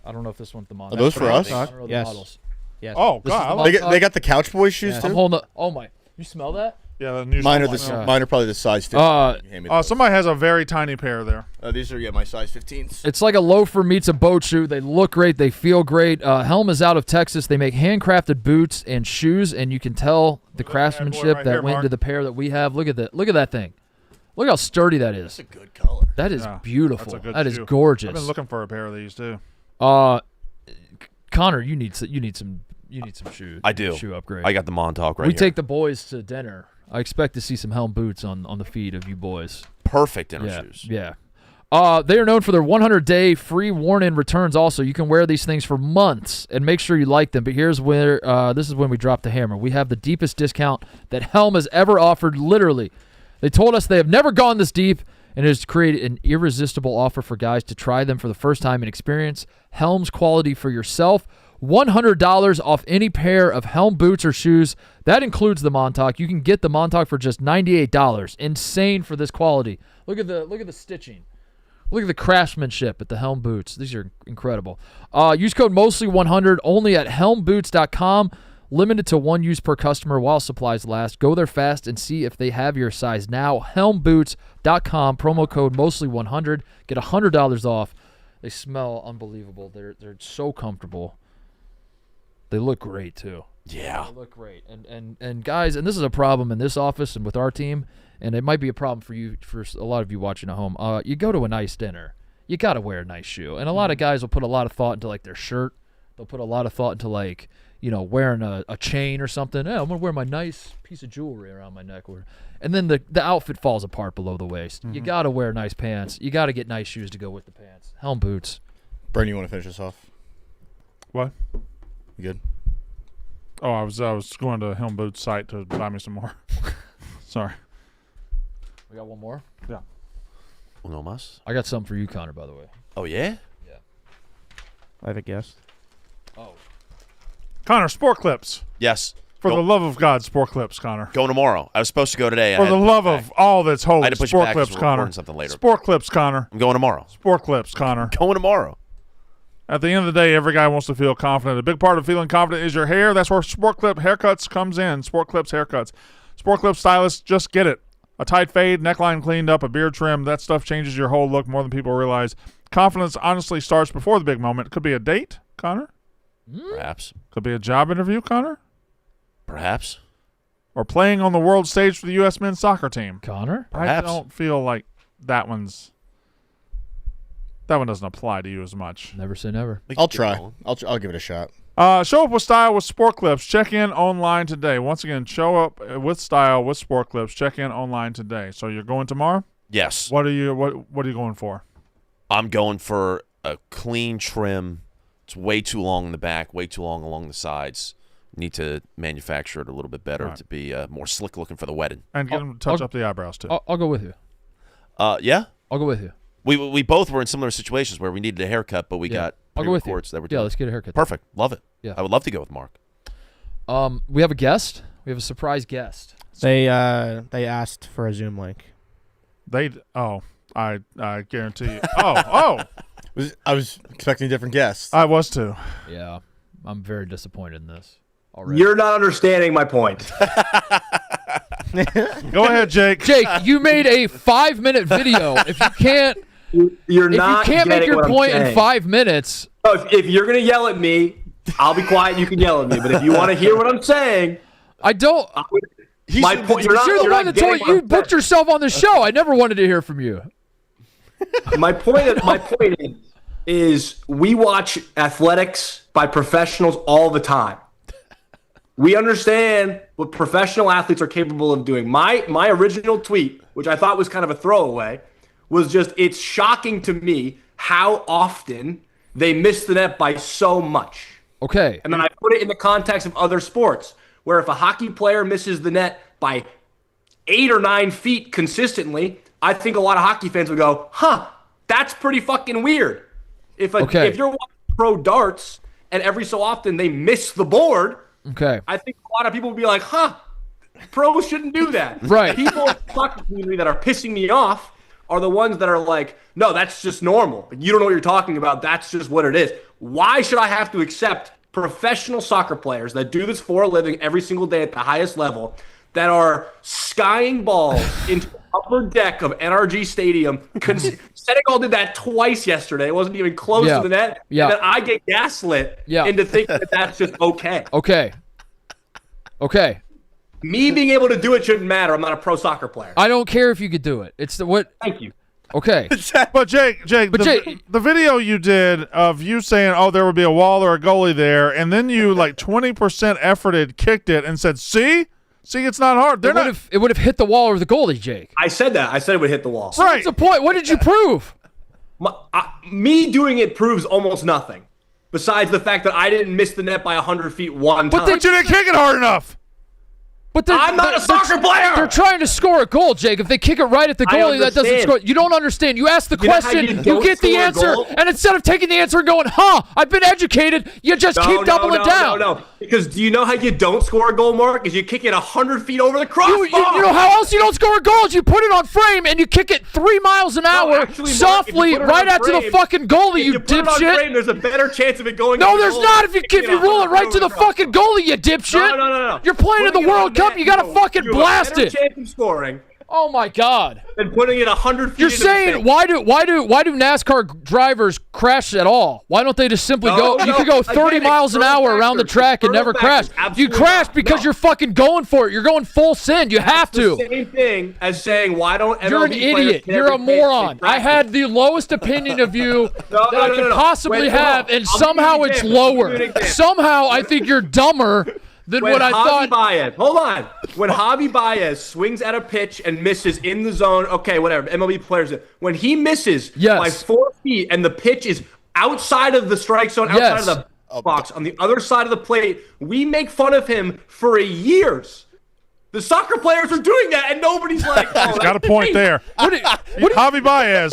Speaker 2: I don't know if this one's the Montauk.
Speaker 4: Are those for us?
Speaker 2: I don't know the
Speaker 6: Yes.
Speaker 2: models.
Speaker 6: Yes.
Speaker 3: Oh
Speaker 2: This is
Speaker 3: God,
Speaker 2: the
Speaker 4: They got the Couch Boys shoes
Speaker 2: I'm
Speaker 4: too.
Speaker 2: holding up. Oh my! You smell that?
Speaker 3: yeah. The new
Speaker 4: Mine are
Speaker 3: Skyline.
Speaker 4: mine are probably the size 15.
Speaker 3: Somebody has a very tiny pair there.
Speaker 4: These are my size 15s.
Speaker 2: It's like a loafer meets a boat shoe. They look great. They feel great. Helm is out of Texas. They make handcrafted boots and shoes, and you can tell the craftsmanship
Speaker 3: right
Speaker 2: that
Speaker 3: here,
Speaker 2: went
Speaker 3: Mark.
Speaker 2: into the pair that we have. Look at that. Look at that thing. Look how sturdy that is.
Speaker 4: That's a good color.
Speaker 2: That is
Speaker 3: Yeah,
Speaker 2: beautiful.
Speaker 3: That's a good
Speaker 2: That is
Speaker 3: shoe.
Speaker 2: gorgeous.
Speaker 3: I've been looking for a pair of these too.
Speaker 2: Connor, you need some shoe.
Speaker 5: I do.
Speaker 2: Shoe upgrade.
Speaker 5: I got the Montauk right
Speaker 2: we
Speaker 5: here.
Speaker 2: take the boys to dinner. I expect to see some Helm boots on the feed of you boys.
Speaker 5: Perfect dinner
Speaker 2: Yeah,
Speaker 5: shoes.
Speaker 2: yeah. They are known for their 100-day free worn-in returns also. You can wear these things for months and make sure you like them. But here's where this is when we drop the hammer. We have the deepest discount that Helm has ever offered, literally. They told us they have never gone this deep, and it has created an irresistible offer for guys to try them for the first time and experience Helm's quality for yourself. $100 off any pair of Helm boots or shoes. That includes the Montauk. You can get the Montauk for just $98. Insane for this quality. Look at the stitching. Look at the craftsmanship at the Helm boots. These are incredible. Use code MOSTLY100 only at helmboots.com. Limited to 1 use per customer while supplies last. Go there fast and see if they have your size now. Helmboots.com. Promo code MOSTLY100. Get $100 off. They smell unbelievable. They're so comfortable. They look great too.
Speaker 5: Yeah.
Speaker 2: They look great. And guys, and this is a problem in this office and with our team, and it might be a problem for you, for a lot of you watching at home. You go to a nice dinner, you got to wear a nice shoe. And a lot of guys will put a lot of thought into like their shirt. They'll put a lot of thought into like, wearing a chain or something. I'm going to wear my nice piece of jewelry around my neck. And then the outfit falls apart below the waist. You got to wear nice pants. You got to get nice shoes to go with the pants. Helm boots.
Speaker 4: Brandon, you want to finish this off?
Speaker 3: What?
Speaker 4: You good?
Speaker 3: Oh, I was going to Helm Boots site to buy me some more. Sorry.
Speaker 2: We got one more?
Speaker 3: Yeah.
Speaker 5: Uno más.
Speaker 2: I got something for you, Connor, by the way.
Speaker 5: Oh, yeah?
Speaker 2: Yeah.
Speaker 6: I have a guess.
Speaker 2: Oh.
Speaker 3: Connor, Sport Clips.
Speaker 5: Yes.
Speaker 3: For the love of God, Sport Clips, Connor.
Speaker 5: Going tomorrow. I was supposed to go today.
Speaker 3: For the love of all that's holy,
Speaker 5: I had to push
Speaker 3: Sport
Speaker 5: back 'cause
Speaker 3: Clips,
Speaker 5: we're
Speaker 3: Connor.
Speaker 5: recording something later.
Speaker 3: Sport Clips, Connor.
Speaker 5: I'm going tomorrow.
Speaker 3: Sport Clips, Connor.
Speaker 5: Going tomorrow.
Speaker 3: At the end of the day, every guy wants to feel confident. A big part of feeling confident is your hair. That's where Sport Clip Haircuts comes in. Sport Clips Haircuts. Sport Clip stylists, just get it. A tight fade, neckline cleaned up, a beard trim. That stuff changes your whole look more than people realize. Confidence honestly starts before the big moment. It could be a date, Connor.
Speaker 5: Perhaps.
Speaker 3: Could be a job interview, Connor.
Speaker 5: Perhaps.
Speaker 3: Or playing on the world stage for the U.S. men's soccer team.
Speaker 2: Connor?
Speaker 5: Perhaps.
Speaker 3: I don't feel like that one doesn't apply to you as much.
Speaker 2: Never say never.
Speaker 4: I'll try. I'll give it a shot.
Speaker 3: Show up with style with Sport Clips. Check in online today. Once again, show up with style with Sport Clips. Check in online today. So you're going tomorrow?
Speaker 5: Yes.
Speaker 3: What are you going for?
Speaker 5: I'm going for a clean trim. It's way too long in the back, way too long along the sides. Need to manufacture it a little bit better to be more slick looking for the wedding.
Speaker 3: And get them to touch up the eyebrows too.
Speaker 2: I'll go with you.
Speaker 5: Yeah?
Speaker 2: I'll go with you.
Speaker 5: We both were in similar situations where we needed a haircut, but we got
Speaker 2: I'll go with you.
Speaker 5: that were
Speaker 2: Yeah, let's get a haircut.
Speaker 5: Perfect. Love it.
Speaker 2: Yeah.
Speaker 5: I would love to go with Mark.
Speaker 2: We have a guest. We have a surprise guest.
Speaker 6: They asked for a Zoom link.
Speaker 3: I guarantee you. I
Speaker 4: was expecting different guests.
Speaker 3: I was too.
Speaker 2: Yeah. I'm very disappointed in this already.
Speaker 10: You're not understanding my point.
Speaker 3: Go ahead, Jake.
Speaker 2: Jake, you made a 5-minute video. If you can't
Speaker 10: You're
Speaker 2: if
Speaker 10: not
Speaker 2: you can't make
Speaker 10: getting
Speaker 2: your
Speaker 10: what I'm
Speaker 2: point in
Speaker 10: saying.
Speaker 2: 5 minutes.
Speaker 10: So if you're going to yell at me, I'll be quiet. You can yell at me. But if you want to hear what I'm saying,
Speaker 2: I don't.
Speaker 10: My point. You're
Speaker 2: the one that told you booked yourself on the show. I never wanted to hear from you.
Speaker 10: My point is we watch athletics by professionals all the time. We understand what professional athletes are capable of doing. My original tweet, which I thought was kind of a throwaway, was just, it's shocking to me how often they miss the net by so much.
Speaker 2: Okay.
Speaker 10: And then I put it in the context of other sports, where if a hockey player misses the net by 8 or 9 feet consistently, I think a lot of hockey fans would go, that's pretty fucking weird. If you're watching pro darts and every so often they miss the board,
Speaker 2: okay,
Speaker 10: I think a lot of people would be like, pros shouldn't do that.
Speaker 2: Right.
Speaker 10: People in the soccer community that are pissing me off are the ones that are like, no, that's just normal. You don't know what you're talking about. That's just what it is. Why should I have to accept professional soccer players that do this for a living every single day at the highest level that are skying balls into the upper deck of NRG Stadium? Senegal did that twice yesterday. It wasn't even close to the net.
Speaker 2: Yeah.
Speaker 10: And then I get gaslit into thinking that that's just okay.
Speaker 2: Okay.
Speaker 10: Me being able to do it shouldn't matter. I'm not a pro soccer player.
Speaker 2: I don't care if you could do it. It's the what.
Speaker 10: Thank you.
Speaker 2: Okay.
Speaker 3: But Jake, the video you did of you saying, "Oh, there would be a wall or a goalie there," and then you like 20% efforted, kicked it, and said, "See, it's not hard."
Speaker 2: It would have hit the wall or the goalie, Jake.
Speaker 10: I said that. I said it would hit the wall.
Speaker 2: So what's the point? What did you prove?
Speaker 10: Me doing it proves almost nothing, besides the fact that I didn't miss the net by 100 feet one time.
Speaker 3: But you didn't kick it hard enough.
Speaker 2: But
Speaker 10: I'm not a soccer player.
Speaker 2: They're trying to score a goal, Jake. If they kick it right at the goalie, that doesn't score. You don't understand. You ask the question, you get the answer, and instead of taking the answer and going, I've been educated, you just keep doubling down.
Speaker 10: No. Because do you know how you don't score a goal, Mark? Is you kick it 100 feet over the crossbar.
Speaker 2: You know how else you don't score a goal? Is you put it on frame and you kick it 3 miles an hour softly right out to the fucking goalie, you
Speaker 10: dipshit. If you put it on frame, there's a better chance of it going.
Speaker 2: No, there's not. If you roll it right to the fucking goalie, you dipshit.
Speaker 10: No.
Speaker 2: You're playing in the World Cup. You got to fucking blast it.
Speaker 10: Chance of scoring
Speaker 2: Oh my God!
Speaker 10: And putting it 100 feet.
Speaker 2: You're
Speaker 10: into
Speaker 2: saying
Speaker 10: the
Speaker 2: why do NASCAR drivers crash at all? Why don't they just simply go? You could go 30 miles an hour around the track and never crash. You crash because you're fucking going for it. You're going full send. You have to.
Speaker 10: The same thing as saying why don't MLB
Speaker 2: You're an idiot. You're a moron. I had the lowest opinion of you that I could possibly have, and somehow it's lower. Somehow I think you're dumber than what I thought.
Speaker 10: Hold on. When Javi Baez swings at a pitch and misses in the zone, okay, whatever. MLB players. When he misses by 4 feet and the pitch is outside of the strike zone, outside of the box, on the other side of the plate, we make fun of him for years. The soccer players are doing that, and nobody's like, oh,
Speaker 3: he's got a point there. Javi Baez.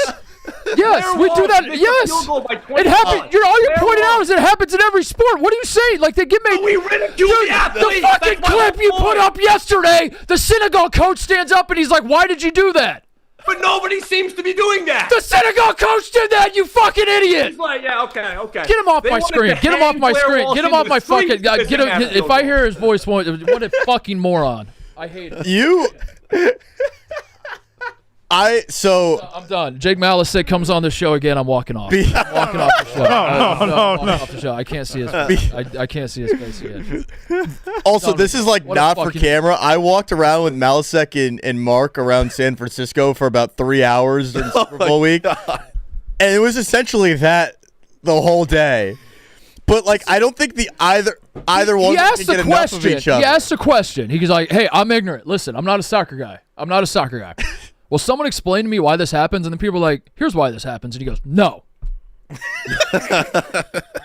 Speaker 2: Yes, we do that. Yes, it happens. All you're pointing out is it happens in every sport. What are you saying? Like they get made.
Speaker 10: We ridicule the athletes.
Speaker 2: The fucking clip you put up yesterday. The Senegal coach stands up and he's like, "Why did you do that?"
Speaker 10: But nobody seems to be doing that.
Speaker 2: The Senegal coach did that. You fucking idiot.
Speaker 10: He's like, yeah, okay.
Speaker 2: Get him off my screen. Get him off my screen. Get him off my fucking. Get him. If I hear his voice, what a fucking moron. I hate it.
Speaker 4: You.
Speaker 2: I'm done. Jake Malasek comes on the show again. I'm walking off. I'm walking off the show.
Speaker 3: No.
Speaker 2: Off the show. I can't see his face. I can't see his face again.
Speaker 4: Also, this is like not for camera. I walked around with Malasek and Mark around San Francisco for about 3 hours during Super Bowl week. And it was essentially that the whole day. But like, I don't think either one can get enough of each other.
Speaker 2: He asked a question. He's like, "Hey, I'm ignorant. Listen, I'm not a soccer guy. Will someone explain to me why this happens?" And then people are like, "Here's why this happens." And he goes, "No."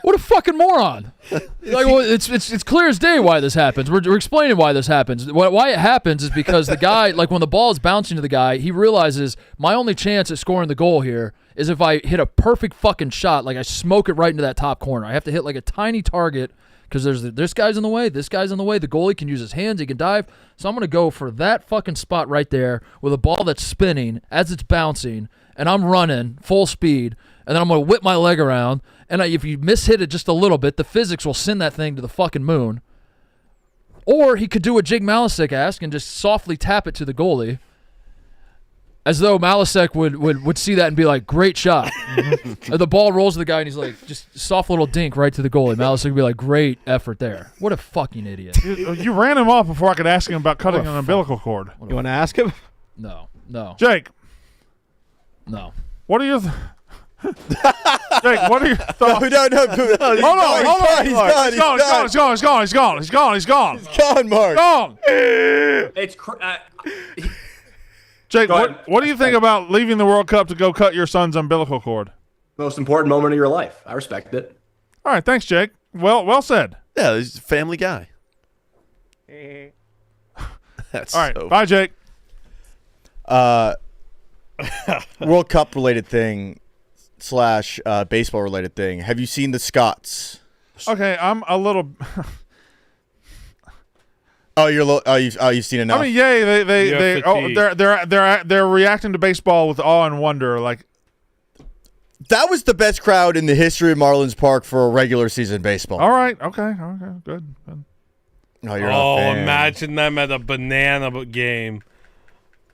Speaker 2: What a fucking moron. Like, well, it's clear as day why this happens. We're explaining why this happens. Why it happens is because the guy, like when the ball is bouncing to the guy, he realizes my only chance at scoring the goal here is if I hit a perfect fucking shot, like I smoke it right into that top corner. I have to hit like a tiny target because this guy's in the way, this guy's in the way. The goalie can use his hands, he can dive. So I'm going to go for that fucking spot right there with a ball that's spinning as it's bouncing, and I'm running full speed, and then I'm going to whip my leg around, and if you mishit it just a little bit, the physics will send that thing to the fucking moon. Or he could do what Jake Malasek asked and just softly tap it to the goalie, as though Malasek would see that and be like, "Great shot." And the ball rolls to the guy, and he's like, just soft little dink right to the goalie. Malasek would be like, "Great effort there." What a fucking idiot.
Speaker 3: You ran him off before I could ask him about cutting an umbilical cord.
Speaker 6: You want to ask him?
Speaker 2: No.
Speaker 3: Jake.
Speaker 2: No.
Speaker 3: What are your Jake, what are your thoughts?
Speaker 4: No.
Speaker 3: Hold on. He's gone. He's gone,
Speaker 4: Mark.
Speaker 3: Gone.
Speaker 10: It's
Speaker 3: Jake, what do you think about leaving the World Cup to go cut your son's umbilical cord?
Speaker 10: most important moment of your life. I respect it.
Speaker 3: All right, thanks, Jake. Well said.
Speaker 5: Yeah, he's a family guy.
Speaker 3: That's all right. Bye, Jake.
Speaker 4: World Cup related thing / baseball related thing. Have you seen the Scots?
Speaker 3: Okay, I'm a little.
Speaker 4: You've seen enough.
Speaker 3: I mean, yay! They're reacting to baseball with awe and wonder. Like,
Speaker 4: that was the best crowd in the history of Marlins Park for a regular season baseball.
Speaker 3: All right, okay, good.
Speaker 4: Oh, you're not a fan.
Speaker 13: Imagine them at a banana game.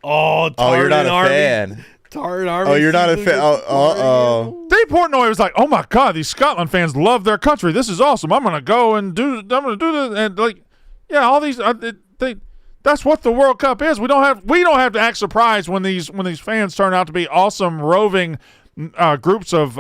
Speaker 13: Oh,
Speaker 4: you're not a fan.
Speaker 13: Oh,
Speaker 4: you're not a fan. Oh.
Speaker 3: Dave Portnoy was like, "Oh my God, these Scotland fans love their country. This is awesome. I'm gonna go and do this." And like, yeah, all these. That's what the World Cup is. We don't have to act surprised when these fans turn out to be awesome roving groups of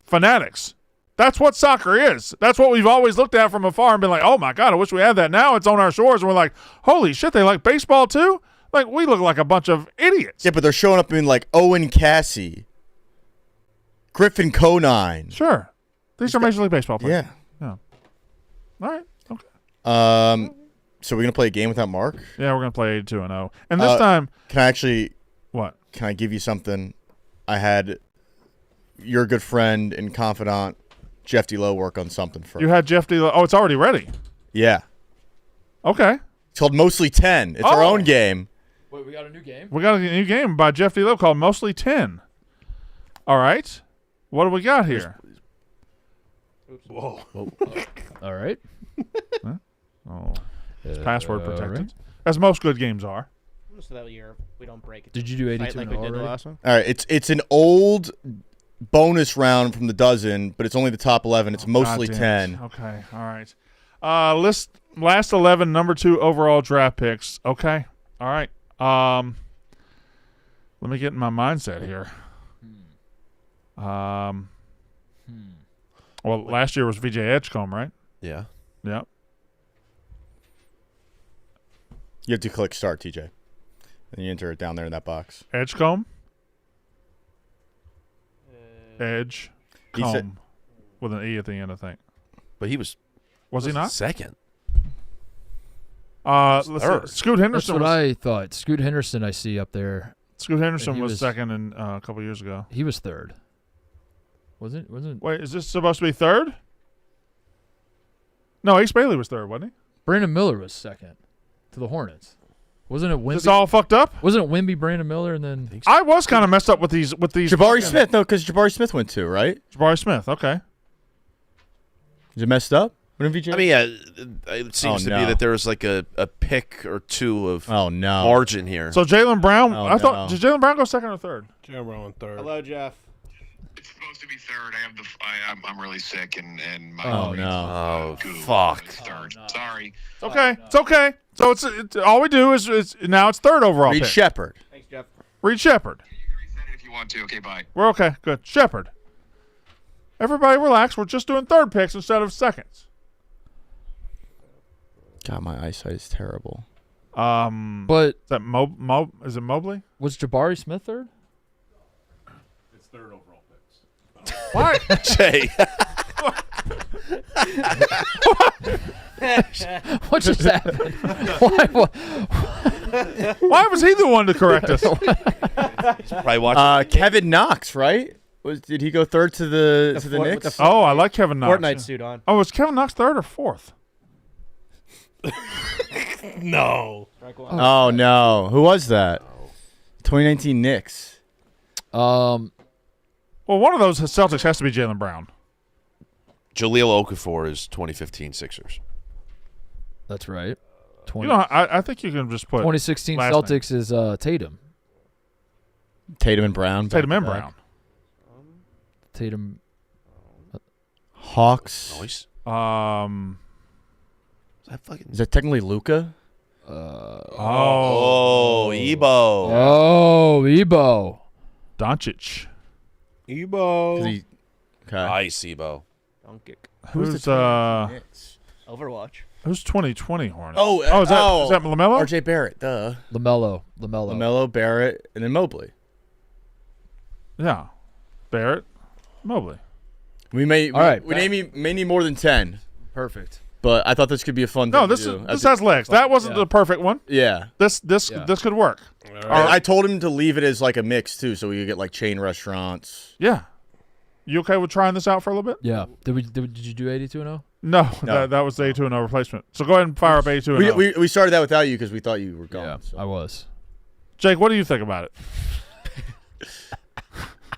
Speaker 3: fanatics. That's what soccer is. That's what we've always looked at from afar and been like, "Oh my God, I wish we had that." Now it's on our shores, and we're like, "Holy shit, they like baseball too." Like, we look like a bunch of idiots.
Speaker 4: Yeah, but they're showing up in like Owen Cassie, Griffin Conine.
Speaker 3: Sure, these are Major League Baseball players.
Speaker 4: Yeah.
Speaker 3: All right. Okay.
Speaker 4: So we're gonna play a game without Mark.
Speaker 3: Yeah, we're gonna play 82-0, and this time,
Speaker 4: can I actually?
Speaker 3: What?
Speaker 4: Can I give you something? I had your good friend and confidant Jeff D'Lo work on something for.
Speaker 3: You had Jeff D'Lo. Oh, it's already ready.
Speaker 4: Yeah.
Speaker 3: Okay.
Speaker 4: It's called Mostly 10. It's our own game.
Speaker 2: Wait, we got a new game?
Speaker 3: We got a new game by Jeff D'Lo called Mostly 10. All right. What do we got here?
Speaker 2: Whoa. All right.
Speaker 3: It's password protected. As most good games are.
Speaker 6: So that year we don't break it.
Speaker 2: Did you do 82
Speaker 6: like
Speaker 2: and
Speaker 6: we did the
Speaker 2: already?
Speaker 6: last one?
Speaker 4: All right, it's an old bonus round from the dozen, but it's only the top 11. It's mostly
Speaker 3: God damn
Speaker 4: 10.
Speaker 3: it. Okay, all right. Last 11 number 2 overall draft picks. Okay, all right. Let me get in my mindset here. Well, last year was VJ Edgecombe, right?
Speaker 5: Yeah.
Speaker 3: Yeah.
Speaker 4: You have to click start, TJ. And you enter it down there in that box.
Speaker 3: Edgecombe? Edge.
Speaker 4: He said-
Speaker 3: Combe. With an E at the end, I think.
Speaker 5: But he was
Speaker 3: he not?
Speaker 5: second?
Speaker 3: Let's
Speaker 5: third.
Speaker 3: see. Scoot Henderson
Speaker 2: That's what
Speaker 3: was,
Speaker 2: I thought. Scoot Henderson, I see up there.
Speaker 3: Scoot Henderson
Speaker 2: He
Speaker 3: was
Speaker 2: was-
Speaker 3: second in, a couple years ago.
Speaker 2: He was third. Wasn't?
Speaker 3: Wait, is this supposed to be third? No, Ace Bailey was third, wasn't he?
Speaker 2: Brandon Miller was second to the Hornets. Wasn't it Wimby?
Speaker 3: Is this all fucked up?
Speaker 2: Wasn't it Wimby, Brandon Miller, and then
Speaker 3: I was kind of messed up with these.
Speaker 4: Jabari Smith, no, because Jabari Smith went 2, right?
Speaker 3: Jabari Smith, okay.
Speaker 4: Is it messed up? When VJ?
Speaker 5: I mean, yeah, it seems to be that there was like a pick or two of margin here.
Speaker 3: So Jaylen Brown,
Speaker 4: Oh,
Speaker 3: I thought, did Jaylen Brown go second or third?
Speaker 13: Jaylen Brown went third.
Speaker 6: Hello, Jeff.
Speaker 14: It's supposed to be third. I'm really sick and my
Speaker 4: Oh, no.
Speaker 5: Oh, fuck.
Speaker 14: Third. Sorry.
Speaker 3: It's okay. It's okay. So it's all we do is now it's third overall
Speaker 4: Reed
Speaker 3: pick.
Speaker 4: Shepard.
Speaker 6: Thanks, Jeff.
Speaker 3: Reed Shepard.
Speaker 14: You can reset it if you want to. Okay, bye.
Speaker 3: We're okay. Good. Shepard. Everybody relax. We're just doing third picks instead of seconds.
Speaker 4: God, my eyesight is terrible.
Speaker 2: but
Speaker 3: Is that is it Mobley?
Speaker 2: was Jabari Smith third?
Speaker 3: It's third overall picks.
Speaker 2: Why?
Speaker 5: Jay.
Speaker 2: What just happened?
Speaker 3: Why was he the one to correct us?
Speaker 5: Probably watching.
Speaker 4: Kevin Knox, right? Did he go third to the Knicks?
Speaker 3: Oh, I like Kevin Knox.
Speaker 6: Fortnite suit on.
Speaker 3: Oh, was Kevin Knox third or fourth?
Speaker 13: No.
Speaker 4: Oh no, who was that? 2019 Knicks.
Speaker 3: Well, one of those Celtics has to be Jaylen Brown.
Speaker 5: Jahlil Okafor is 2015 Sixers.
Speaker 2: That's right.
Speaker 3: You know, I think you can just put
Speaker 2: 2016
Speaker 3: last
Speaker 2: Celtics is Tatum.
Speaker 4: Tatum and Brown.
Speaker 3: Tatum and
Speaker 4: back-to-back.
Speaker 3: Brown.
Speaker 2: Tatum.
Speaker 4: Hawks.
Speaker 5: Nice.
Speaker 4: Is that technically Luka?
Speaker 5: Oh, Ebo.
Speaker 2: Oh, Ebo.
Speaker 3: Doncic.
Speaker 13: Ebo.
Speaker 4: Okay.
Speaker 5: Nice, Ebo.
Speaker 3: Who's
Speaker 6: Overwatch.
Speaker 3: Who's 2020 Hornets?
Speaker 4: Oh,
Speaker 3: is that LaMelo?
Speaker 4: RJ Barrett, duh.
Speaker 2: LaMelo,
Speaker 4: Barrett, and then Mobley.
Speaker 3: Yeah, Barrett, Mobley.
Speaker 4: We may
Speaker 2: All right,
Speaker 4: may need more than 10.
Speaker 2: Perfect.
Speaker 4: But I thought this could be a fun
Speaker 3: No,
Speaker 4: thing
Speaker 3: this
Speaker 4: to do.
Speaker 3: has legs. That wasn't the perfect one.
Speaker 4: Yeah.
Speaker 3: This could work.
Speaker 4: I told him to leave it as like a mix too, so we could get like chain restaurants.
Speaker 3: Yeah. You okay with trying this out for a little bit?
Speaker 2: Yeah. Did you do 82 and 0?
Speaker 3: No. That was the 82 and 0 replacement. So go ahead and fire up 82 and 0.
Speaker 4: We started that without you because we thought you were gone.
Speaker 2: Yeah,
Speaker 4: so.
Speaker 2: I was.
Speaker 3: Jake, what do you think about it?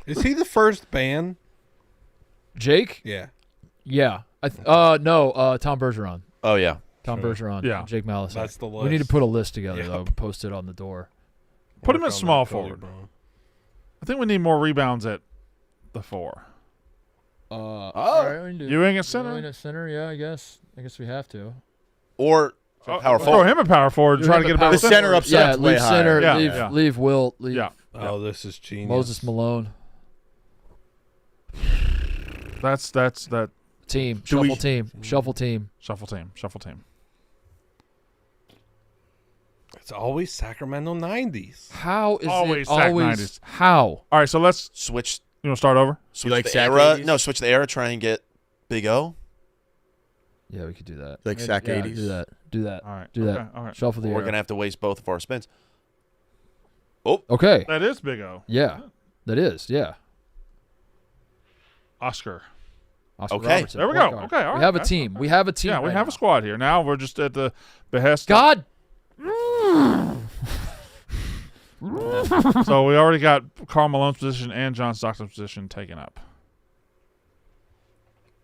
Speaker 13: Is he the first ban?
Speaker 2: Jake?
Speaker 13: Yeah.
Speaker 2: Yeah. No, Tom Bergeron.
Speaker 5: Oh, yeah.
Speaker 2: Tom Bergeron.
Speaker 3: Yeah.
Speaker 2: Jake Malasek.
Speaker 13: That's the
Speaker 2: We need to
Speaker 13: list.
Speaker 2: put a list together,
Speaker 13: Yeah.
Speaker 2: though. Post it on the door.
Speaker 3: Put him at
Speaker 13: Work on
Speaker 3: small
Speaker 13: that, Cody
Speaker 3: forward.
Speaker 13: Brown.
Speaker 3: I think we need more rebounds at the 4.
Speaker 2: All right, we can do
Speaker 3: Ewing at center?
Speaker 2: Ewing at center, yeah, I guess. I guess we have to.
Speaker 5: Or power
Speaker 3: Throw
Speaker 5: forward.
Speaker 3: him at power forward and
Speaker 2: Do
Speaker 3: try
Speaker 2: him
Speaker 3: to
Speaker 2: at
Speaker 3: get him
Speaker 2: power
Speaker 3: out of
Speaker 4: The center upset
Speaker 2: Yeah,
Speaker 4: way
Speaker 2: leave
Speaker 4: higher.
Speaker 2: center.
Speaker 3: Yeah,
Speaker 2: Leave Will. Leave
Speaker 3: Yeah.
Speaker 13: Oh, this is genius.
Speaker 2: Moses Malone.
Speaker 3: That's that
Speaker 2: Team.
Speaker 4: Do we-
Speaker 2: Shuffle team. Shuffle team.
Speaker 3: shuffle team.
Speaker 13: It's always Sacramento 90s.
Speaker 2: How is
Speaker 3: Always
Speaker 2: it
Speaker 3: Sac
Speaker 2: always
Speaker 3: 90s.
Speaker 2: how?
Speaker 3: All right, so let's
Speaker 5: Switch
Speaker 3: want to start over?
Speaker 5: switch
Speaker 4: like
Speaker 5: the
Speaker 4: Sac
Speaker 5: era.
Speaker 4: 80s?
Speaker 5: No, switch the era. Try and get Big O.
Speaker 2: Yeah, we could do that.
Speaker 4: Like Sac
Speaker 2: Yeah,
Speaker 4: 80s.
Speaker 2: Do that.
Speaker 3: All right.
Speaker 2: Do that.
Speaker 3: Okay, all right.
Speaker 2: Shuffle the
Speaker 5: We're
Speaker 2: air.
Speaker 5: gonna have to waste both of our spins.
Speaker 2: Okay.
Speaker 3: That is Big O.
Speaker 2: Yeah. That is. Yeah.
Speaker 3: Oscar.
Speaker 2: Oscar
Speaker 5: Okay.
Speaker 2: Robertson,
Speaker 3: There we
Speaker 2: point
Speaker 3: go.
Speaker 2: guard.
Speaker 3: Okay, all
Speaker 2: We
Speaker 3: right,
Speaker 2: have a
Speaker 3: okay.
Speaker 2: team. We have a team.
Speaker 3: Yeah, we
Speaker 2: right
Speaker 3: have
Speaker 2: now.
Speaker 3: a squad here. Now we're just at the behest.
Speaker 2: God.
Speaker 3: So we already got Karl Malone's position and John Stockton's position taken up.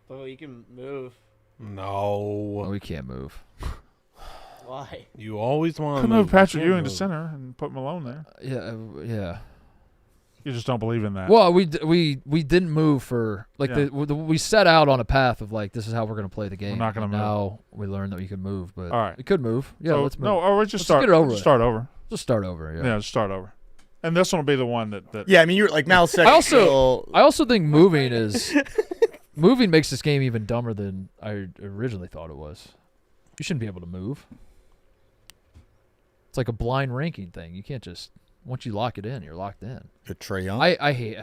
Speaker 6: Oh, you can move.
Speaker 2: Oh,
Speaker 13: No.
Speaker 2: we can't move.
Speaker 6: Why?
Speaker 13: You always want to
Speaker 3: move Patrick Ewing to center and put Malone there.
Speaker 2: Yeah.
Speaker 3: You just don't believe in that.
Speaker 2: Well, we didn't move for we set out on a path of like this is how we're going to play the game.
Speaker 3: We're not going to move.
Speaker 2: Now we learned that we could move, but
Speaker 3: all right,
Speaker 2: we could move. Yeah,
Speaker 3: so,
Speaker 2: let's move.
Speaker 3: No, or just
Speaker 2: get it over.
Speaker 3: Just start over.
Speaker 2: Just start over.
Speaker 3: Yeah, just start over. And this one will be the one that.
Speaker 4: Yeah, I mean, you're like Malasek.
Speaker 2: I also think moving makes this game even dumber than I originally thought it was. You shouldn't be able to move. It's like a blind ranking thing. You can't just once you lock it in, you're locked in.
Speaker 4: Good Trae Young.
Speaker 2: I hate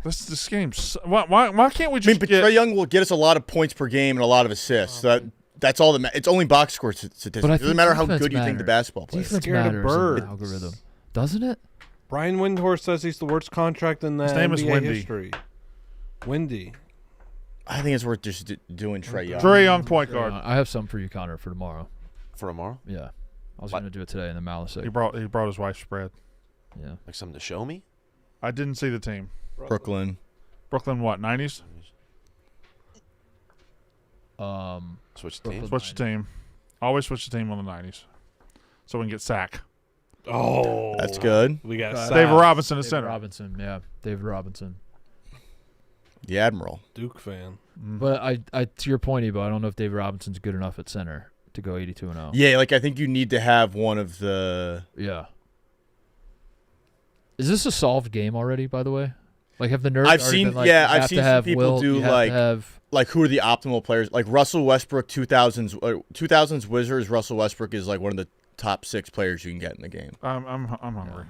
Speaker 3: this game. Why can't we just?
Speaker 4: But Trae Young will get us a lot of points per game and a lot of assists. That's all that. It's only box score statistics. It doesn't matter how good you think the basketball player is.
Speaker 2: Defense matters in the algorithm, doesn't it?
Speaker 13: Brian Windhorst says he's the worst contract in the
Speaker 3: His name is
Speaker 13: NBA
Speaker 3: Wendy.
Speaker 13: history. Wendy.
Speaker 4: I think it's worth just doing Trae Young.
Speaker 3: Trae Young point guard.
Speaker 2: I have some for you, Connor, for tomorrow.
Speaker 5: For tomorrow?
Speaker 2: Yeah, I was going to do it today in the Malasek.
Speaker 3: He brought his wife's spread.
Speaker 2: Yeah,
Speaker 5: like something to show me.
Speaker 3: I didn't see the team.
Speaker 4: Brooklyn.
Speaker 3: Brooklyn, what? 90s.
Speaker 5: Switch the team.
Speaker 3: Switch the team. Always switch the team on the 90s, so we can get Sack.
Speaker 13: Oh,
Speaker 4: that's good.
Speaker 13: We got
Speaker 3: David Robinson at center.
Speaker 2: David Robinson.
Speaker 4: The Admiral.
Speaker 13: Duke fan.
Speaker 2: But I to your point, Ebo, I don't know if David Robinson's good enough at center to go 82-0.
Speaker 4: Yeah, like I think you need to have one of the.
Speaker 2: Yeah. Is this a solved game already? By the way, like have the nerds?
Speaker 4: I've seen.
Speaker 2: Been like,
Speaker 4: yeah, I've seen some people
Speaker 2: Will,
Speaker 4: do like who are the optimal players? Like Russell Westbrook, 2000s Wizards. Russell Westbrook is like one of the top 6 players you can get in the game.
Speaker 3: I'm hungry.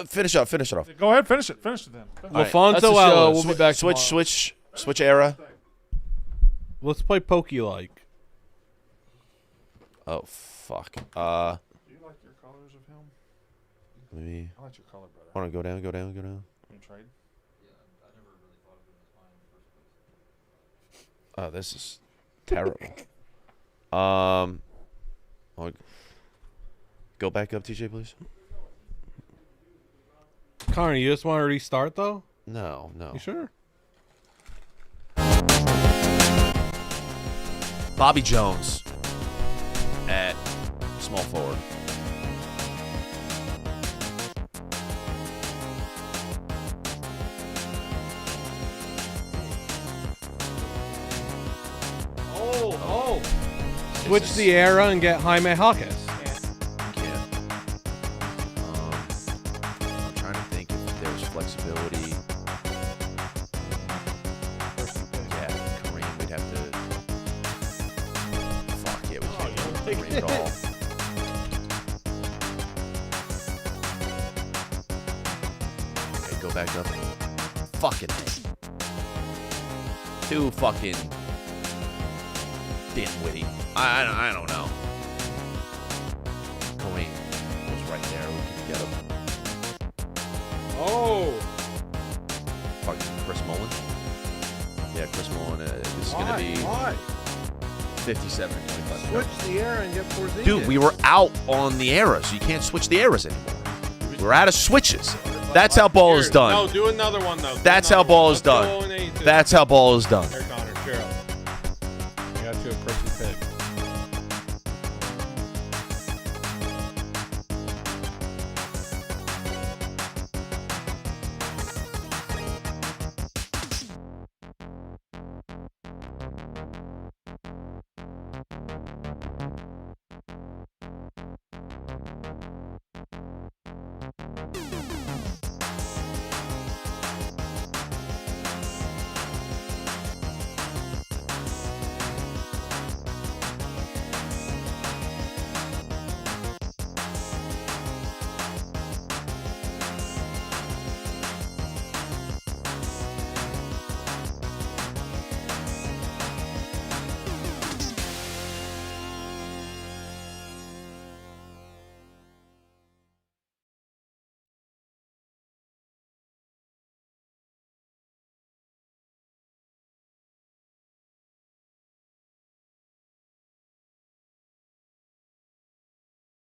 Speaker 5: Finish it off.
Speaker 3: Go ahead, finish it. Finish it then.
Speaker 13: LaFonso Ellis.
Speaker 5: We'll be back. Switch era.
Speaker 13: Let's play Pokey like.
Speaker 5: Oh fuck.
Speaker 3: Do you like your colors of him?
Speaker 5: Maybe.
Speaker 3: I like your color better.
Speaker 5: Want to go down?
Speaker 3: Can you trade?
Speaker 2: Yeah, I never really thought of him as mine in the first place.
Speaker 5: Oh, this is terrible. Go back up, TJ, please.
Speaker 13: Connor, you just want to restart though?
Speaker 5: No.
Speaker 13: You sure?
Speaker 5: Bobby Jones at small forward.
Speaker 13: Switch the era and get Jaime Jaquez.
Speaker 5: Yeah. I'm trying to think if there's flexibility. Yeah, Kareem, we'd have to. Fuck yeah, we can't get Kareem at all. Okay, go back up. Fucking too fucking dimwitty. I don't know. Kareem was right there. We could get him.
Speaker 13: Oh.
Speaker 5: Fucking Chris Mullin. Yeah, Chris Mullin. This is going to be 57 or 25.
Speaker 13: Switch the era and get Porzingis.
Speaker 5: Dude, we were out on the era, so you can't switch the eras anymore. We're out of switches. That's how ball is done.
Speaker 13: No, do another one though.
Speaker 5: That's how ball is done. That's how ball is done.